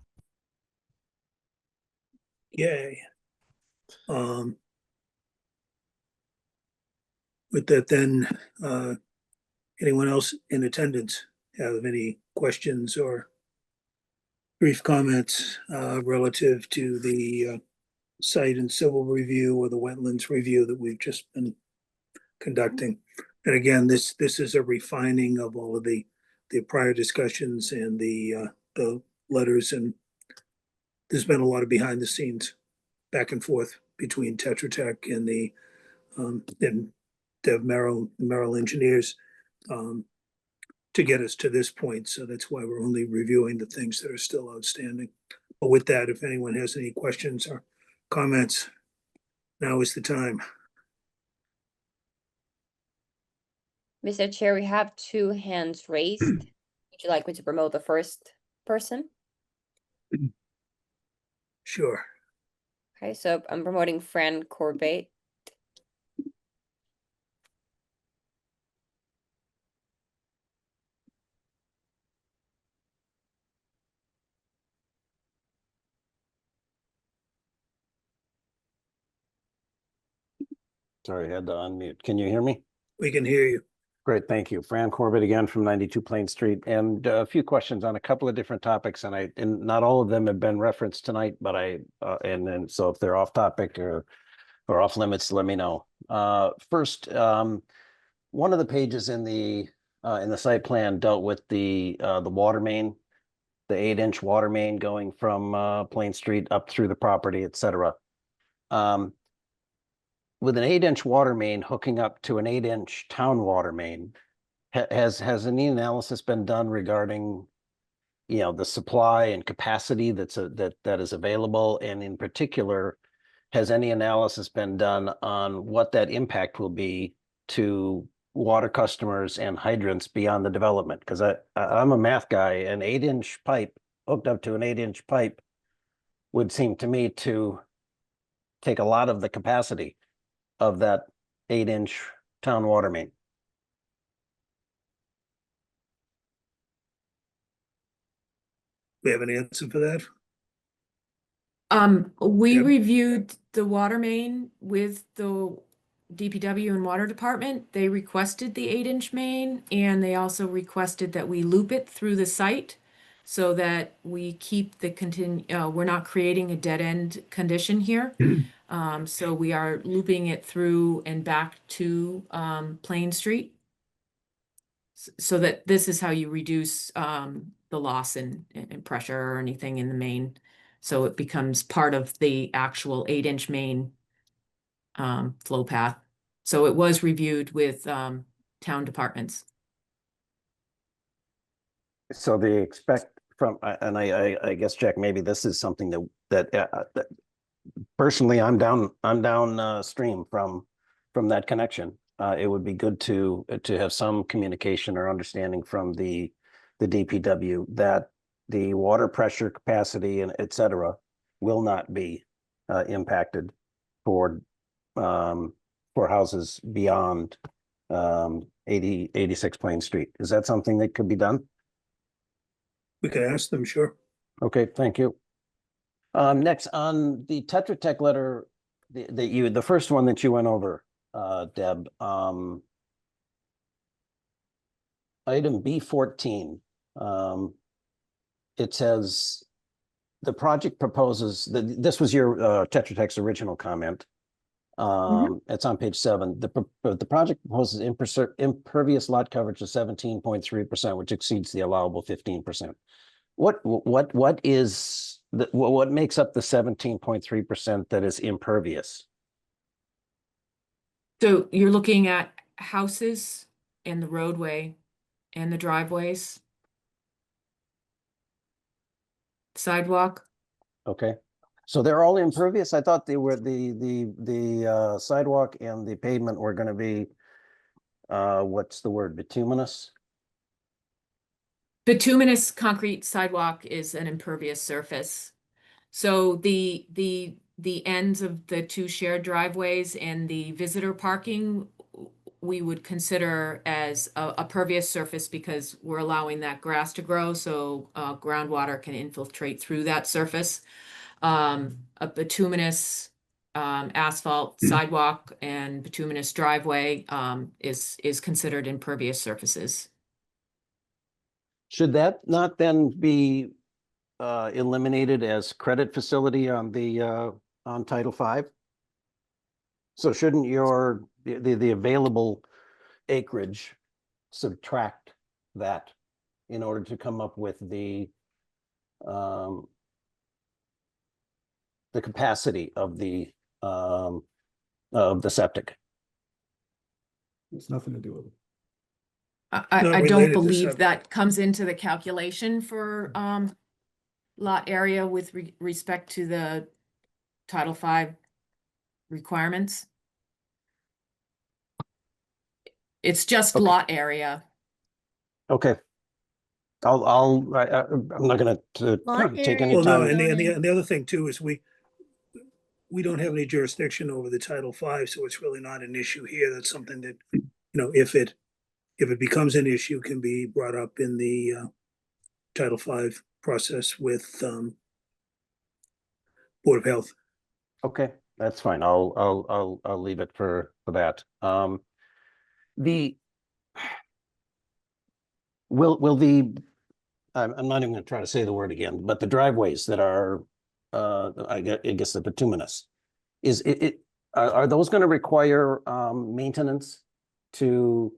Yay. With that then, anyone else in attendance have any questions or brief comments relative to the site and civil review or the wetlands review that we've just been conducting? And again, this is a refining of all of the prior discussions and the letters, and there's been a lot of behind the scenes back and forth between Tetra Tech and the and Dev Merrill engineers to get us to this point. So that's why we're only reviewing the things that are still outstanding. But with that, if anyone has any questions or comments, now is the time. Mr. Chair, we have 2 hands raised. Would you like me to promote the first person? Sure. Okay, so I'm promoting Fran Corbett. Sorry, I had to unmute. Can you hear me? We can hear you. Great, thank you. Fran Corbett again from 92 Plain Street, and a few questions on a couple of different topics, and not all of them have been referenced tonight, but and then so if they're off topic or off limits, let me know. First, one of the pages in the site plan dealt with the water main, the 8-inch water main going from Plain Street up through the property, et cetera. With an 8-inch water main hooking up to an 8-inch town water main, has any analysis been done regarding, the supply and capacity that is available? And in particular, has any analysis been done on what that impact will be to water customers and hydrants beyond the development? Because I'm a math guy, an 8-inch pipe hooked up to an 8-inch pipe would seem to me to take a lot of the capacity of that 8-inch town water main. We have an answer for that? We Yep. reviewed the water main with the DPW and Water Department. They requested the 8-inch main, and they also requested that we loop it through the site so that we keep the we're not creating a dead end condition here. So we are looping it through and back to Plain Street, so that this is how you reduce the loss in pressure or anything in the main. So it becomes part of the actual 8-inch main flow path. So it was reviewed with town departments. So they expect from, and I guess, Jack, maybe this is something that personally I'm downstream from that connection. It would be good to have some communication or understanding from the DPW that the water pressure capacity and et cetera will not be impacted for houses beyond 86 Plain Street. Is that something that could be done? We can ask them, sure. Okay, thank you. Next, on the Tetra Tech letter, the first one that you went over, Deb, item B14, it says the project proposes that this was your Tetra Tech's original comment. It's on page 7. The project proposes impervious lot coverage of 17.3%, which exceeds the allowable 15%. What is what makes up the 17.3% that is impervious? So you're looking at houses and the roadway and the driveways, sidewalk. Okay, so they're all impervious? I thought they were the sidewalk and the pavement were going to be what's the word, bituminous? Bituminous concrete sidewalk is an impervious surface. So the the ends of the two shared driveways and the visitor parking, we would consider as a pervious surface because we're allowing that grass to grow, so groundwater can infiltrate through that surface. A bituminous asphalt sidewalk and bituminous driveway is considered impervious surfaces. Should that not then be eliminated as credit facility on the on Title V? So shouldn't the available acreage subtract that in order to come up with the capacity of the septic? It's nothing to do with it. I Not don't related to believe septic. that comes into the calculation for lot area with respect to the Title V requirements. It's just Okay. lot area. Okay. I'm not gonna Lot take area any Well, no, time. and the other thing too is we don't have any jurisdiction over the Title V, so it's really not an issue here. That's something that, if it becomes an issue, can be brought up in the Title V process with Board of Health. Okay, that's fine. I'll leave it for that. The will the I'm not even gonna try to say the word again, but the driveways that are I guess the bituminous, is it are those gonna require maintenance to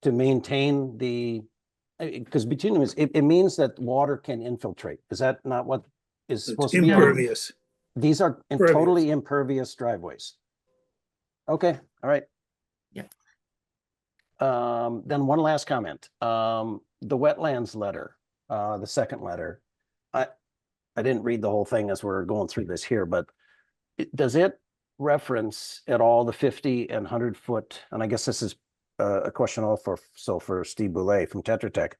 maintain the, because bituminous, it means that water can infiltrate. Is that not what is It's supposed to be on? impervious. These are Impervious. totally impervious driveways. Okay, all right. Yeah. Then one last comment. The wetlands letter, the second letter, I didn't read the whole thing as we're going through this here, but does it reference at all the 50 and 100-foot? And I guess this is a question all for Steve Boulay from Tetra Tech.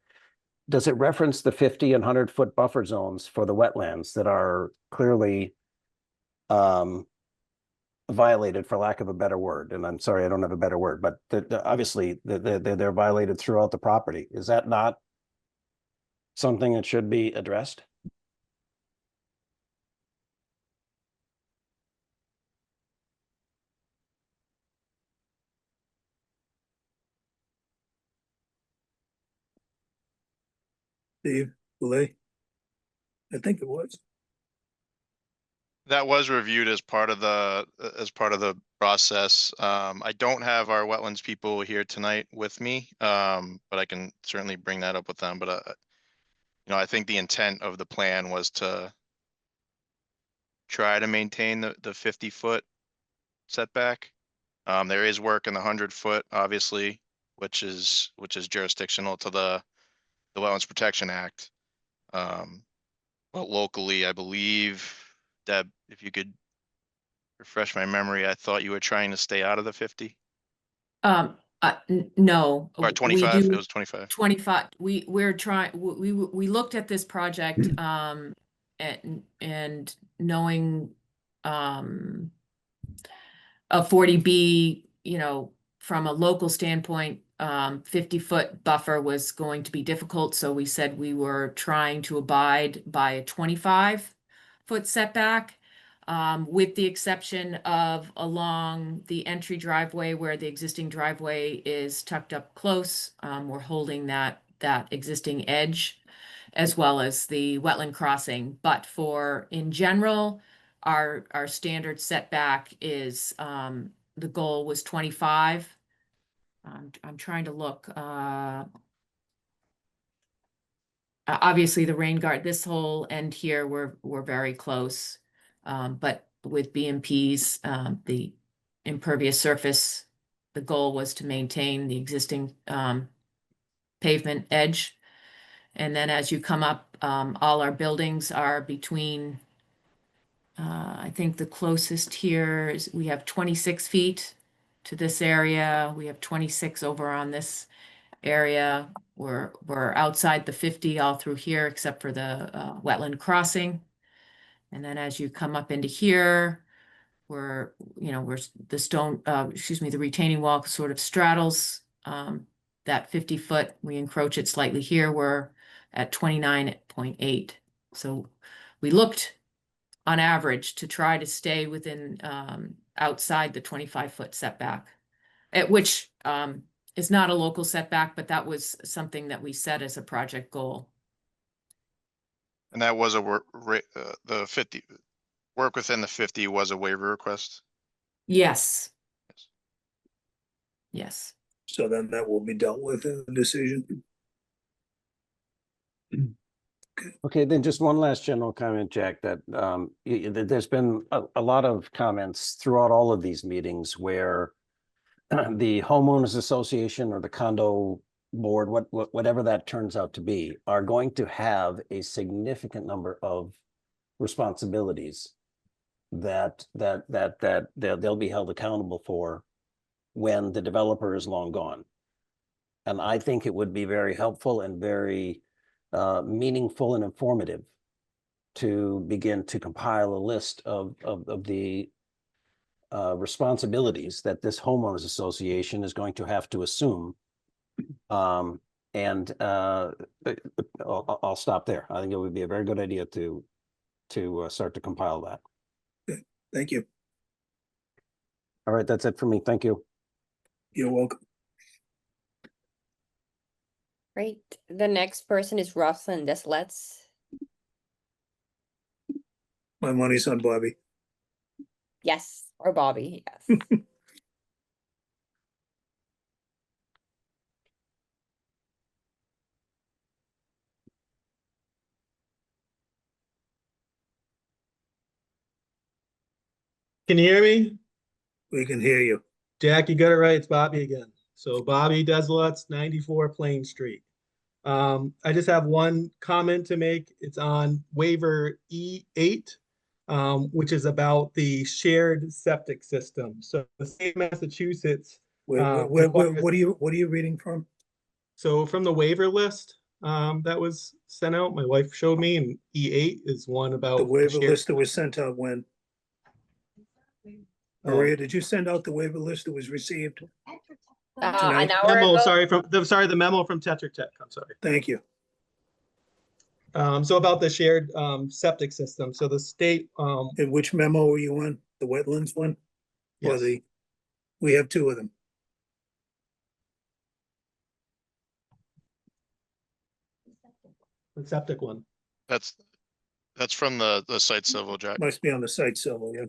Does it reference the 50 and 100-foot buffer zones for the wetlands that are clearly violated, for lack of a better word? And I'm sorry, I don't have a better word, but obviously they're violated throughout the property. Is that not something that should be addressed? Steve Boulay? I think it was. That was reviewed as part of the process. I don't have our wetlands people here tonight with me, but I can certainly bring that up with them. But I think the intent of the plan was to try to maintain the 50-foot setback. There is work in the 100-foot, obviously, which is jurisdictional to the Wetlands Protection Act. But locally, I believe, Deb, if you could refresh my memory, I thought you were trying to stay out of the 50 No. or We 25. do It was 25. 25. We're trying, we looked at this project and knowing a 40B, from a local standpoint, 50-foot buffer was going to be difficult. So we said we were trying to abide by a 25-foot setback, with the exception of along the entry driveway where the existing driveway is tucked up close. We're holding that existing edge as well as the wetland crossing. But in general, our standard setback is, the goal was 25. I'm trying to look. Obviously, the rain guard, this whole end here, we're very close. But with BMPs, the impervious surface, the goal was to maintain the existing pavement edge. And then as you come up, all our buildings are between, I think the closest here is we have 26 feet to this area. We have 26 over on this area. We're outside the 50 all through here, except for the wetland crossing. And then as you come up into here, where, where the stone, the retaining wall sort of straddles that 50-foot, we encroach it slightly here, we're at 29.8. So we looked on average to try to stay within outside the 25-foot setback, which is not a local setback, but that was something that we set as a project goal. And that was the 50, work within the 50 was a waiver request? Yes. Yes. So then that will be dealt with in the decision. Okay, then just one last general comment, Jack, that there's been a lot of comments throughout all of these meetings where the homeowners association or the condo board, whatever that turns out to be, are going to have a significant number of responsibilities that they'll be held accountable for when the developer is long gone. And I think it would be very helpful and very meaningful and informative to begin to compile a list of the responsibilities that this homeowners association is going to have to assume. And I'll stop there. I think it would be a very good idea to start to compile that. Okay. Thank you. All right, that's it for me. Thank you. You're welcome. Great. The next person is Rosalind Deslets. My money's on Bobby. Yes, or Bobby, yes. Can you hear me? We can hear you. Jack, you got it right. It's Bobby again. So Bobby Deslets, 94 Plain Street. I just have one comment to make. It's on waiver E8, which is about the shared septic system. So the state of Massachusetts. What are you reading from? So from the waiver list that was sent out, my wife showed me, and E8 is one about The waiver shared list that was sent out when? Maria, did you send out the waiver list that was received? An Tonight? hour memo, ago. the memo from Tetra Tech. I'm sorry. Thank you. So about the shared septic system. So the state. And which memo were you on? The wetlands one? Or Yes. we have two of them. The septic one. That's from the site civil, Jack. Must be on the site civil, yeah.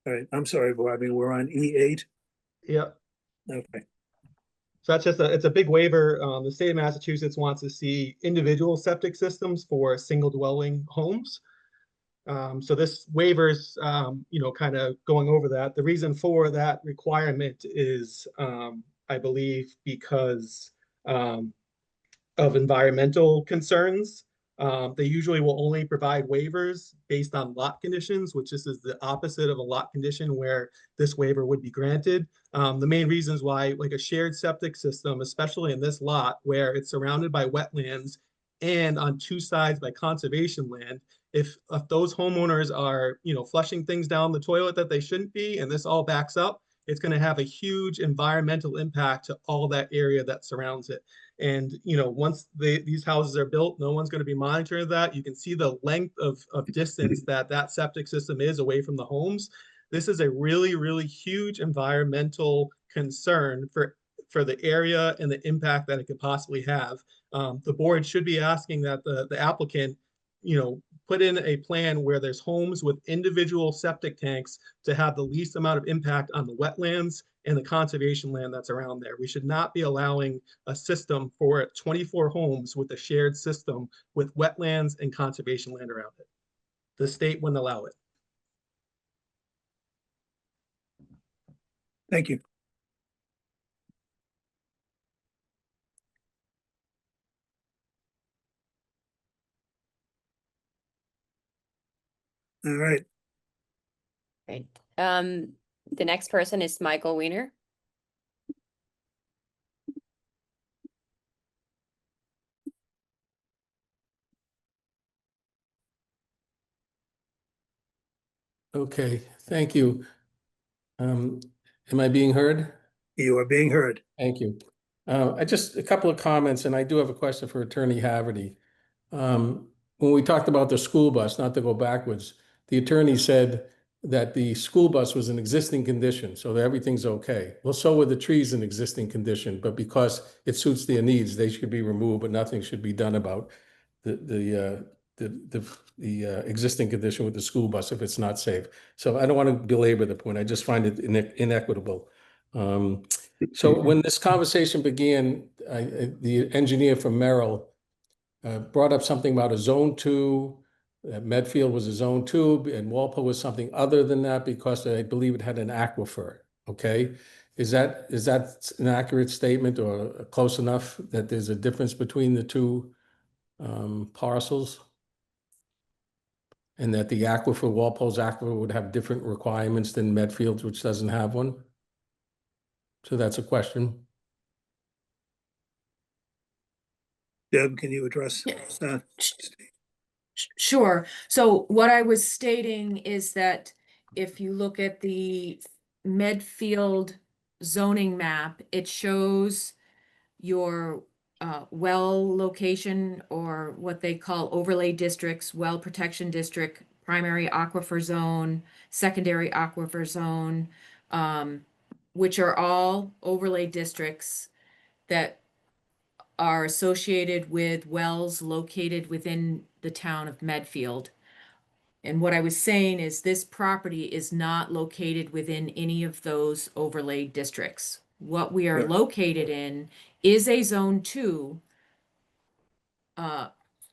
All right, I'm sorry, Bobby, we're on E8. Yep. Okay. So that's just it's a big waiver. The state of Massachusetts wants to see individual septic systems for single dwelling homes. So this waivers, kind of going over that. The reason for that requirement is, I believe, because of environmental concerns. They usually will only provide waivers based on lot conditions, which this is the opposite of a lot condition where this waiver would be granted. The main reasons why, like a shared septic system, especially in this lot where it's surrounded by wetlands and on two sides by conservation land, if those homeowners are, flushing things down the toilet that they shouldn't be, and this all backs up, it's going to have a huge environmental impact to all that area that surrounds it. And, once these houses are built, no one's going to be monitoring that. You can see the length of distance that septic system is away from the homes. This is a really, really huge environmental concern for the area and the impact that it could possibly have. The board should be asking that the applicant, put in a plan where there's homes with individual septic tanks to have the least amount of impact on the wetlands and the conservation land that's around there. We should not be allowing a system for 24 homes with a shared system with wetlands and conservation land around it. The state wouldn't allow it. Thank you. All right. Great. The next person is Michael Weiner. Okay, thank you. Am I being heard? You are being heard. Thank you. I just, a couple of comments, and I do have a question for Attorney Haverty. When we talked about the school bus, not to go backwards, the attorney said that the school bus was in existing condition, so that everything's okay. Well, so were the trees in existing condition, but because it suits their needs, they should be removed, but nothing should be done about the existing condition with the school bus if it's not safe. So I don't want to belabor the point. I just find it inequitable. So when this conversation began, the engineer from Merrill brought up something about a zone 2, Medfield was a zone 2, and Walpole was something other than that because I believe it had an aquifer. Okay, is that an accurate statement or close enough that there's a difference between the two parcels? And that the aquifer, Walpole's aquifer, would have different requirements than Medfield's, which doesn't have one? So that's a question. Deb, can you address that? Sure. So what I was stating is that if you look at the Medfield zoning map, it shows your well location, or what they call overlay districts, well protection district, primary aquifer zone, secondary aquifer zone, which are all overlay districts that are associated with wells located within the town of Medfield. And what I was saying is this property is not located within any of those overlay districts. What we are Right. located in is a zone 2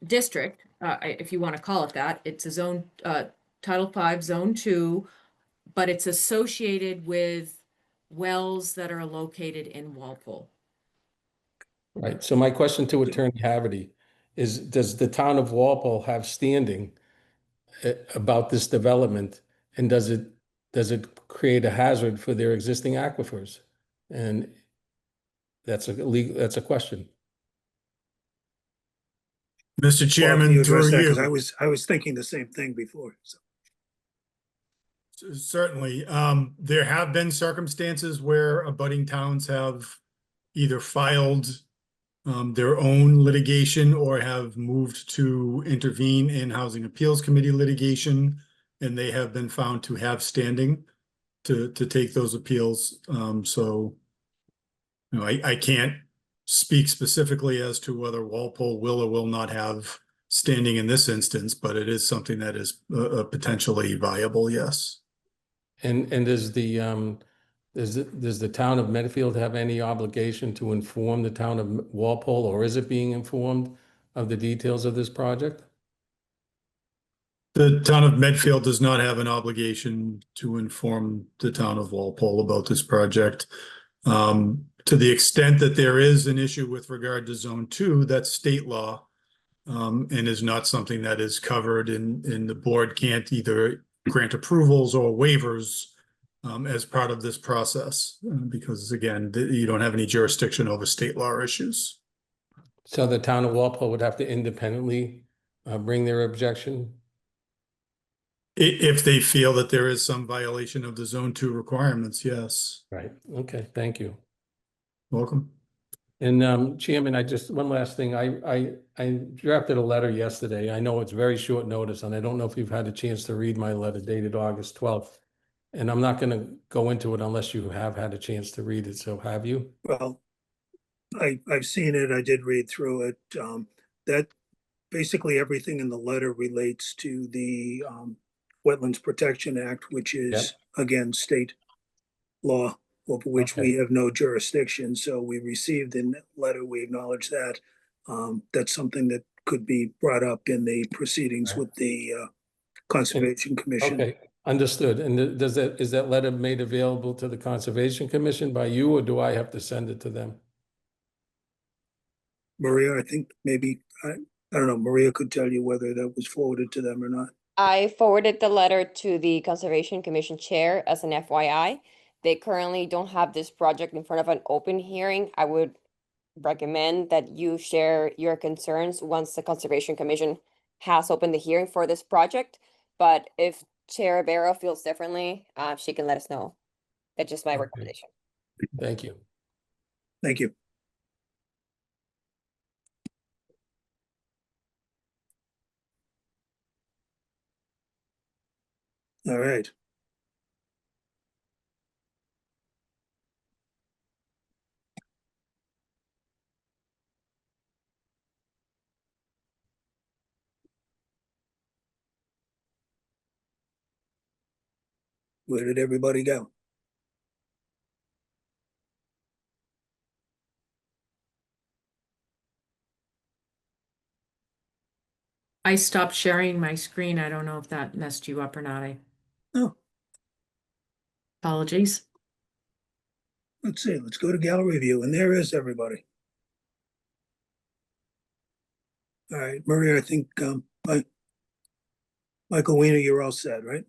district, if you want to call it that. It's a zone, Title 5 zone 2, but it's associated with wells that are located in Walpole. Right. So my question to Attorney Haverty is, does the town of Walpole have standing about this development? And does it create a hazard for their existing aquifers? And that's a question. Mr. Well, Chairman, you address through that, because you. I was thinking the same thing before. So. Certainly. There have been circumstances where abutting towns have either filed their own litigation or have moved to intervene in Housing Appeals Committee litigation, and they have been found to have standing to take those appeals. So, you know, I can't speak specifically as to whether Walpole will or will not have standing in this instance, but it is something that is potentially viable, yes. And does the town of Medfield have any obligation to inform the town of Walpole, or is it being informed of the details of this project? The town of Medfield does not have an obligation to inform the town of Walpole about this project. To the extent that there is an issue with regard to zone 2, that's state law, and is not something that is covered, and the board can't either grant approvals or waivers as part of this process, because again, you don't have any jurisdiction over state law issues. So the town of Walpole would have to independently bring their objection? If they feel that there is some violation of the zone 2 requirements, yes. Right. Okay, thank you. Welcome. And Chairman, one last thing. I drafted a letter yesterday. I know it's very short notice, and I don't know if you've had a chance to read my letter dated August 12th. And I'm not going to go into it unless you have had a chance to read it. So have you? Well, I've seen it. I did read through it. That basically everything in the letter relates to the Wetlands Protection Act, which is again state law over which we have no jurisdiction. So we received in that letter, we acknowledge that. That's something that could be brought up in the proceedings with the Conservation Commission. Okay, understood. And is that letter made available to the Conservation Commission by you, or do I have to send it to them? Maria, I think maybe, I don't know, Maria could tell you whether that was forwarded to them or not. I forwarded the letter to the Conservation Commission Chair as an FYI. They currently don't have this project in front of an open hearing. I would recommend that you share your concerns once the Conservation Commission has opened the hearing for this project. But if Chair Barrow feels differently, she can let us know. That's just my Okay. recommendation. Thank you. Thank you. All right. Where did everybody go? I stopped sharing my screen. I don't know if that messed you up or not. Oh, Apologies. let's see. Let's go to gallery view, and there is everybody. All right, Maria, I think Michael Weiner, you're all set, right?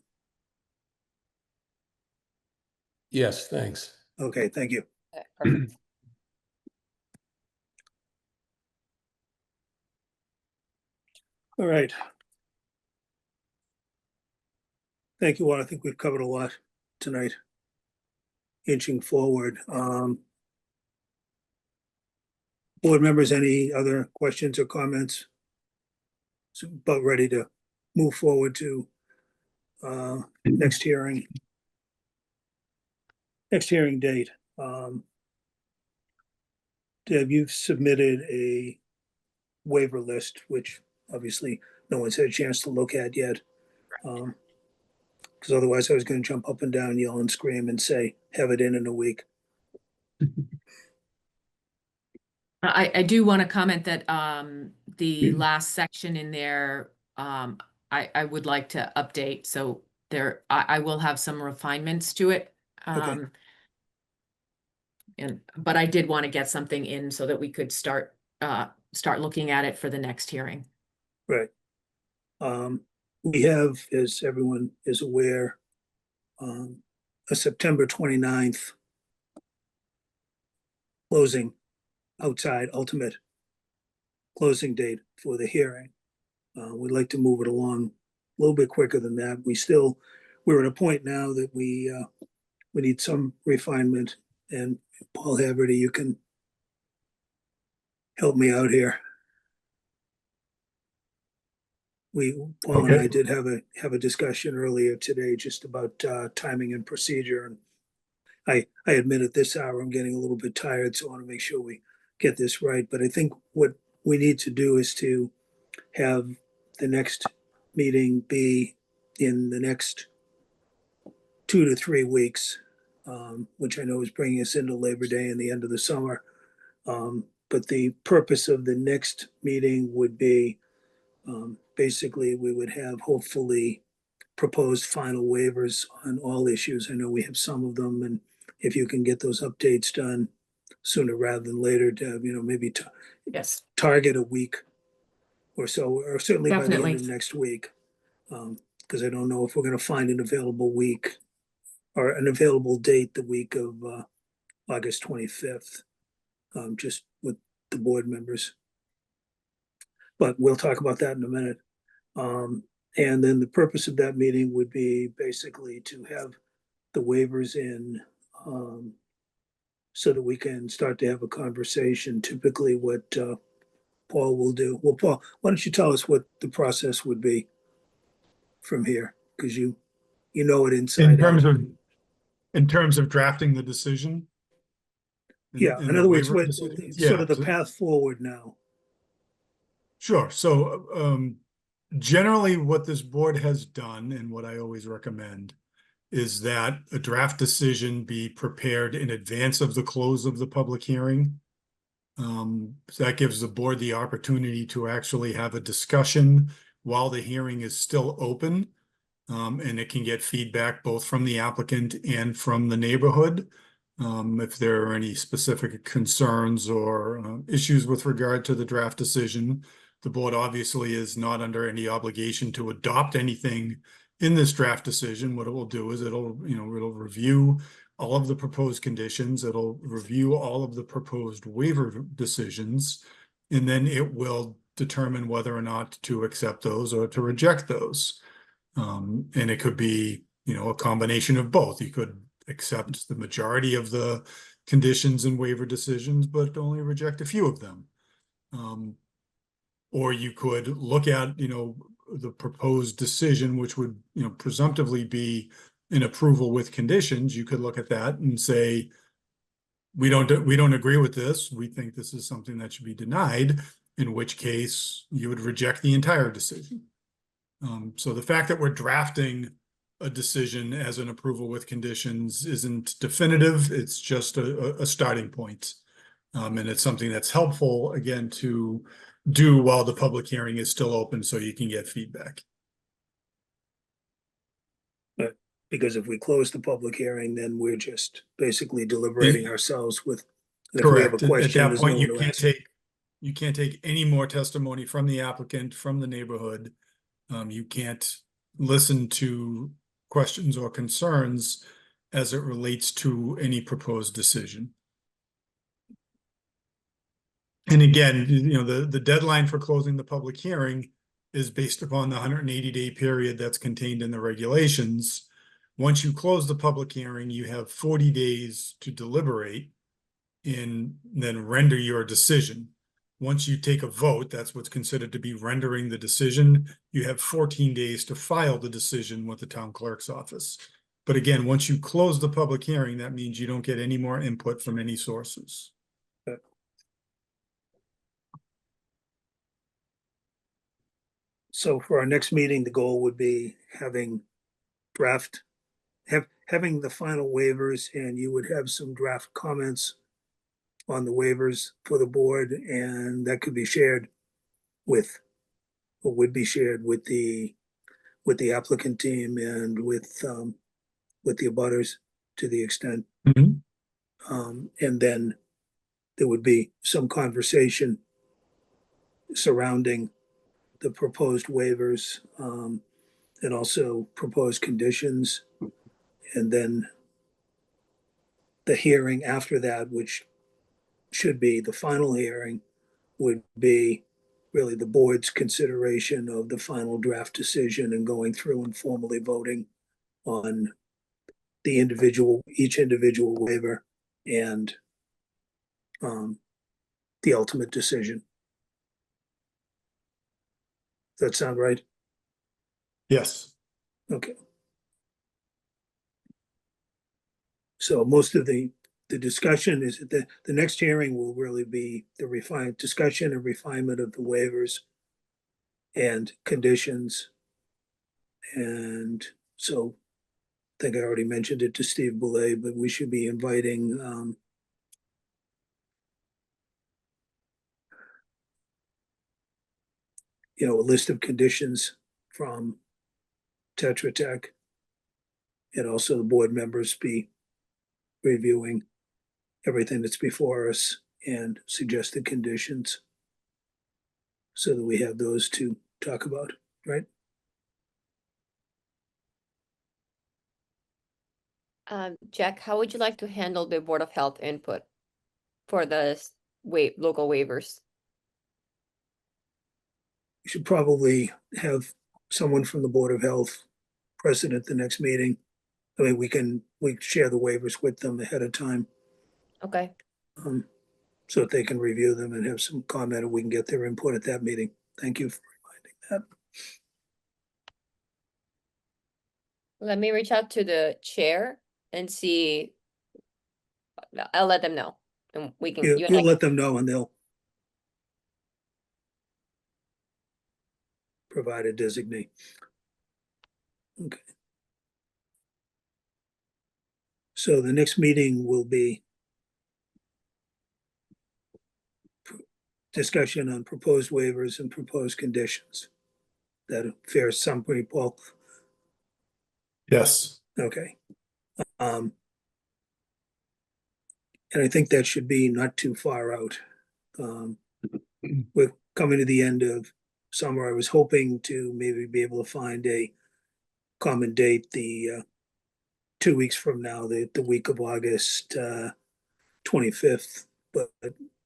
Yes, thanks. Okay, thank you. Perfect. All right. Thank you all. I think we've covered a lot tonight. Inching forward. Board members, any other questions or comments? So about ready to move forward to next hearing. Next hearing date. Deb, you've submitted a waiver list, which obviously no one's had a chance to look at yet. Because otherwise I was going to jump up and down, yell and scream and say, have it in a week. I do want to comment that the last section in there, I would like to update. So there, I will have some refinements to it. Okay. But I did want to get something in so that we could start looking at it for the next hearing. Right. We have, as everyone is aware, a September 29th closing outside ultimate closing date for the hearing. We'd like to move it along a little bit quicker than that. We're at a point now that we need some refinement, and Paul Haverty, you can help me out here. Paul and I did have a discussion earlier today just about timing and procedure, and I admit at this hour I'm getting a little bit tired, so I want to make sure we get this right. But I think what we need to do is to have the next meeting be in the next 2 to 3 weeks, which I know is bringing us into Labor Day and the end of the summer. But the purpose of the next meeting would be basically we would have hopefully proposed final waivers on all issues. I know we have some of them, and if you can get those updates done sooner rather than later, to maybe Yes, target a week or so, or certainly by the definitely. end of next week. Because I don't know if we're going to find an available week or an available date the week of August 25th, just with the board members. But we'll talk about that in a minute. And then the purpose of that meeting would be basically to have the waivers in so that we can start to have a conversation. Typically what Paul will do. Well, Paul, why don't you tell us what the process would be from here? Because you know it inside out. In terms of drafting the decision? Yeah, in the other words, waiver what decision? sort of the so- path forward now. Sure. So generally what this board has done, and what I always recommend, is that a draft decision be prepared in advance of the close of the public hearing. So that gives the board the opportunity to actually have a discussion while the hearing is still open. And it can get feedback both from the applicant and from the neighborhood. If there are any specific concerns or issues with regard to the draft decision. The board obviously is not under any obligation to adopt anything in this draft decision. What it will do is it'll review all of the proposed conditions. It'll review all of the proposed waiver decisions, and then it will determine whether or not to accept those or to reject those. And it could be, a combination of both. You could accept the majority of the conditions and waiver decisions, but only reject a few of them. Or you could look at, the proposed decision, which would, presumptively be an approval with conditions. You could look at that and say, we don't agree with this. We think this is something that should be denied, in which case you would reject the entire decision. So the fact that we're drafting a decision as an approval with conditions isn't definitive. It's just a starting point. And it's something that's helpful, again, to do while the public hearing is still open so you can get feedback. But because if we close the public hearing, then we're just basically deliberating ourselves with. If we have a Correct. At question, that there's point, no you one to can't ask. you can't take any more testimony from the applicant, from the neighborhood. You can't listen to questions or concerns as it relates to any proposed decision. And again, the deadline for closing the public hearing is based upon the 180-day period that's contained in the regulations. Once you close the public hearing, you have 40 days to deliberate and then render your decision. Once you take a vote, that's what's considered to be rendering the decision. You have 14 days to file the decision with the town clerk's office. But again, once you close the public hearing, that means you don't get any more input from any sources. So for our next meeting, the goal would be having having the final waivers, and you would have some draft comments on the waivers for the board, and that could be shared with, or would be shared with the applicant team and with the abutters to the extent. And then there would be some conversation surrounding the proposed waivers, and also proposed conditions. And then the hearing after that, which should be the final hearing, would be really the board's consideration of the final draft decision and going through and formally voting on each individual waiver and the ultimate decision. Does that sound right? Yes. Okay. So most of the discussion is that the next hearing will really be the discussion and refinement of the waivers and conditions. And so I think I already mentioned it to Steve Boulay, but we should be inviting a list of conditions from Tetra Tech, and also the board members be reviewing everything that's before us and suggested conditions so that we have those to talk about, right? Jack, how would you like to handle the Board of Health input for the local waivers? We should probably have someone from the Board of Health present at the next meeting. I mean, we share the waivers with them ahead of time, Okay. so that they can review them and have some comment, and we can get their input at that meeting. Thank you for reminding that. Let me reach out to the chair and see. I'll let them know, and we can. You let them know, and they'll provide a designee. Okay. So the next meeting will be discussion on proposed waivers and proposed conditions. That a fair summary, Paul? Yes. Okay. And I think that should be not too far out. We're coming to the end of summer. I was hoping to maybe be able to find a common date, the 2 weeks from now, the week of August 25th. But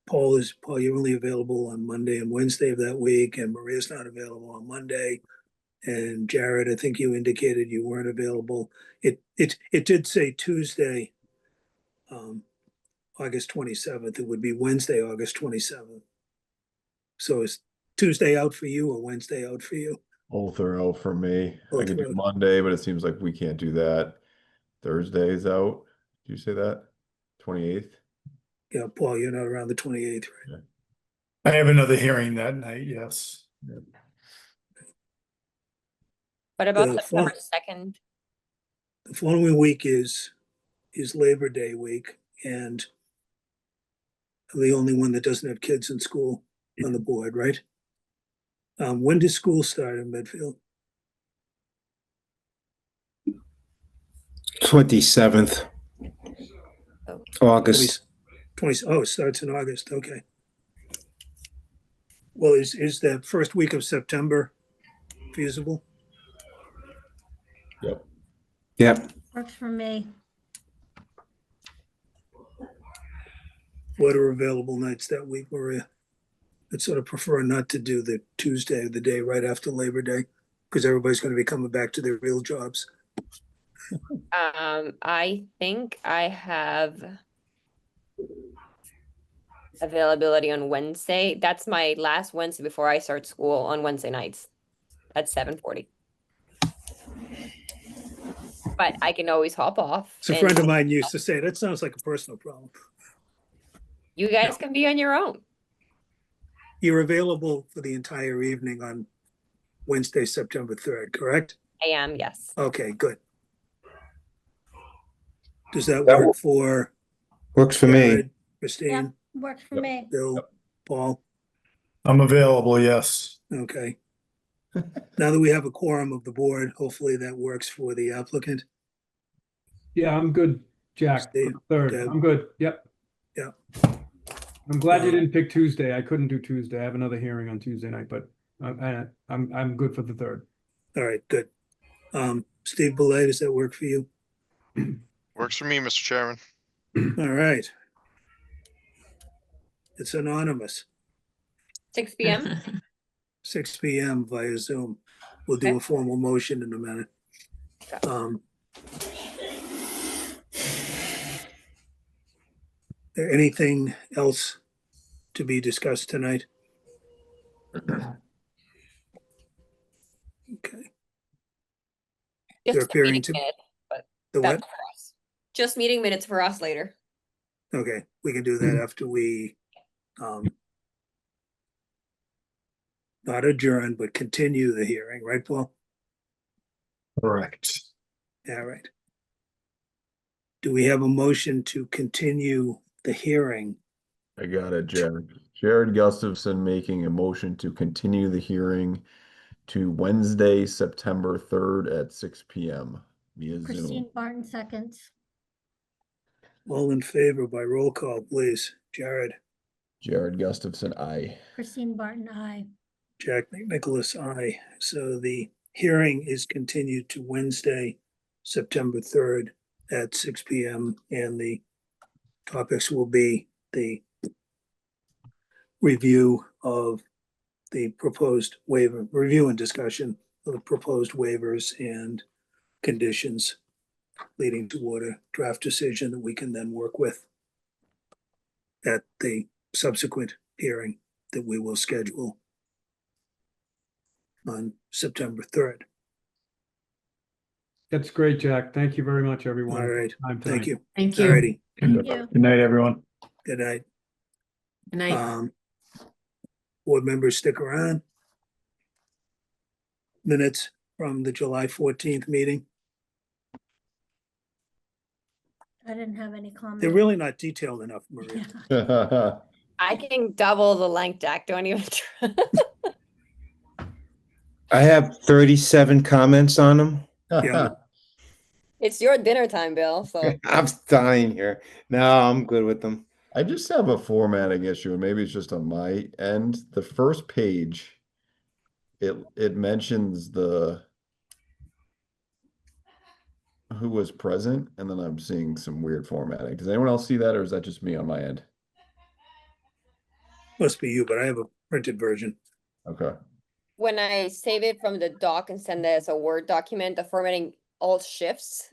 Paul, you're only available on Monday and Wednesday of that week, and Maria's not available on Monday. And Jared, I think you indicated you weren't available. It did say Tuesday, August 27th. It would be Wednesday, August 27th. So is Tuesday out for you or Wednesday out for you? Both are out for me. I Both could are do out. Monday, but it seems like we can't do that. Thursday is out. Did you say that? 28th? Yeah, Paul, you're not around the 28th, right? I have another hearing that night, yes. What about The September fol- 2nd? The following week is Labor Day week, and I'm the only one that doesn't have kids in school on the board, right? When does school start in Medfield? 27th Oh. August. 20, oh, it starts in August, okay. Well, is the first week of September feasible? Yep. Yep. Works for me. What are available nights that week, Maria? I'd sort of prefer not to do the Tuesday, the day right after Labor Day, because everybody's going to be coming back to their real jobs. I think I have availability on Wednesday. That's my last Wednesday before I start school on Wednesday nights at 7:40. But I can always hop off. So a and friend of mine used to say, that sounds like a personal problem. You guys can be on your own. You're available for the entire evening on Wednesday, September 3rd, correct? I am, yes. Okay, good. Does that work for Works for me. Jared, Christine, Works for me. Bill, Paul? I'm available, yes. Okay. Now that we have a quorum of the board, hopefully that works for the applicant. Yeah, I'm good, Jack. for Steve, the Third, Deb. I'm good. Yep. Yeah. I'm glad you didn't pick Tuesday. I couldn't do Tuesday. I have another hearing on Tuesday night, but I'm good for the 3rd. All right, good. Steve Belay, does that work for you? Works for me, Mr. Chairman. All right. It's anonymous, 6 p.m. 6 p.m. via Zoom. We'll do Okay. a formal motion in a minute. There anything else to be discussed tonight? Okay. There Just appearing meeting to minutes, but the that's what? for us. Just meeting minutes for us later. Okay, we can do that after we not adjourn, but continue the hearing, right, Paul? Correct. All right. Do we have a motion to continue the hearing? I got it, Jared. Jared Gustafson making a motion to continue the hearing to Wednesday, September 3rd at 6 p.m. via Zoom. Christine Barton seconds. All in favor by roll call, please. Jared, Jared Gustafson, aye. Christine Barton, aye. Jack McNicholas, aye. So the hearing is continued to Wednesday, September 3rd at 6 p.m. And the topics will be the review of the proposed waiver, review and discussion of the proposed waivers and conditions leading toward a draft decision that we can then work with at the subsequent hearing that we will schedule on September 3rd. That's great, Jack. Thank you very much, everyone. All right, Time thank tonight. you. Thank you. All righty, Thank you. Good night, everyone. good night. Good night. Board members, stick around. Minutes from the July 14th meeting. I didn't have any comment. They're really not detailed enough, Maria. I can double the length, Jack. Don't even try. I have 37 comments on them. Yeah. It's your dinner time, Bill. So I'm dying here. No, I'm good with them. I just have a formatting issue, and maybe it's just on my end. The first page, it mentions the who was present, and then I'm seeing some weird formatting. Does anyone else see that, or is that just me on my end? Must be you, but I have a printed version. Okay. when I save it from the doc and send it as a Word document, the formatting all shifts.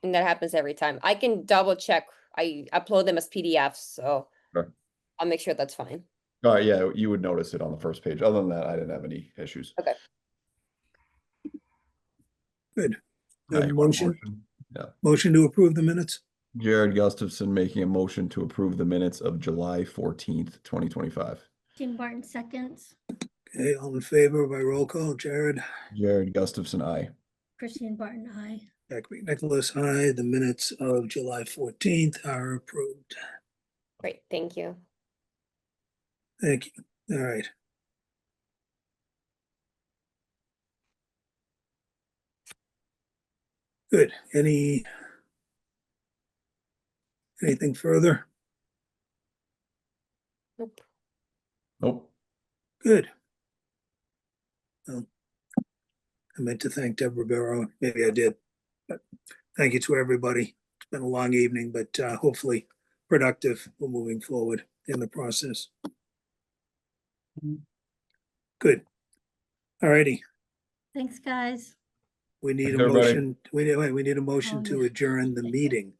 And that happens every time. I can double check. I upload them as PDFs, so Sure. I'll make sure that's fine. Yeah, you would notice it on the first page. Other than that, I didn't have any issues. Okay. Good. You want a Motion, Yeah. motion to approve the minutes? Jared Gustafson making a motion to approve the minutes of July 14th, 2025. Jean Barton seconds. Okay, all in favor by roll call, Jared? Jared Gustafson, aye. Christine Barton, aye. Jack McNicholas, aye. The minutes of July 14th are approved. Great, thank you. Thank you. All right. Good. Anything further? Nope. Nope. Good. Well, I meant to thank Deborah Barrow. Maybe I did. But thank you to everybody. It's been a long evening, but hopefully productive. We're moving forward in the process. Good. All righty. Thanks, guys. We need Thanks, a everybody. motion. We need a motion Oh, to yeah. adjourn the meeting.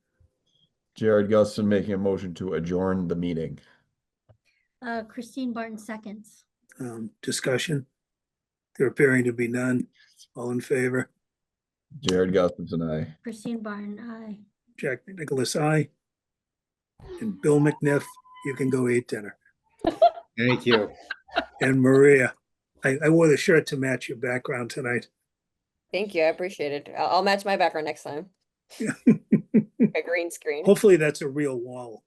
Jared Gustafson making a motion to adjourn the meeting. Christine Barton seconds. Discussion. There appearing to be none. All in favor? Jared Gustafson, aye. Christine Barton, aye. Jack McNicholas, aye. And Bill McNiff, you can go eat dinner. Thank you. And Maria, I wore the shirt to match your background tonight. Thank you, I appreciate it. I'll match my background next time. A green screen. Hopefully that's a real wall.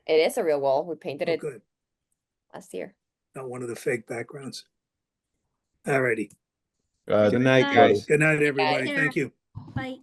It is a real wall. We painted Oh, it good. last year. Not one of the fake backgrounds. All righty. Good night, All right. guys. Good night, everybody. care. Thank you. Bye.